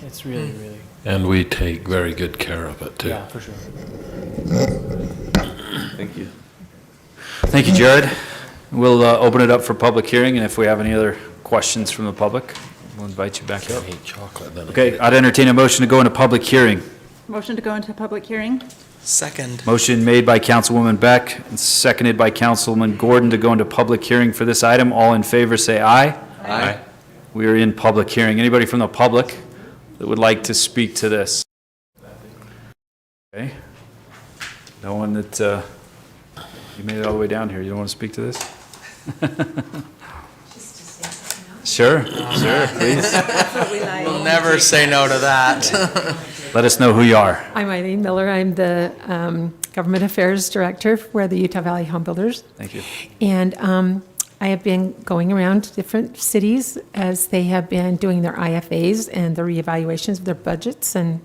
it's really, really, And we take very good care of it, too. yeah, for sure. Thank you. Thank you, Jared. We'll open it up for public hearing, and if we have any other questions from the public, we'll invite you back up. I hate chocolate. then I Okay, hate- I'd entertain a motion to go into public hearing. Motion to go into public hearing? Second. Motion made by Councilwoman Beck and seconded by Councilman Gordon to go into public hearing for this item. All in favor, say aye. Aye. We are in public hearing. Anybody from the public that would like to speak to this? Okay. No one that, you made it all the way down here. You don't want to speak to this? Sure, please. We'll never say no to that. Let us know who you are. I'm Eileen Miller. I'm the Government Affairs Director for the Utah Valley Home Builders. Thank you. And I have been going around to different cities as they have been doing their IFAs and the reevaluations of their budgets and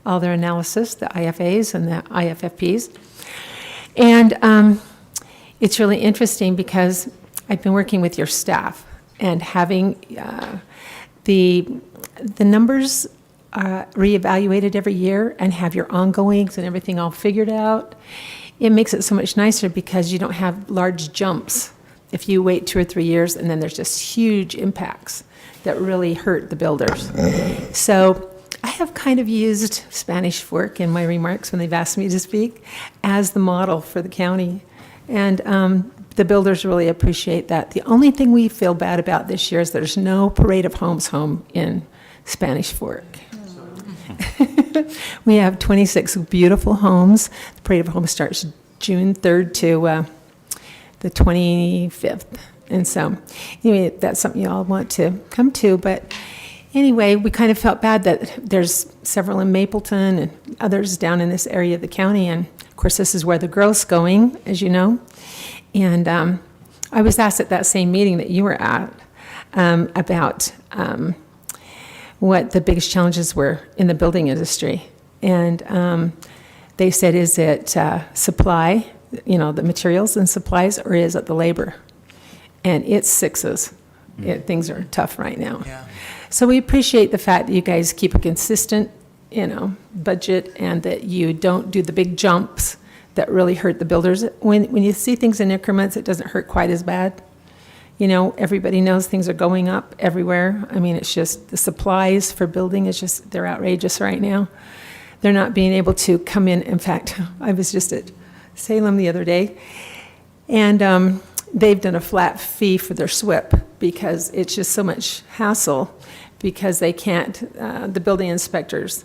all their analysis, the IFAs and the IFFPs. And it's really interesting because I've been working with your staff and having the numbers reevaluated every year and have your ongoings and everything all figured out. It makes it so much nicer because you don't have large jumps if you wait 2 or 3 years and then there's just huge impacts that really hurt the builders. So I have kind of used Spanish Fork in my remarks when they've asked me to speak as the model for the county. And the builders really appreciate that. The only thing we feel bad about this year is there's no parade of homes home in Spanish Fork. We have 26 beautiful homes. The parade of homes starts June 3rd to the 25th. And so, anyway, that's something you all want to come to. But anyway, we kind of felt bad that there's several in Mapleton and others down in this area of the county. And of course, this is where the growth's going, as you know. And I was asked at that same meeting that you were at about what the biggest challenges were in the building industry. And they said, is it supply, the materials and supplies, or is it the labor? And it's sixes. Things are tough right now. Yeah. So we appreciate the fact that you guys keep a consistent, budget and that you don't do the big jumps that really hurt the builders. When you see things in increments, it doesn't hurt quite as bad. Everybody knows things are going up everywhere. I mean, it's just the supplies for building is just, they're outrageous right now. They're not being able to come in. In fact, I was just at Salem the other day, and they've done a flat fee for their SWIP because it's just so much hassle because they can't, the building inspectors,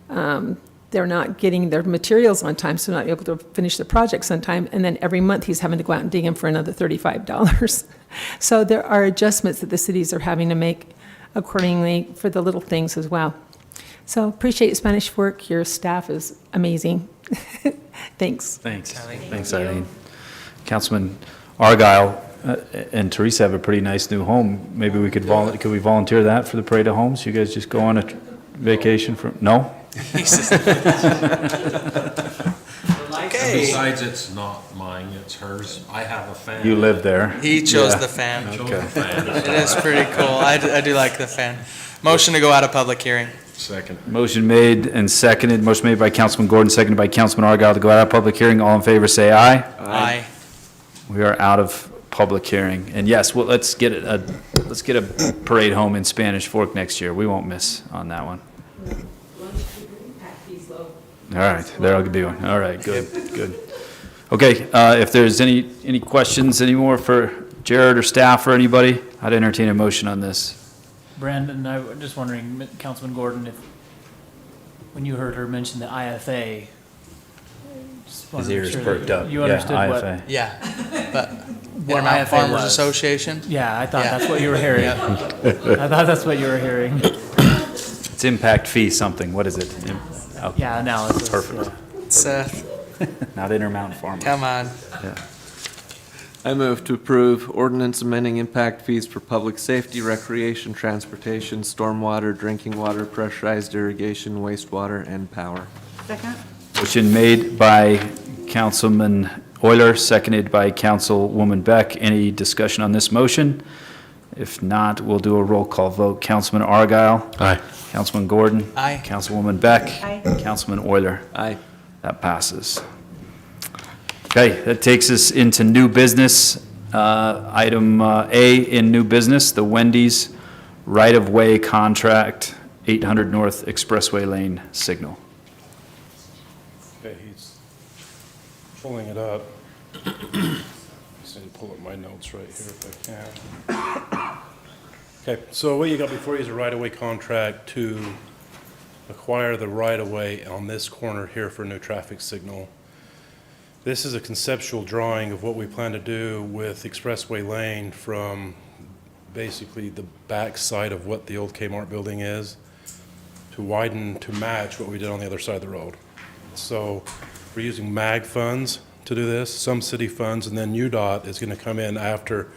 they're not getting their materials on time, so they're not able to finish the projects on time. And then every month he's having to go out and dig in for another $35. So there are adjustments that the cities are having to make accordingly for the little things as well. So appreciate Spanish Fork. Your staff is amazing. Thanks. Thanks, Eileen. Councilman Argyle and Teresa have a pretty nice new home. Maybe we could we volunteer that for the Parade of Homes? You guys just go on a vacation no? Okay. Besides, it's not mine, it's hers. I have a fan. You live there. He chose Yeah. the fan. I chose the fan. It is pretty cool. I do like the fan. Motion to go out of public hearing. Second. Motion made and seconded. Motion made by Councilman Gordon, seconded by Councilman Argyle to go out of public hearing. All in favor, say aye. Aye. We are out of public hearing. And yes, well, let's get a let's get a parade home in Spanish Fork next year. We won't miss on that one. All right, there I'll be doing. All right, good, good. Okay, if there's any questions anymore for Jared or staff or anybody, I'd entertain a motion on this. Brandon, I'm just wondering, Councilman Gordon, if, when you heard her mention the IFA, just wanted His to make ears sure perked that up. you Yeah, understood IFA. what. Yeah, but What Intermountain IFA Farmers was. Association. Yeah, I thought Yeah. that's what you were hearing. I thought that's what you were hearing. It's impact fee something. What is it? Yeah, analysis. Perfect. Seth, Not Intermountain Farmers. come on. Yeah. I move to approve ordinance amending impact fees for public safety, recreation, transportation, stormwater, drinking water, pressurized irrigation, wastewater, and power. Second? Motion made by Councilman Euler, seconded by Councilwoman Beck. Any discussion on this motion? If not, we'll do a roll call vote. Councilman Argyle. Aye. Councilman Gordon. Aye. Councilwoman Beck. Aye. Councilman Euler. Aye. That passes. Okay, that takes us into new business. Item A in new business, the Wendy's right-of-way contract, 800 North Expressway Lane signal. Okay, he's pulling it up. Just need to pull up my notes right here if I can. Okay, so what you got before you is a right-of-way contract to acquire the right-of-way on this corner here for a new traffic signal. This is a conceptual drawing of what we plan to do with Expressway Lane from basically the back side of what the old Kmart building is to widen to match what we did on the other side of the road. So we're using MAG funds to do this, some city funds, and then UDOT is going to come in after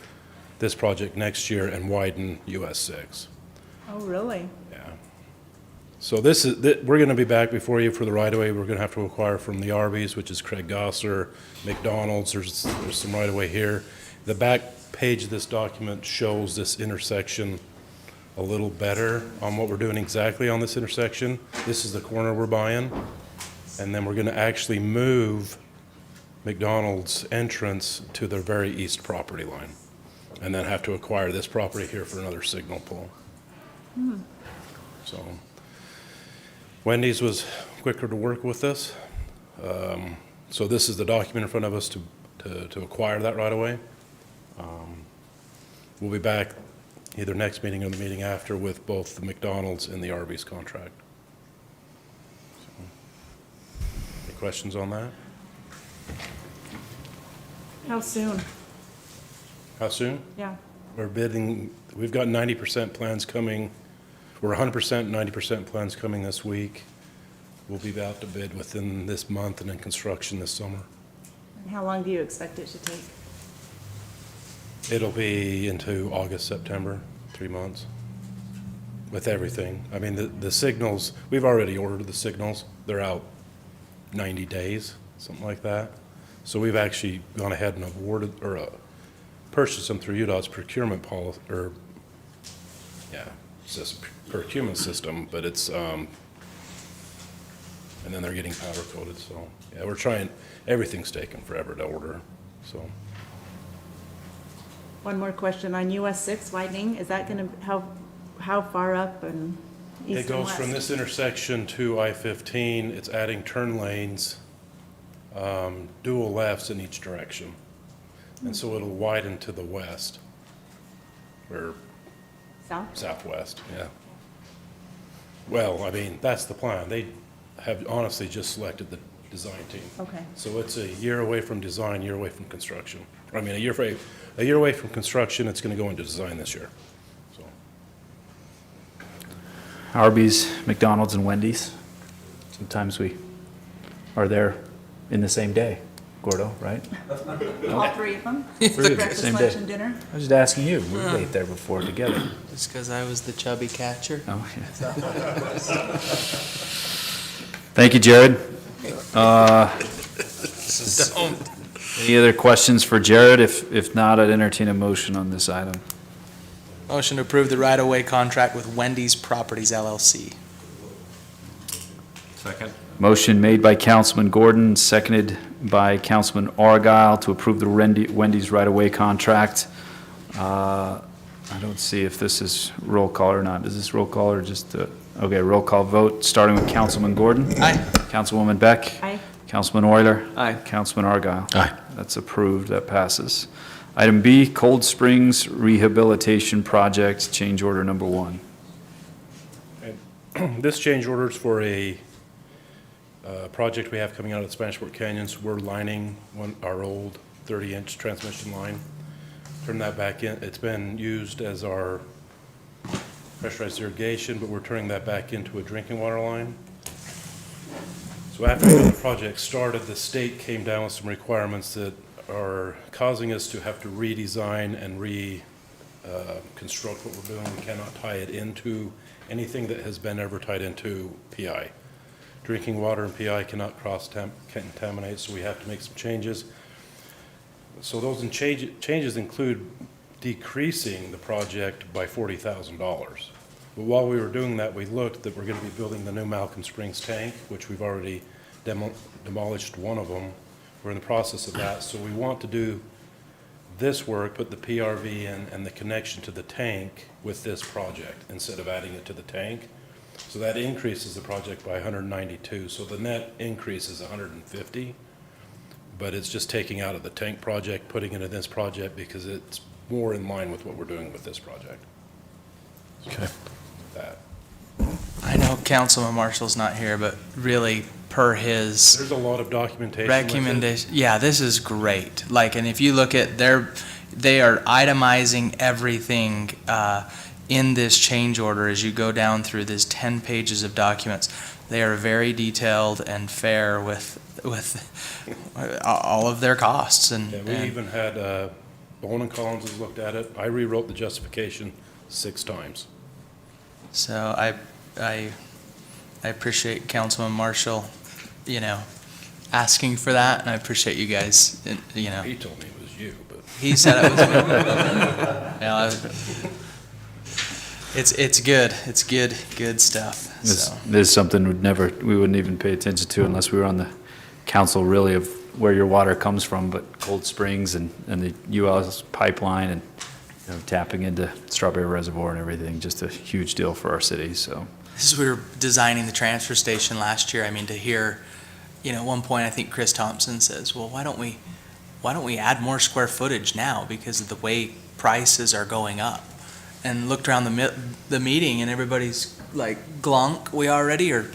this project next year and widen US 6. Oh, really? Yeah. So this is, we're going to be back before you for the right-of-way. We're going to have to acquire from the Arby's, which is Craig Gosser, McDonald's. There's some right-of-way here. The back page of this document shows this intersection a little better on what we're doing exactly on this intersection. This is the corner we're buying. And then we're going to actually move McDonald's entrance to the very east property line. And then have to acquire this property here for another signal pole. So Wendy's was quicker to work with this. So this is the document in front of us to acquire that right away. We'll be back either next meeting or the meeting after with both the McDonald's and the Arby's contract. So, any questions on that? How soon? How soon? Yeah. We're bidding, we've got 90% plans coming, we're 100%, 90% plans coming this week. We'll be out to bid within this month and in construction this summer. And how long do you expect it to take? It'll be into August, September, 3 months, with everything. I mean, the signals, we've already ordered the signals. They're out 90 days, something like that. So we've actually gone ahead and awarded, or purchased them through UDOT's procurement policy, or, yeah, it's just procurement system, but it's, and then they're getting powder coated, so, yeah, we're trying, everything's taken forever to order, so. One more question on US 6 widening, is that gonna, how far up and east It and goes west? from this intersection to I-15, it's adding turn lanes, dual lefts in each direction. And so it'll widen to the west, or South? southwest, yeah. Well, I mean, that's the plan. They have honestly just selected the design team. Okay. So it's a year away from design, year away from construction. I mean, a year away from construction, it's gonna go into design this year, so. Arby's, McDonald's, and Wendy's. Sometimes we are there in the same day, Gordo, right? All three of them? Three of them, Breakfast, same lunch, day. and dinner? I was just asking you. We ate there before together. Just because I was the chubby catcher. Oh, yeah. Thank you, Jared. Any other questions for Jared? If not, I'd entertain a motion on this item. Motion to approve the right-of-way contract with Wendy's Properties LLC. Second. Motion made by Councilman Gordon, seconded by Councilman Argyle to approve the Wendy's right-of-way contract. I don't see if this is roll call or not. Is this roll call or just, okay, roll call vote, starting with Councilman Gordon? Aye. Councilwoman Beck? Aye. Councilman Euler? Aye. Councilman Argyle? Aye. That's approved, that passes. Item B, Cold Springs Rehabilitation Project, change order number 1. This change order is for a project we have coming out of the Spanish Fork Canyons. We're lining our old 30-inch transmission line. Turn that back in. It's been used as our pressurized irrigation, but we're turning that back into a drinking water line. So after the project started, the state came down with some requirements that are causing us to have to redesign and reconstruct what we're doing. We cannot tie it into anything that has been ever tied into PI. Drinking water and PI cannot cross-contaminate, so we have to make some changes. So those changes include decreasing the project by $40,000. But while we were doing that, we looked that we're going to be building the new Malcolm Springs tank, which we've already demolished one of them. We're in the process of that. So we want to do this work, put the PRV in and the connection to the tank with this project instead of adding it to the tank. So that increases the project by 192. So the net increase is 150, but it's just taking out of the tank project, putting it in this project because it's more in line with what we're doing with this project. Okay. That. I know Councilman Marshall's not here, but really per his There's a lot of documentation. with it. recommendation, yeah, this is great. Like, and if you look at they are itemizing everything in this change order as you go down through this 10 pages of documents. They are very detailed and fair with all of their costs and. Yeah, we even had Bowen and Collins has looked at it. I rewrote the justification 6 times. So I appreciate Councilman Marshall, asking for that, and I appreciate you guys, He told me it was you, but. He said it was me. Yeah, it's good. It's good stuff. So. This is something we wouldn't even pay attention to unless we were on the council really of where your water comes from, but Cold Springs and the UL's pipeline and tapping into Strawberry Reservoir and everything, just a huge deal for our city, so. As we were designing the transfer station last year, I mean, to hear, at one point, I think Chris Thompson says, well, why don't we add more square footage now because of the way prices are going up? And looked around the meeting and everybody's like, glunk, we already are,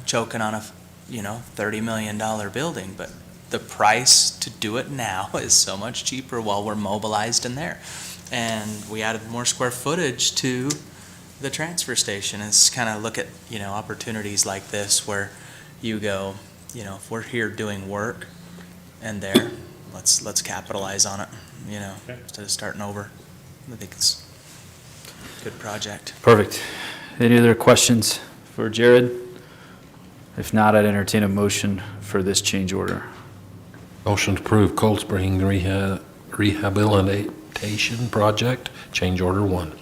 choking on a, $30 million building, but the price to do it now is so much cheaper while we're mobilized in there. And we added more square footage to the transfer station. It's kind of look at, opportunities like this where you go, if we're here doing work and there, let's capitalize on it, instead of starting over. I think it's a good project. Perfect. Any other questions for Jared? If not, I'd entertain a motion for this change order. Motion to approve Cold Spring Rehabilitation Project, change order 1.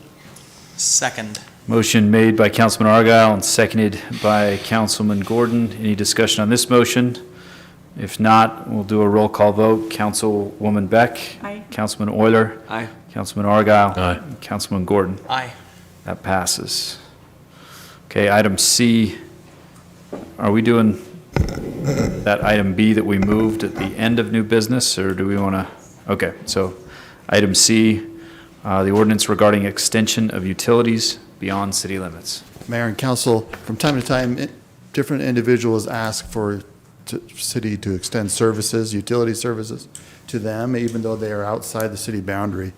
Second. Motion made by Councilman Argyle and seconded by Councilman Gordon. Any discussion on this motion? If not, we'll do a roll call vote. Councilwoman Beck? Aye. Councilman Euler? Aye. Councilman Argyle? Aye. Councilman Gordon? Aye. That passes. Okay, item C. Are we doing that item B that we moved at the end of new business, or do we want to? Okay, so item C, the ordinance regarding extension of utilities beyond city limits. Mayor and council, from time to time, different individuals ask for city to extend services, utility services to them, even though they are outside the city boundary.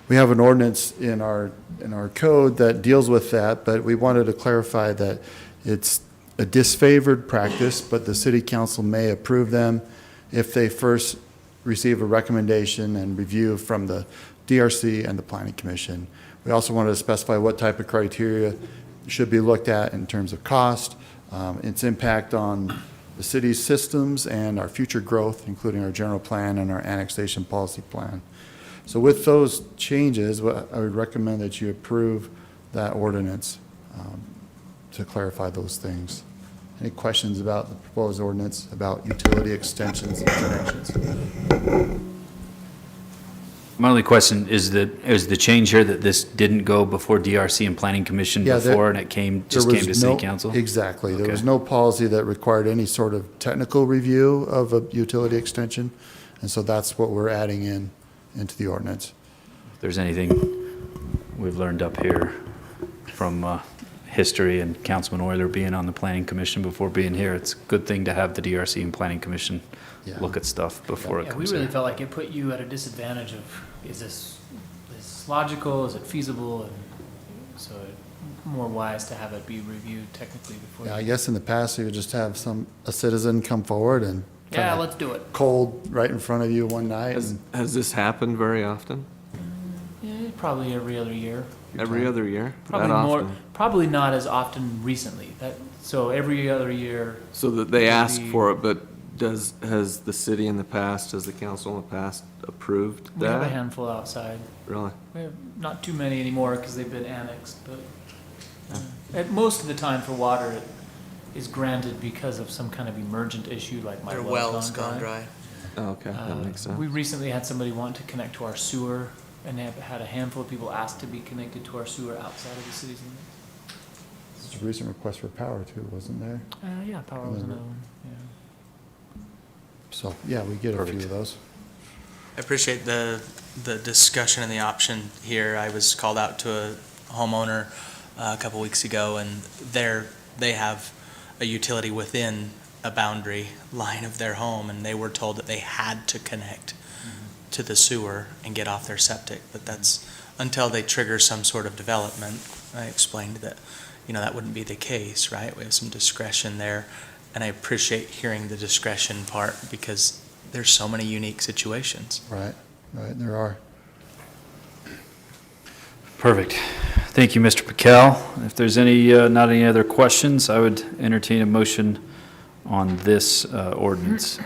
We have an ordinance in our code that deals with that, but we wanted to clarify that it's a disfavored practice, but the city council may approve them if they first receive a recommendation and review from the DRC and the Planning Commission. We also wanted to specify what type of criteria should be looked at in terms of cost, its impact on the city's systems and our future growth, including our general plan and our annexation policy plan. So with those changes, I would recommend that you approve that ordinance to clarify those things. Any questions about the proposed ordinance, about utility extensions and connections? My only question is the change here that this didn't go before DRC and Planning Commission Yeah, before, and it just came to City no- Council? Exactly. There was Okay. no policy that required any sort of technical review of a utility extension, and so that's what we're adding into the ordinance. If there's anything we've learned up here from history and Councilman Euler being on the Planning Commission before being here, it's a good thing to have the DRC and Planning Commission Yeah. look at stuff before it Yeah, we comes really here. felt like it put you at a disadvantage of, is this logical, is it feasible? And so it's more wise to have it be reviewed technically before. Yeah, I guess in the past, you would just have a citizen come forward and Yeah, kinda let's do it. cold right in front of you one night. Has, and- has this happened very often? Yeah, probably every other year. Every other year? Probably That more, often? probably not as often recently. So every other year. So that they would ask be- for it, but has the city in the past, has the council in the past approved We have a that? handful outside. Really? We have not too many anymore because they've been annexed, but at most of the time for water, it is granted because of some kind of emergent issue like my Their well's well's gone dry. Oh, okay, that makes sense. We recently had somebody want to connect to our sewer, and they have had a handful of people ask to be connected to our sewer outside of the city's limits. There's a recent request for power too, wasn't there? Yeah, power was another one, yeah. So, yeah, we get a few of those. I appreciate the discussion and the option here. I was called out to a homeowner a couple weeks ago, and they have a utility within a boundary line of their home, and they were told that they had to connect to the sewer and get off their septic, but that's until they trigger some sort of development. I explained that, that wouldn't be the case, right? We have some discretion there, and I appreciate hearing the discretion part because there's so many unique situations. Right, there are. Perfect. Thank you, Mr. Piquel. If there's not any other questions, I would entertain a motion on this ordinance.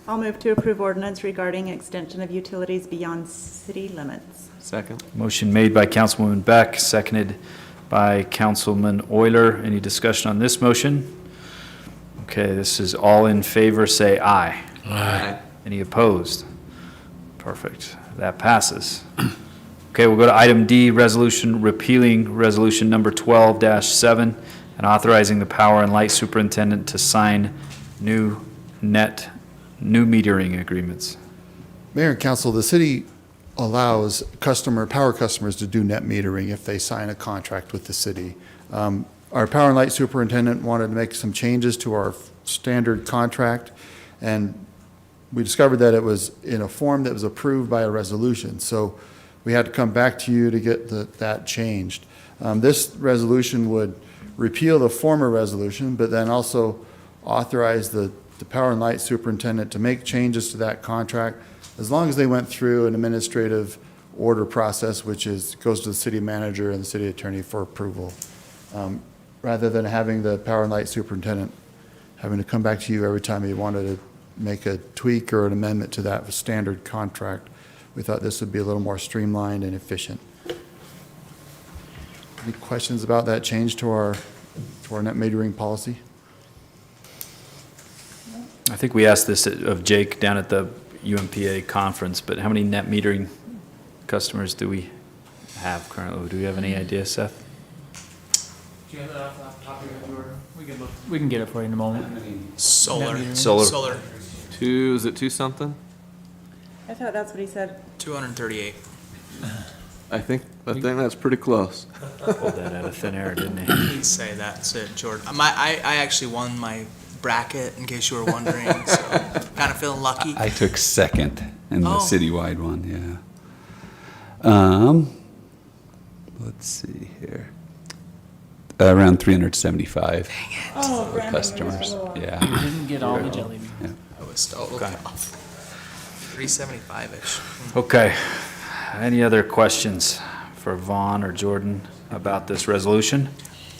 I'll move to approve ordinance regarding extension of utilities beyond city limits. Second. Motion made by Councilwoman Beck, seconded by Councilman Euler. Any discussion on this motion? Okay, this is all in favor, say aye. Aye. Any opposed? Perfect. That passes. Okay, we'll go to item D, resolution repealing resolution number 12-7 and authorizing the power and light superintendent to sign new metering agreements. Mayor and council, the city allows power customers to do net metering if they sign a contract with the city. Our power and light superintendent wanted to make some changes to our standard contract, and we discovered that it was in a form that was approved by a resolution. So we had to come back to you to get that changed. This resolution would repeal the former resolution, but then also authorize the power and light superintendent to make changes to that contract as long as they went through an administrative order process, which goes to the city manager and the city attorney for approval, rather than having the power and light superintendent having to come back to you every time he wanted to make a tweak or an amendment to that standard contract. We thought this would be a little more streamlined and efficient. Any questions about that change to our net metering policy? I think we asked this of Jake down at the UMPA conference, but how many net metering customers do we have currently? Do we have any idea, Seth? Do you have that off the top of your head, Jordan? We can get it for you in a moment. Solar. Net metering. Solar. Is it two something? I thought that's what he said. 238. I think that's pretty close. Pulled that out of thin air, didn't he? Please say that's it, Jordan. I actually won my bracket, in case you were wondering, so kind of feeling lucky. I took second in the Oh. citywide one, yeah. Let's see here. Around 375 Oh, Brandon, customers. Yeah. You didn't get all the jelly beans. Yeah. I was totally off. 375-ish. Okay. Any other questions for Vaughn or Jordan about this resolution?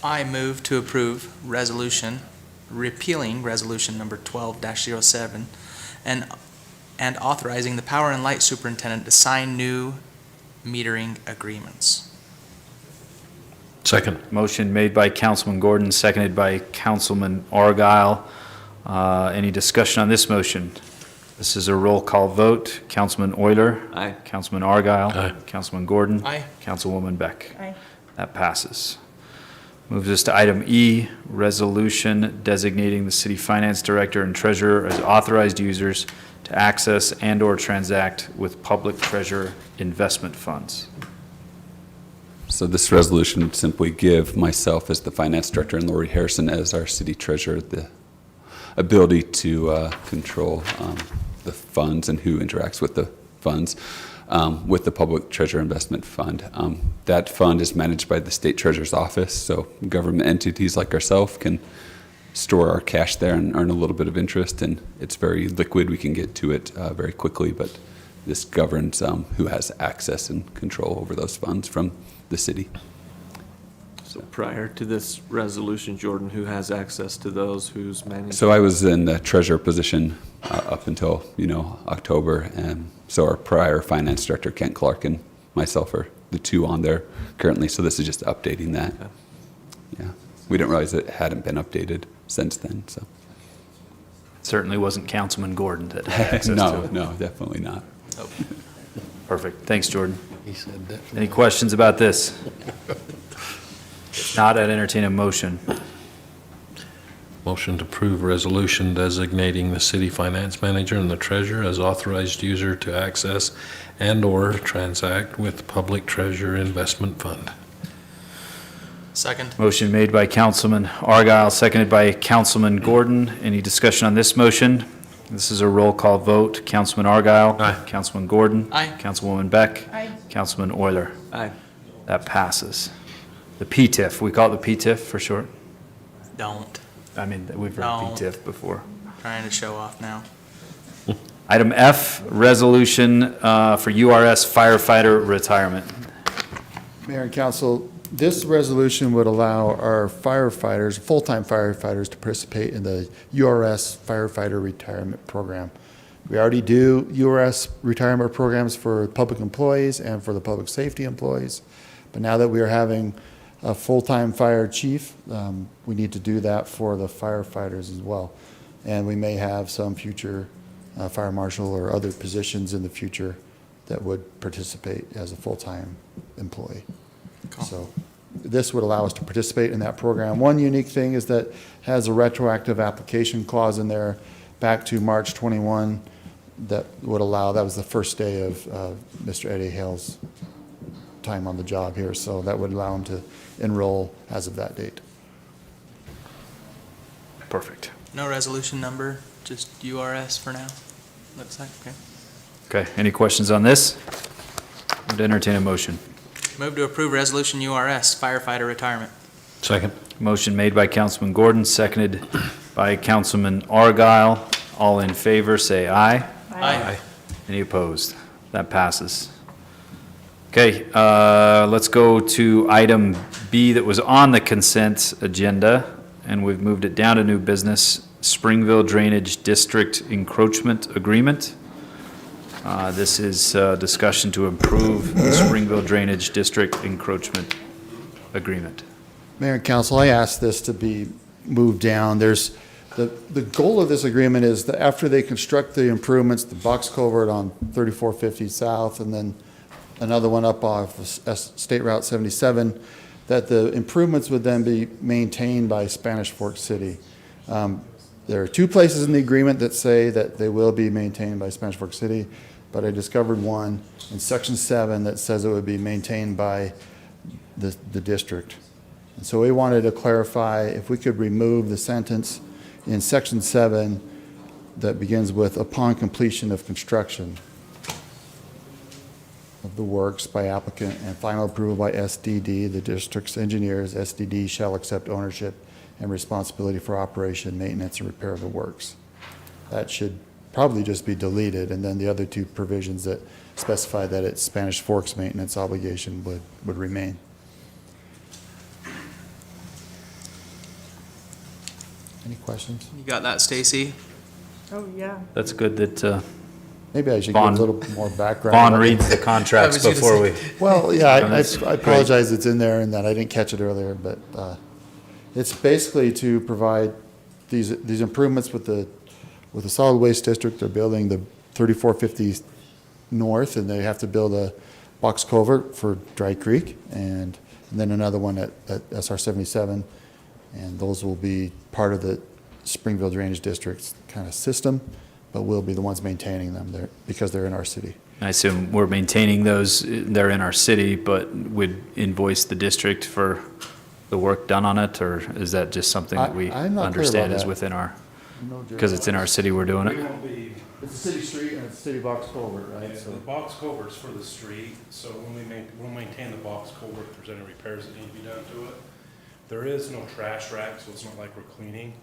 I move to approve resolution repealing resolution number 12-07 and authorizing the power and light superintendent to sign new metering agreements. Second. Motion made by Councilman Gordon, seconded by Councilman Argyle. Any discussion on this motion? This is a roll call vote. Councilman Euler. Aye. Councilman Argyle. Aye. Councilman Gordon. Aye. Councilwoman Beck. Aye. That passes. Moves us to item E, resolution designating the city finance director and treasurer as authorized users to access and/or transact with public treasurer investment funds. So this resolution would simply give myself as the finance director and Lori Harrison as our city treasurer the ability to control the funds and who interacts with the funds with the Public Treasurer Investment Fund. That fund is managed by the State Treasurer's Office, so government entities like ourselves can store our cash there and earn a little bit of interest, and it's very liquid. We can get to it very quickly, but this governs who has access and control over those funds from the city. So prior to this resolution, Jordan, who has access to those, who's managing? So I was in the treasurer position up until, October, and so our prior finance director, Kent Clark, and myself are the two on there currently, so this is just updating that. Okay. Yeah, we didn't realize it hadn't been updated since then, so. Certainly wasn't Councilman Gordon that had access to it. No, definitely not. Perfect. Thanks, Jordan. He said definitely. Any questions about this? If not, I'd entertain a motion. Motion to approve resolution designating the city finance manager and the treasurer as authorized user to access and/or transact with public treasurer investment fund. Second. Motion made by Councilman Argyle, seconded by Councilman Gordon. Any discussion on this motion? This is a roll call vote. Councilman Argyle. Aye. Councilman Gordon. Aye. Councilwoman Beck. Aye. Councilman Euler. Aye. That passes. The PTIF, we call it the PTIF for short. Don't. I mean, we've heard No. PTIF before. Trying to show off now. Item F, resolution for URS firefighter retirement. Mayor and council, this resolution would allow our firefighters, full-time firefighters, to participate in the URS firefighter retirement program. We already do URS retirement programs for public employees and for the public safety employees, but now that we are having a full-time fire chief, we need to do that for the firefighters as well. And we may have some future fire marshal or other positions in the future that would participate as a full-time employee. Cool. So this would allow us to participate in that program. One unique thing is that it has a retroactive application clause in there back to March 21 that would allow, that was the first day of Mr. Eddie Hale's time on the job here, so that would allow him to enroll as of that date. Perfect. No resolution number, just URS for now. Looks like, okay. Okay, any questions on this? Would entertain a motion. Move to approve resolution URS firefighter retirement. Second. Motion made by Councilman Gordon, seconded by Councilman Argyle. All in favor, say aye. Aye. Any opposed? That passes. Okay, let's go to item B that was on the consent agenda, and we've moved it down to new business, Springville Drainage District Encroachment Agreement. This is discussion to approve the Springville Drainage District Encroachment Agreement. Mayor and council, I asked this to be moved down. There's, the goal of this agreement is that after they construct the improvements, the box culvert on 3450 South, and then another one up off of State Route 77, that the improvements would then be maintained by Spanish Fork City. There are two places in the agreement that say that they will be maintained by Spanish Fork City, but I discovered one in Section 7 that says it would be maintained by the district. And so we wanted to clarify if we could remove the sentence in Section 7 that begins with upon completion of construction of the works by applicant and final approval by SDD, the district's engineers. SDD shall accept ownership and responsibility for operation, maintenance, and repair of the works. That should probably just be deleted, and then the other two provisions that specify that it's Spanish Fork's maintenance obligation would remain. Any questions? You got that, Stacy? Oh, yeah. That's good that Maybe I should Vaughn- give a little more background. Vaughn about it. reads the contracts I was gonna before we. Well, yeah, That's I apologize it's in there and that I didn't catch it earlier, but it's basically to provide these improvements with the with the solid waste district, they're building the 3450 north, and they have to build a box culvert for Dry Creek, and then another one at SR 77, and those will be part of the Springville Drainage District's kind of system, but we'll be the ones maintaining them there because they're in our city. I assume we're maintaining those, they're in our city, but would invoice the district for the work done on it, or is that just something that we I'm not clear understand about is that. within our, because it's in our city, we're doing it? It's a city street and it's a city box culvert, right? Yeah, the box culvert's for the street, so we'll maintain the box culvert if there's any repairs that need to be done to it. There is no trash rack, so it's not like we're cleaning,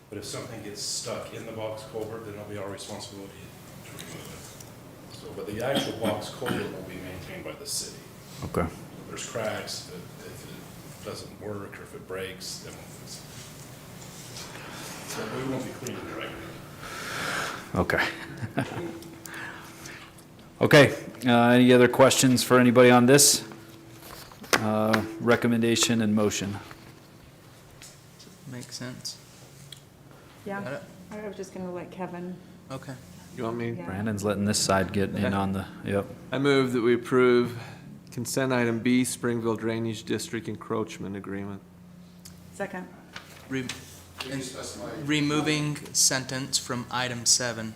but if something gets stuck in the box culvert, then it'll be our responsibility to remove it. So, but the actual box culvert will be maintained by the city. Okay. If there's cracks, if it doesn't work, or if it breaks, then it's, so we won't be cleaning it right now. Okay. Okay, any other questions for anybody on this? Recommendation and motion. Makes sense. Yeah, Got it. I was just gonna let Kevin. Okay. You want me? Yeah. Brandon's letting this side get in on the, yep. I move that we approve consent item B, Springville Drainage District encroachment agreement. Second. Removing sentence from item 7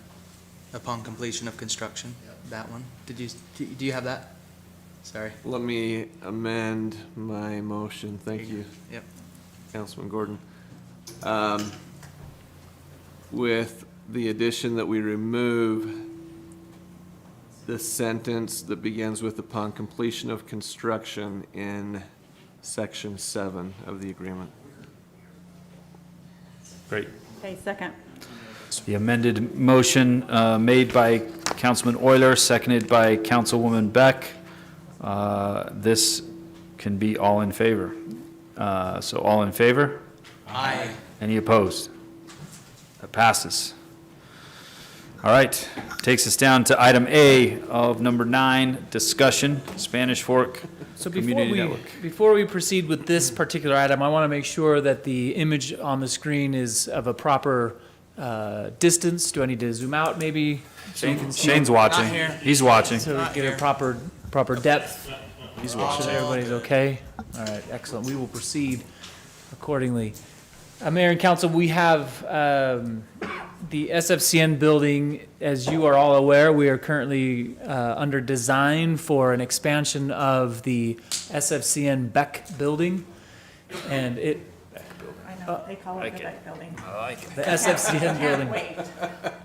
upon completion of construction. That one. Do you have that? Sorry. Let me amend my motion. Thank you, Yep. Councilman Gordon. With the addition that we remove the sentence that begins with upon completion of construction in section 7 of the agreement. Great. Okay, second. The amended motion made by Councilman Euler, seconded by Councilwoman Beck. This can be all in favor. So all in favor? Aye. Any opposed? That passes. All right, takes us down to item A of number 9, discussion, Spanish Fork So Community Network. before we proceed with this particular item, I want to make sure that the image on the screen is of a proper distance. Do I need to zoom out maybe? So you can see Shane's watching. here. He's watching. So we get a proper depth. He's watching. Everybody's okay? All right, excellent. We will proceed accordingly. Mayor and Council, we have the SFCN building. As you are all aware, we are currently under design for an expansion of the SFCN Beck building. And it, I know, they call it the Beck Building. I like it. the SFCN building, Wait,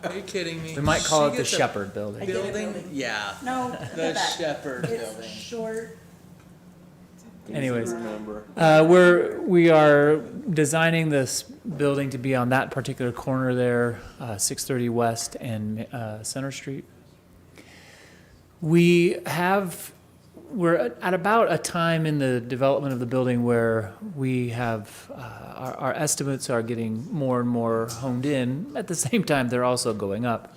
Are you kidding me? we might call it She the gets a Shepherd building. Building? Yeah. no, The Beck. Shepherd It's building. short. Anyways, Remember. we are designing this building to be on that particular corner there, 630 West and Center Street. We're at about a time in the development of the building where we have, our estimates are getting more and more honed in. At the same time, they're also going up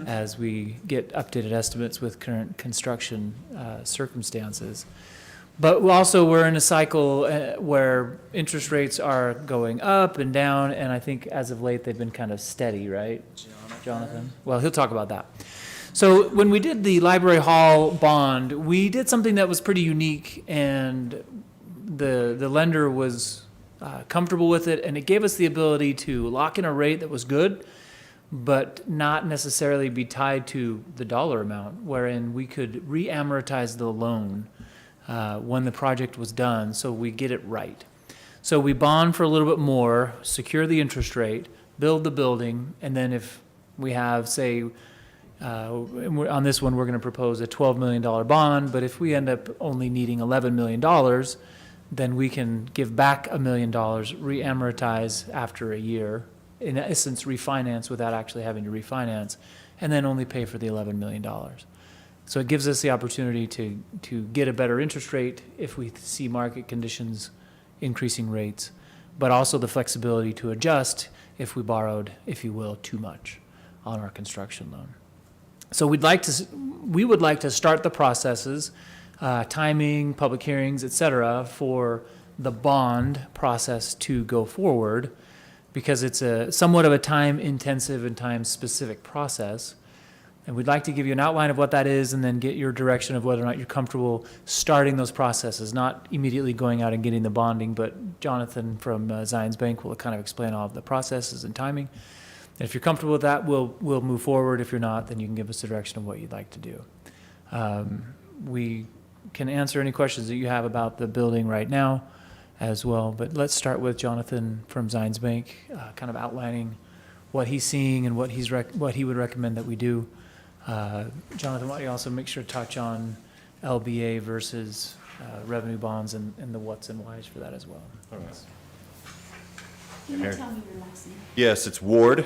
as we get updated estimates with current construction circumstances. But we're in a cycle where interest rates are going up and down, and I think as of late, they've been kind of steady, right? Jonathan? Well, he'll talk about that. So when we did the Library Hall bond, we did something that was pretty unique, and the lender was comfortable with it, and it gave us the ability to lock in a rate that was good, but not necessarily be tied to the dollar amount, wherein we could re-amortize the loan when the project was done, so we get it right. So we bond for a little bit more, secure the interest rate, build the building, and then if we have, say, on this one, we're going to propose a $12 million bond, but if we end up only needing $11 million, then we can give back $1 million, re-amortize after a year, in essence, refinance without actually having to refinance, and then only pay for the $11 million. So it gives us the opportunity to get a better interest rate if we see market conditions increasing rates, but also the flexibility to adjust if we borrowed, if you will, too much on our construction loan. So we would like to start the processes, timing, public hearings, et cetera, for the bond process to go forward because it's a somewhat of a time-intensive and time-specific process. And we'd like to give you an outline of what that is and then get your direction of whether or not you're comfortable starting those processes, not immediately going out and getting the bonding, but Jonathan from Zions Bank will kind of explain all of the processes and timing. And if you're comfortable with that, we'll move forward. If you're not, then you can give us the direction of what you'd like to do. We can answer any questions that you have about the building right now as well, but let's start with Jonathan from Zions Bank, kind of outlining what he's seeing and what he would recommend that we do. Jonathan, why don't you also make sure to touch on LBA versus revenue bonds and the what's and whys for that as well. All right. Can you tell me your last name? Yes, it's Ward.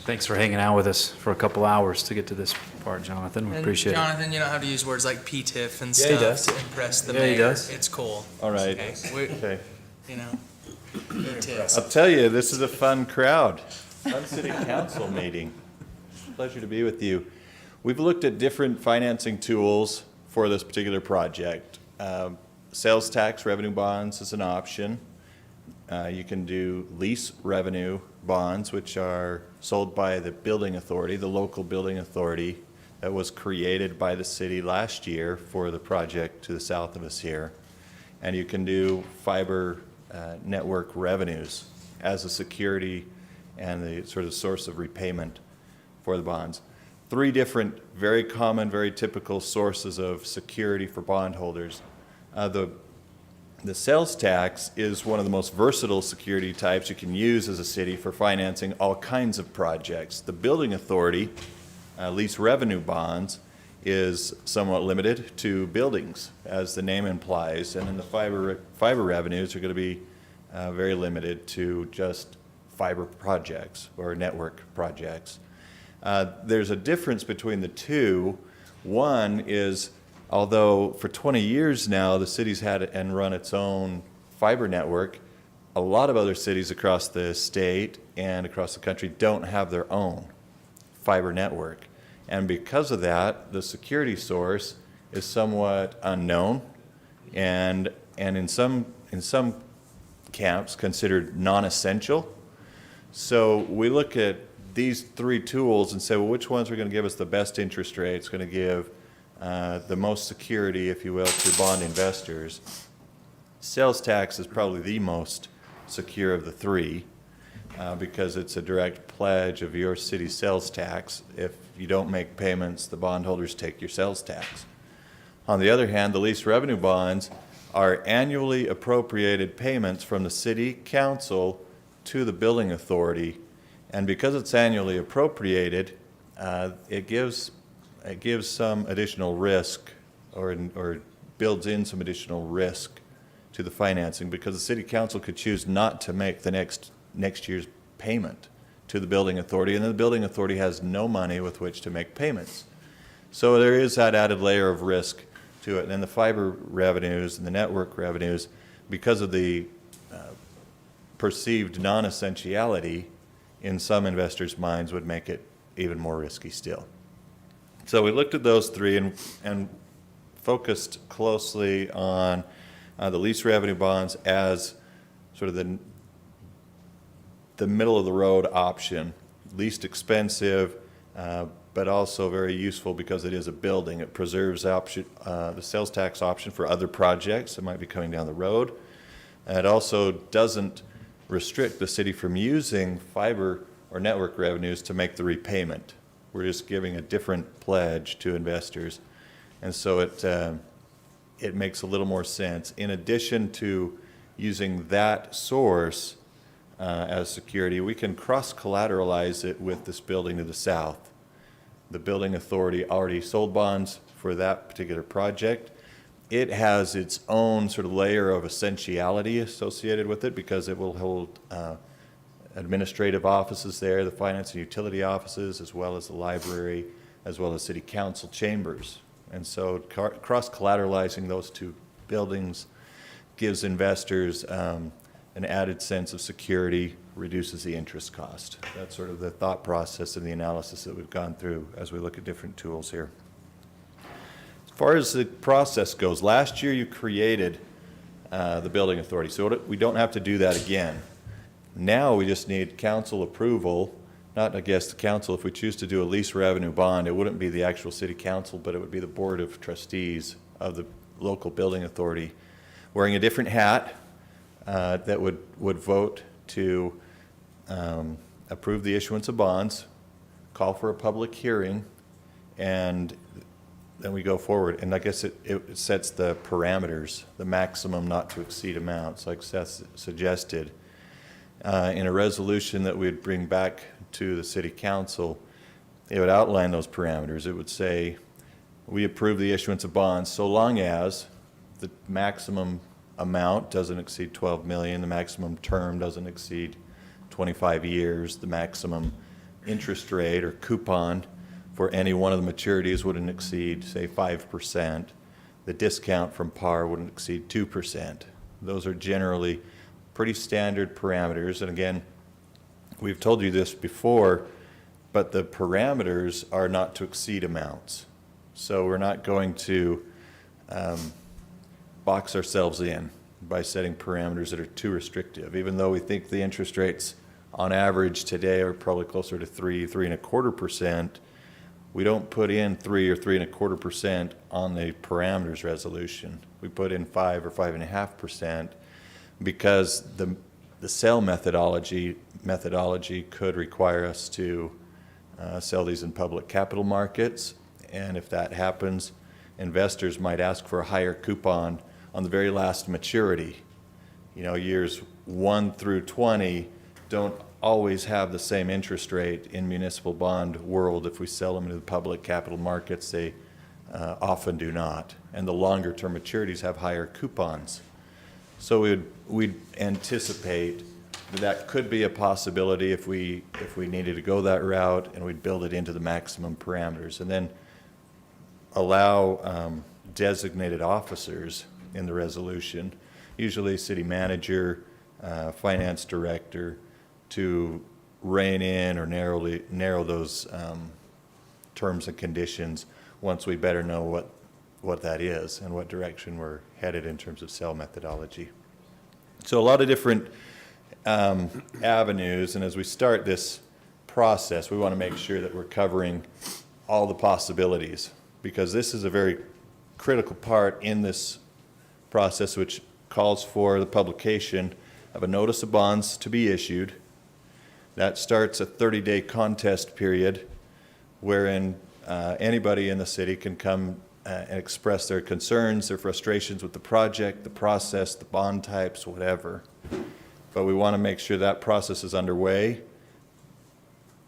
Thanks for hanging out with us for a couple hours to get to this part, Jonathan. We And appreciate it. Jonathan, you don't have to use words like PTIF and Yeah, he stuff does. to impress the Yeah, he mayor. does. It's cool. All right. Okay. Okay. You know, PTIF. I'll tell you, this is a fun crowd. Fun city council meeting. Pleasure to be with you. We've looked at different financing tools for this particular project. Sales tax revenue bonds is an option. You can do lease revenue bonds, which are sold by the building authority, the local building authority that was created by the city last year for the project to the south of us here. And you can do fiber network revenues as a security and the sort of source of repayment for the bonds. Three different, very common, very typical sources of security for bondholders. The sales tax is one of the most versatile security types you can use as a city for financing all kinds of projects. The building authority, lease revenue bonds, is somewhat limited to buildings, as the name implies, and then the fiber revenues are going to be very limited to just fiber projects or network projects. There's a difference between the two. One is, although for 20 years now the city's had and run its own fiber network, a lot of other cities across the state and across the country don't have their own fiber network. And because of that, the security source is somewhat unknown and in some camps considered non-essential. So we look at these three tools and say, well, which ones are going to give us the best interest rates, going to give the most security, if you will, to bond investors. Sales tax is probably the most secure of the three because it's a direct pledge of your city's sales tax. If you don't make payments, the bondholders take your sales tax. On the other hand, the lease revenue bonds are annually appropriated payments from the city council to the building authority. And because it's annually appropriated, it gives some additional risk or builds in some additional risk to the financing because the city council could choose not to make the next year's payment to the building authority, and then the building authority has no money with which to make payments. So there is that added layer of risk to it. And then the fiber revenues and the network revenues, because of the perceived non-essentiality in some investors' minds, would make it even more risky still. So we looked at those three and focused closely on the lease revenue bonds as sort of the middle of the road option, least expensive, but also very useful because it is a building. It preserves the sales tax option for other projects that might be coming down the road. And it also doesn't restrict the city from using fiber or network revenues to make the repayment. We're just giving a different pledge to investors. And so it makes a little more sense. In addition to using that source as security, we can cross-collateralize it with this building to the south. The building authority already sold bonds for that particular project. It has its own sort of layer of essentiality associated with it because it will hold administrative offices there, the finance and utility offices, as well as the library, as well as city council chambers. And so cross-collateralizing those two buildings gives investors an added sense of security, reduces the interest cost. That's sort of the thought process and the analysis that we've gone through as we look at different tools here. As far as the process goes, last year you created the building authority. So we don't have to do that again. Now we just need council approval, not, I guess, the council. If we choose to do a lease revenue bond, it wouldn't be the actual city council, but it would be the board of trustees of the local building authority wearing a different hat that would vote to approve the issuance of bonds, call for a public hearing, and then we go forward. And I guess it sets the parameters, the maximum not to exceed amounts, like Seth suggested. In a resolution that we'd bring back to the city council, it would outline those parameters. It would say, we approve the issuance of bonds so long as the maximum amount doesn't exceed 12 million, the maximum term doesn't exceed 25 years, the maximum interest rate or coupon for any one of the maturities wouldn't exceed, say, 5%. The discount from par wouldn't exceed 2%. Those are generally pretty standard parameters. And again, we've told you this before, but the parameters are not to exceed amounts. So we're not going to box ourselves in by setting parameters that are too restrictive, even though we think the interest rates on average today are probably closer to 3.25%. We don't put in 3 or 3.25% on the parameters resolution. We put in 5 or 5.5% because the sale methodology could require us to sell these in public capital markets. And if that happens, investors might ask for a higher coupon on the very last maturity. You know, years 1 through 20 don't always have the same interest rate in municipal bond world. If we sell them into the public capital markets, they often do not. And the longer term maturities have higher coupons. So we'd anticipate that could be a possibility if we needed to go that route, and we'd build it into the maximum parameters. And then allow designated officers in the resolution, usually city manager, finance director, to rein in or narrow those terms and conditions once we better know what that is and what direction we're headed in terms of sale methodology. So a lot of different avenues, and as we start this process, we want to make sure that we're covering all the possibilities, because this is a very critical part in this process, which calls for the publication of a notice of bonds to be issued. That starts a 30-day contest period wherein anybody in the city can come and express their concerns, their frustrations with the project, the process, the bond types, whatever. But we want to make sure that process is underway,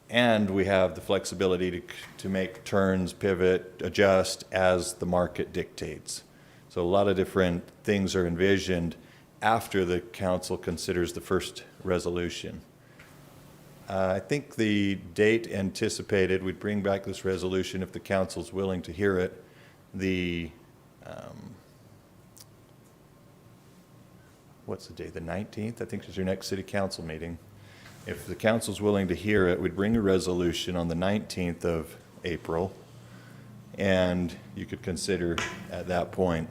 and we have the flexibility to make turns, pivot, adjust as the market dictates. So a lot of different things are envisioned after the council considers the first resolution. I think the date anticipated, we'd bring back this resolution if the council's willing to hear it. What's the date? The 19th, I think, is your next city council meeting. If the council's willing to hear it, we'd bring a resolution on the 19th of April, and you could consider at that point.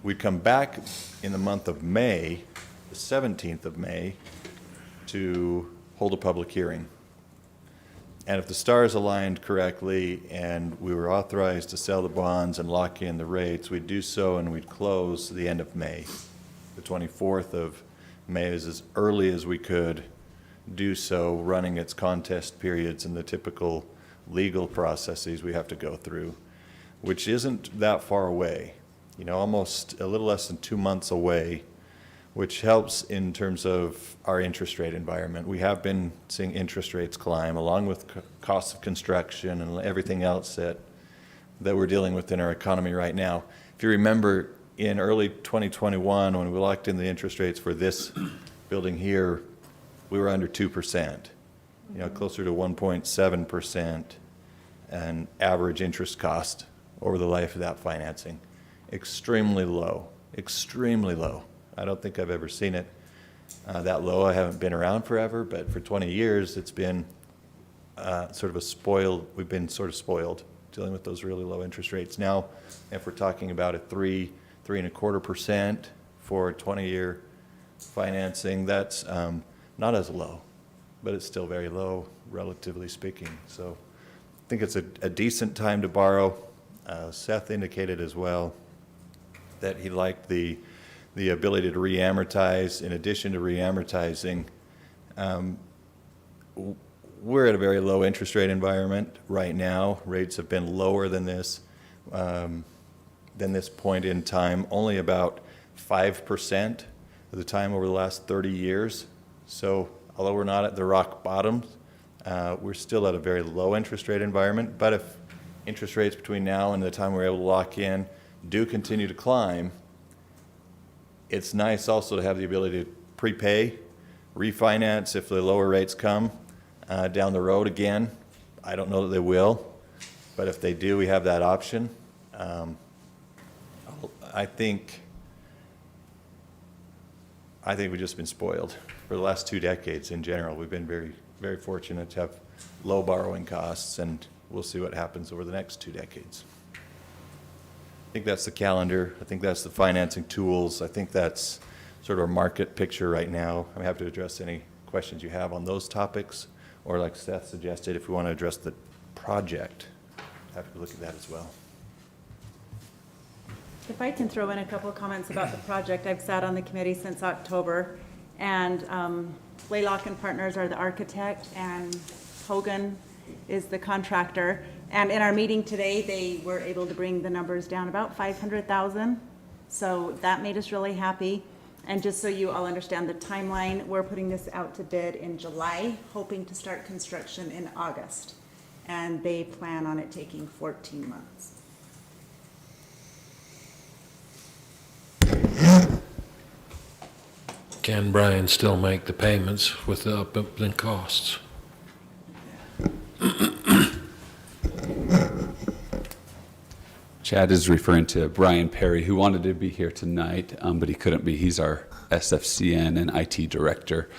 We'd come back in the month of May, the 17th of May, to hold a public hearing. And if the stars aligned correctly and we were authorized to sell the bonds and lock in the rates, we'd do so, and we'd close the end of May. The 24th of May is as early as we could do so, running its contest periods and the typical legal processes we have to go through, which isn't that far away. You know, almost a little less than 2 months away, which helps in terms of our interest rate environment. We have been seeing interest rates climb, along with costs of construction and everything else that we're dealing with in our economy right now. If you remember, in early 2021, when we locked in the interest rates for this building here, we were under 2%, you know, closer to 1.7% an average interest cost over the life of that financing. Extremely low, extremely low. I don't think I've ever seen it that low. I haven't been around forever, but for 20 years, it's been we've been sort of spoiled dealing with those really low interest rates. Now, if we're talking about a 3 3.25% for 20-year financing. That's not as low, but it's still very low, relatively speaking. So I think it's a decent time to borrow. Seth indicated as well that he liked the ability to re-amortize. In addition to re-amortizing, we're at a very low interest rate environment right now. Rates have been lower than this point in time, only about 5% of the time over the last 30 years. So although we're not at the rock bottom, we're still at a very low interest rate environment. But if interest rates between now and the time we're able to lock in do continue to climb, it's nice also to have the ability to prepay, refinance if the lower rates come down the road again. I don't know that they will, but if they do, we have that option. I think we've just been spoiled for the last 2 decades in general. We've been very, very fortunate to have low borrowing costs, and we'll see what happens over the next 2 decades. I think that's the calendar. I think that's the financing tools. I think that's sort of a market picture right now. I'm happy to address any questions you have on those topics, or like Seth suggested, if we want to address the project, happy to look at that as well. If I can throw in a couple of comments about the project. I've sat on the committee since October, and Blaylock and Partners are the architect, and Hogan is the contractor. And in our meeting today, they were able to bring the numbers down about 500,000. So that made us really happy. And just so you all understand the timeline, we're putting this out to bid in July, hoping to start construction in August. And they plan on it taking 14 months. Can Brian still make the payments with the up in costs? Chad is referring to Brian Perry, who wanted to be here tonight, but he couldn't be. He's our SFCN and IT director.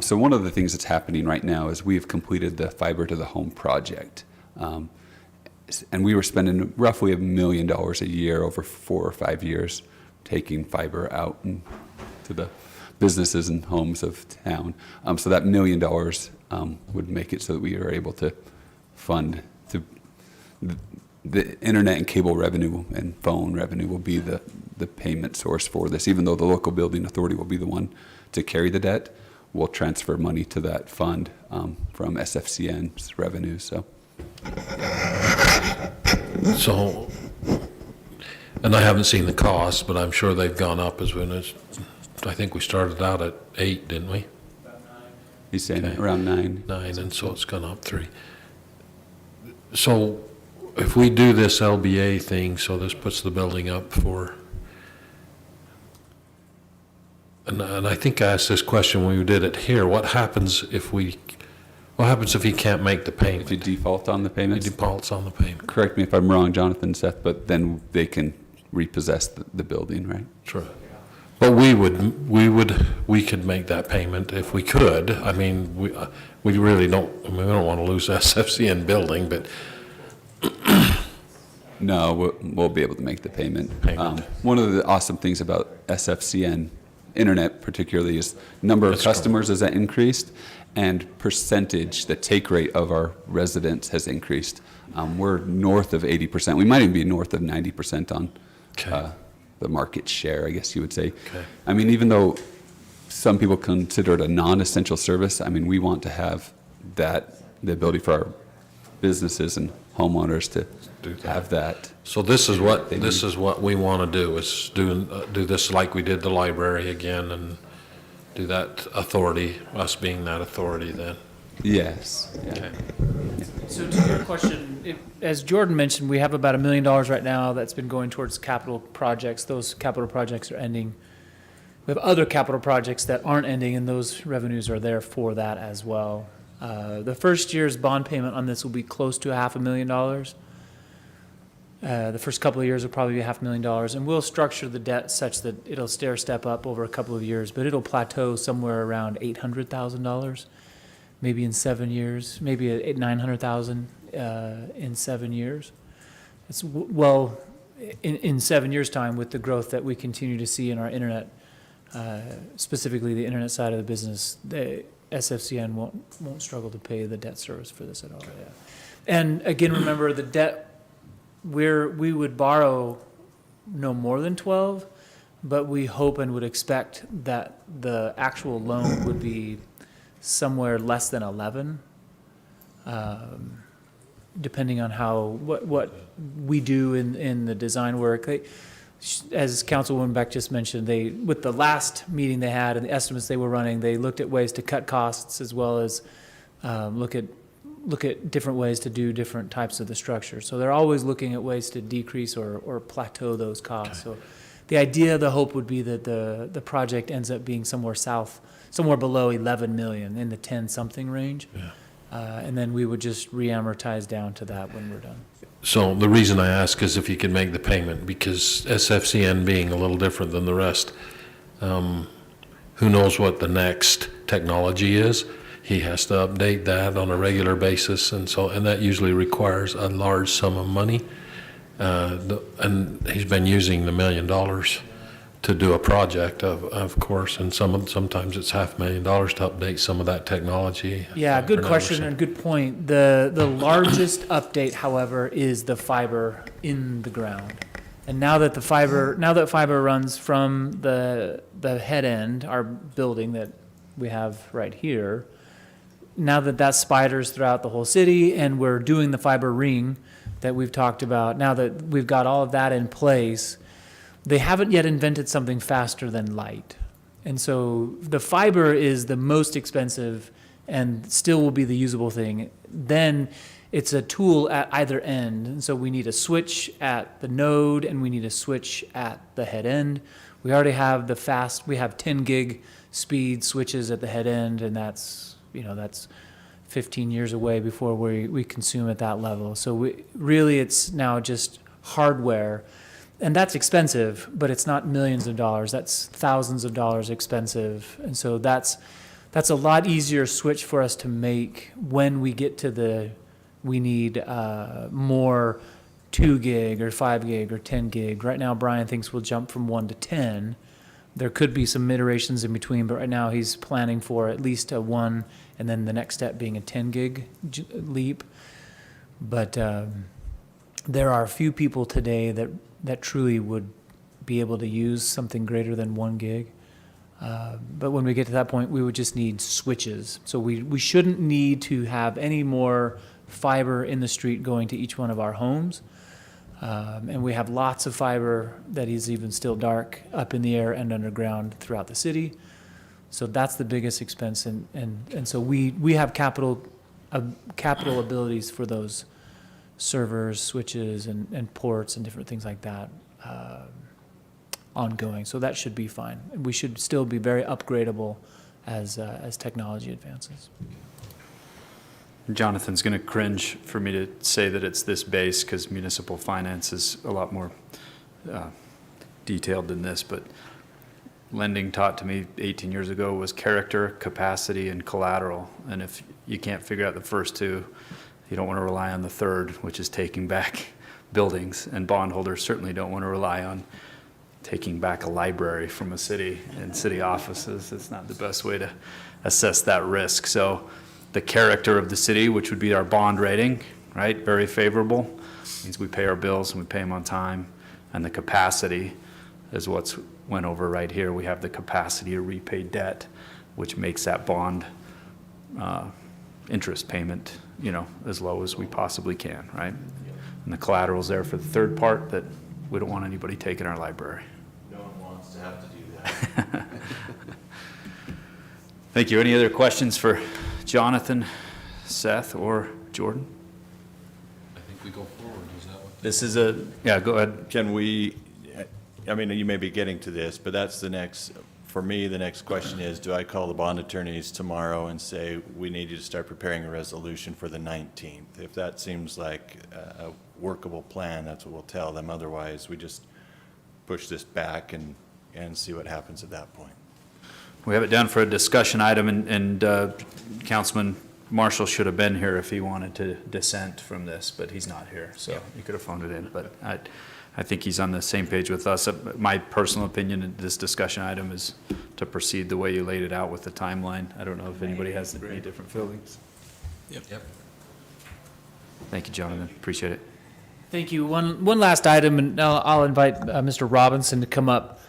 So one of the things that's happening right now is we've completed the fiber to the home project. And we were spending roughly $1 million a year over 4 or 5 years, taking fiber out to the businesses and homes of town. So that $1 million would make it so that we are able to fund the internet and cable revenue and phone revenue will be the payment source for this. Even though the local building authority will be the one to carry the debt, we'll transfer money to that fund from SFCN's revenue. So, and I haven't seen the costs, but I'm sure they've gone up as when it's, I think we started out at 8, didn't we? He's saying around 9. 9, and so it's gone up 3. So if we do this LBA thing, so this puts the building up for, and I think I asked this question when we did it here, what happens if he can't make the payment? If he default on the payment? He defaults on the payment. Correct me if I'm wrong, Jonathan, Seth, but then they can repossess the building, right? True. But we could make that payment if we could. I mean, we really don't, I mean, we don't want to lose SFCN building, but. No, we'll be able to make the payment. One of the awesome things about SFCN internet particularly is number of customers has increased, and percentage, the take rate of our residents has increased. We're north of 80%. We might even be north of 90% on the market share, I guess you would say. Okay. I mean, even though some people consider it a non-essential service, I mean, we want to have the ability for our businesses and homeowners to have that. So this is what we want to do, is do this like we did the library again, and do that authority, us being that authority then. Yes. Yeah. Okay. So to your question, as Jordan mentioned, we have about $1 million right now that's been going towards capital projects. Those capital projects are ending. We have other capital projects that aren't ending, and those revenues are there for that as well. The first year's bond payment on this will be close to $500,000. The first couple of years will probably be $500,000, and we'll structure the debt such that it'll stair step up over a couple of years, but it'll plateau somewhere around $800,000, maybe in 7 years, maybe at $900,000 in 7 years. It's in 7 years' time, with the growth that we continue to see in our internet, specifically the internet side of the business, the SFCN won't struggle to pay the debt service for this at all. Yeah. And again, remember the debt, we would borrow no more than 12, but we hope and would expect that the actual loan would be somewhere less than 11, depending on what we do in the design work. As Councilwoman Beck just mentioned, with the last meeting they had and the estimates they were running, they looked at ways to cut costs as well as look at different ways to do different types of the structure. So they're always looking at ways to decrease or plateau those costs. Okay. So the idea, the hope would be that the project ends up being somewhere below 11 million, in the 10-something range. Yeah. And then we would just re-amortize down to that when we're done. So the reason I ask is if you can make the payment, because SFCN being a little different than the rest, who knows what the next technology is? He has to update that on a regular basis, and that usually requires a large sum of money. And he's been using the $1 million to do a project, of course, and sometimes it's $500,000 to update some of that technology. Yeah, good question and good point. The largest update, however, is the fiber in the ground. And now that fiber runs from the head end, our building that we have right here, now that spiders throughout the whole city, and we're doing the fiber ring that we've talked about, now that we've got all of that in place, they haven't yet invented something faster than light. And so the fiber is the most expensive and still will be the usable thing. Then it's a tool at either end. And so we need a switch at the node and we need a switch at the head end. We already have we have 10 gig speed switches at the head end, and that's 15 years away before we consume at that level. So it's now just hardware. And that's expensive, but it's not millions of dollars. That's thousands of dollars expensive. And so that's a lot easier switch for us to make when we get to we need more 2 gig or 5 gig or 10 gig. Right now, Brian thinks we'll jump from 1 to 10. There could be some iterations in between, but right now he's planning for at least a 1, and then the next step being a 10 gig leap. But there are a few people today that truly would be able to use something greater than 1 gig. But when we get to that point, we would just need switches. So we shouldn't need to have any more fiber in the street going to each one of our homes. And we have lots of fiber that is even still dark up in the air and underground throughout the city. So that's the biggest expense. And so we have capital abilities for those servers, switches, and ports and different things like that ongoing. So that should be fine. We should still be very upgradable as technology advances. Jonathan's going to cringe for me to say that it's this base because municipal finance is a lot more detailed than this, but lending taught to me 18 years ago was character, capacity, and collateral. And if you can't figure out the first two, you don't want to rely on the third, which is taking back buildings, and bondholders certainly don't want to rely on taking back a library from a city and city offices. It's not the best way to assess that risk. So the character of the city, which would be our bond rating, right, very favorable, means we pay our bills and we pay them on time. And the capacity is what's went over right here. We have the capacity to repay debt, which makes that bond interest payment as low as we possibly can, right? And the collateral's there for the third part, that we don't want anybody taking our library. No one wants to have to do that. Thank you. Any other questions for Jonathan, Seth, or Jordan? I think we go forward. Is that what? This is yeah, go ahead. Can we, you may be getting to this, but that's the next, for me, the next question is, do I call the bond attorneys tomorrow and say, we need you to start preparing a resolution for the 19th? If that seems like a workable plan, that's what we'll tell them. Otherwise, we just push this back and see what happens at that point. We have it down for a discussion item, and Councilman Marshall should have been here if he wanted to dissent from this, but he's not here, so you could have phoned it in. But I think he's on the same page with us. My personal opinion in this discussion item is to proceed the way you laid it out with the timeline. I don't know if anybody has any different feelings. Yep. Thank you, Jonathan. Appreciate it. Thank you. One last item, and I'll invite Mr. Robinson to come up.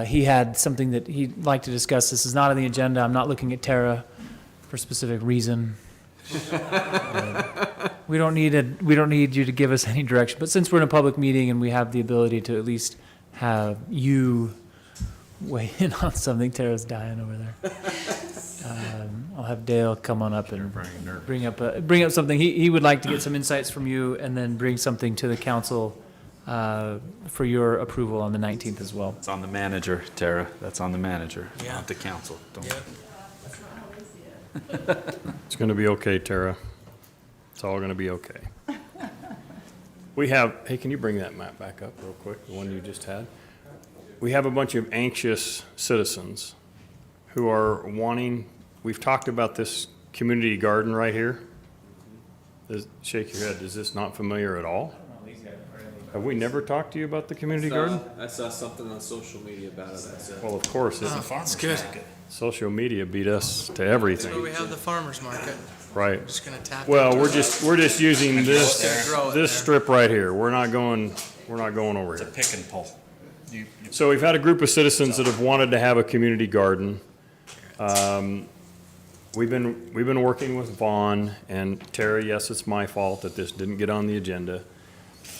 He had something that he'd like to discuss. This is not on the agenda. I'm not looking at Tara for a specific reason. We don't need you to give us any direction. But since we're in a public meeting and we have the ability to at least have you weigh in on something, Tara's dying over there. I'll have Dale come on up and bring up something. He would like to get some insights from you, and then bring something to the council for your approval on the 19th as well. It's on the manager, Tara. That's on the manager, Yeah. not the council. Don't. It's going to be okay, Tara. It's all going to be okay. We have, hey, can you bring that map back up real quick, the one you just had? We have a bunch of anxious citizens who are wanting, we've talked about this community garden right here. Shake your head, is this not familiar at all? Have we never talked to you about the community garden? I saw something on social media about it. I said, Well, of course, It's good. social media beat us to everything. That's where we have the farmer's market. Right. Just gonna tap. Well, into we're it. just using this, Just gonna grow it this there. strip right here. We're not going over here. Pick and pull. So we've had a group of citizens that have wanted to have a community garden. We've been working with Vaughn and Terry. Yes, it's my fault that this didn't get on the agenda.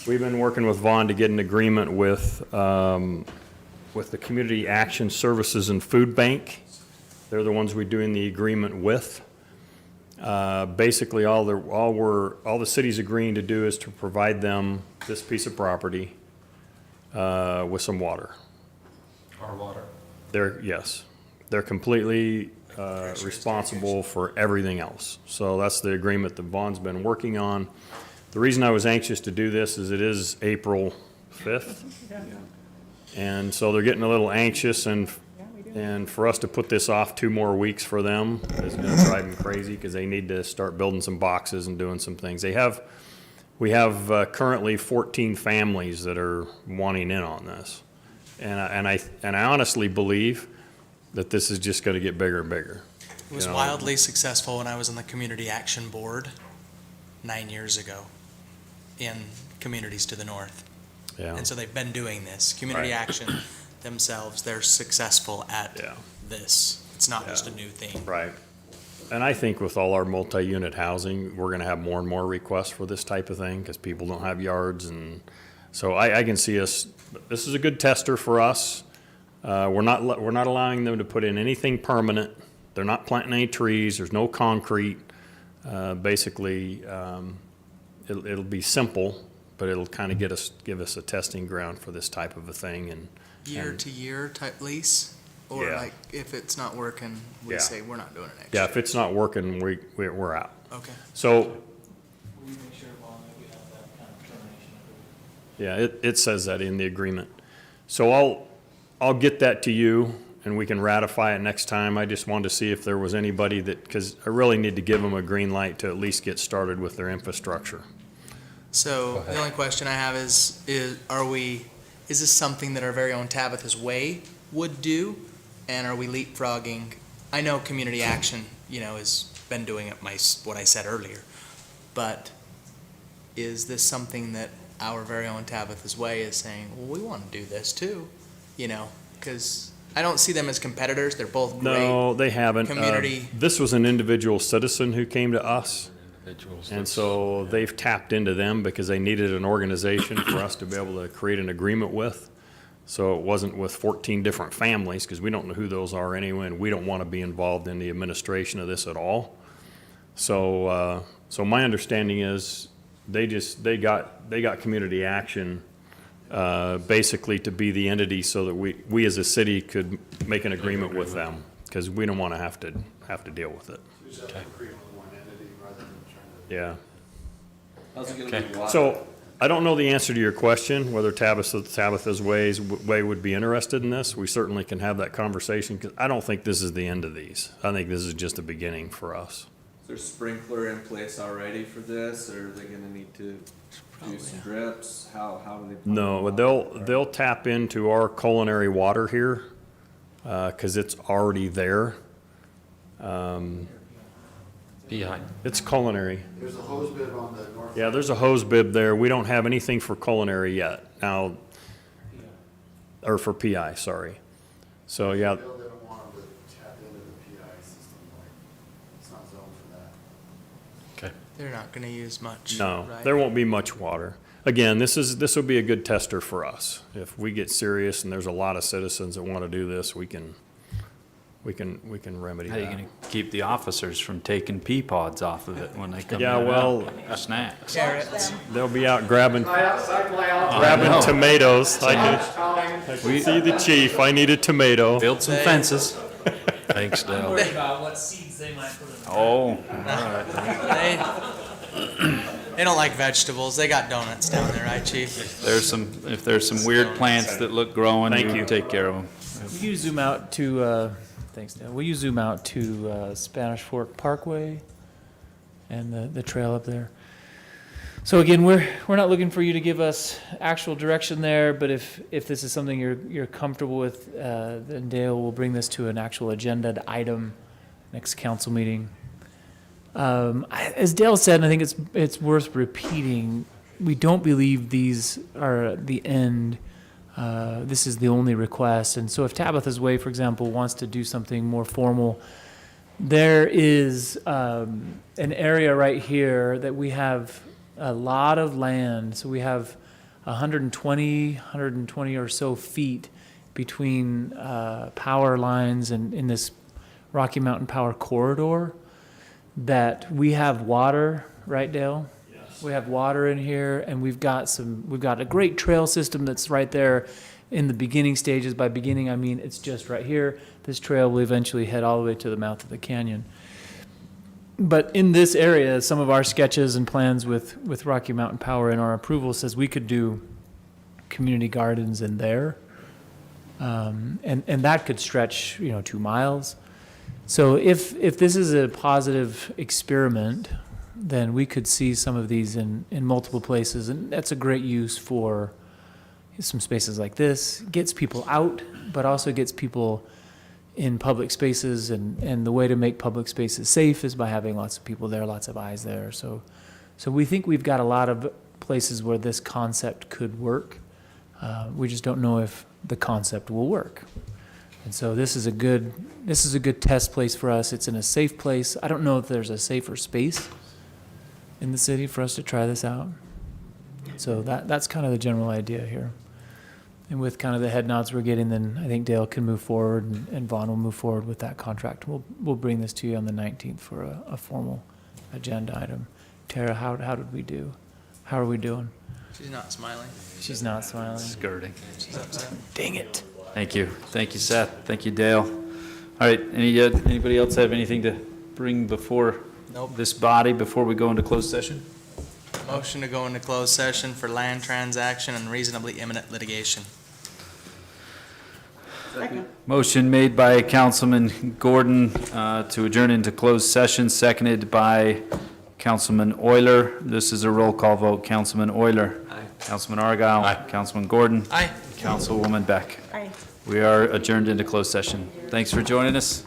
We've been working with Vaughn to get an agreement with the Community Action Services and Food Bank. They're the ones we're doing the agreement with. Basically, all the city's agreeing to do is to provide them this piece of property with some water. Our water. They're completely responsible for everything else. So that's the agreement that Vaughn's been working on. The reason I was anxious to do this is it is April 5th. And so they're getting a little anxious, and for us to put this off 2 more weeks for them is going to drive them crazy, because they need to start building some boxes and doing some things. We have currently 14 families that are wanting in on this. And I honestly believe that this is just going to get bigger and bigger. It was wildly successful when I was on the Community Action Board 9 years ago in communities to the north. Yeah. And so they've been doing this. Community Right. Action themselves, they're successful at this. It's not just a new thing. Right. And I think with all our multi-unit housing, we're going to have more and more requests for this type of thing, because people don't have yards. And so I can see us, this is a good tester for us. We're not allowing them to put in anything permanent. They're not planting any trees. There's no concrete. Basically, it'll be simple, but it'll kind of give us a testing ground for this type of a thing. And Year-to-year type lease? Or Yeah. like, if it's not working, we Yeah. say, we're not doing it next yeah, year. if it's not working, we're out. Okay. So, We make sure, Vaughn, that we have that kind of termination. yeah, it says that in the agreement. So I'll get that to you, and we can ratify it next time. I just wanted to see if there was anybody because I really need to give them a green light to at least get started with their infrastructure. So the only question I have is this something that our very own Tabitha's Way would do? And are we leapfrogging? I know Community Action, has been doing it, what I said earlier. But is this something that our very own Tabitha's Way is saying, well, we want to do this too? Because I don't see them as competitors. They're both great. No, they haven't. Community. This was an individual citizen who came to us. And so they've tapped into them because they needed an organization for us to be able to create an agreement with. So it wasn't with 14 different families, because we don't know who those are anyway, and we don't want to be involved in the administration of this at all. So my understanding is they got Community Action basically to be the entity so that we as a city could make an agreement with them, because we don't want to have to deal with it. Yeah. Okay. So I don't know the answer to your question, whether Tabitha's Way would be interested in this. We certainly can have that conversation, because I don't think this is the end of these. I think this is just a beginning for us. Is there a sprinkler in place already for this, or are they gonna need to Drips, how do they? No, they'll tap into our culinary water here, because it's already there. Behind. It's culinary. There's a hose bib on the north. Yeah, there's a hose bib there. We don't have anything for culinary yet. Now, or for PI, sorry. So, yeah, They don't want them to tap into the PI system, like, it's not zoned for that. Okay. They're not gonna use much. no, right? there won't be much water. Again, this will be a good tester for us. If we get serious and there's a lot of citizens that want to do this, we can remedy How are you that. gonna keep the officers from taking pea pods off of it when they come? Yeah, in? well, Snacks. Carrots. they'll be out grabbing I know. tomatoes. I see the chief. I need a tomato. Build some fences. Thanks, Dale. Worried about what seeds they might put in. Oh, They don't like vegetables. They got donuts down there, right, Chief? if there's some weird plants that look growing, Thank you you. take care of them. Will you zoom out to, thanks, Dale. Will you zoom out to Spanish Fork Parkway and the trail up there? So again, we're not looking for you to give us actual direction there, but if this is something you're comfortable with, then Dale will bring this to an actual agenda item next council meeting. As Dale said, and I think it's worth repeating, we don't believe these are the end. This is the only request. And so if Tabitha's Way, for example, wants to do something more formal, there is an area right here that we have a lot of land. So we have 120 or so feet between power lines and in this Rocky Mountain Power Corridor that we have water, right, Dale? Yes. We have water in here, and we've got a great trail system that's right there in the beginning stages. By beginning, I mean it's just right here. This trail will eventually head all the way to the mouth of the canyon. But in this area, some of our sketches and plans with Rocky Mountain Power and our approval says we could do community gardens in there. And that could stretch, 2 miles. So if this is a positive experiment, then we could see some of these in multiple places. And that's a great use for some spaces like this. Gets people out, but also gets people in public spaces. And the way to make public spaces safe is by having lots of people there, lots of eyes there. So we think we've got a lot of places where this concept could work. We just don't know if the concept will work. And so this is a good test place for us. It's in a safe place. I don't know if there's a safer space in the city for us to try this out. So that's kind of the general idea here. And with kind of the head nods we're getting, then I think Dale can move forward and Vaughn will move forward with that contract. We'll bring this to you on the 19th for a formal agenda item. Tara, how did we do? How are we doing? She's not smiling. She's not smiling. Skirting. She's upset. Dang it. Thank you. Thank you, Seth. Thank you, Dale. All right, anybody else have anything to bring before Nope. this body before we go into closed session? Motion to go into closed session for land transaction and reasonably imminent litigation. Motion made by Councilman Gordon to adjourn into closed session, seconded by Councilman Euler. This is a roll call vote. Councilman Euler. Aye. Councilman Argyle. Aye. Councilman Gordon. Aye. Councilwoman Beck. Aye. We are adjourned into closed session. Thanks for joining us.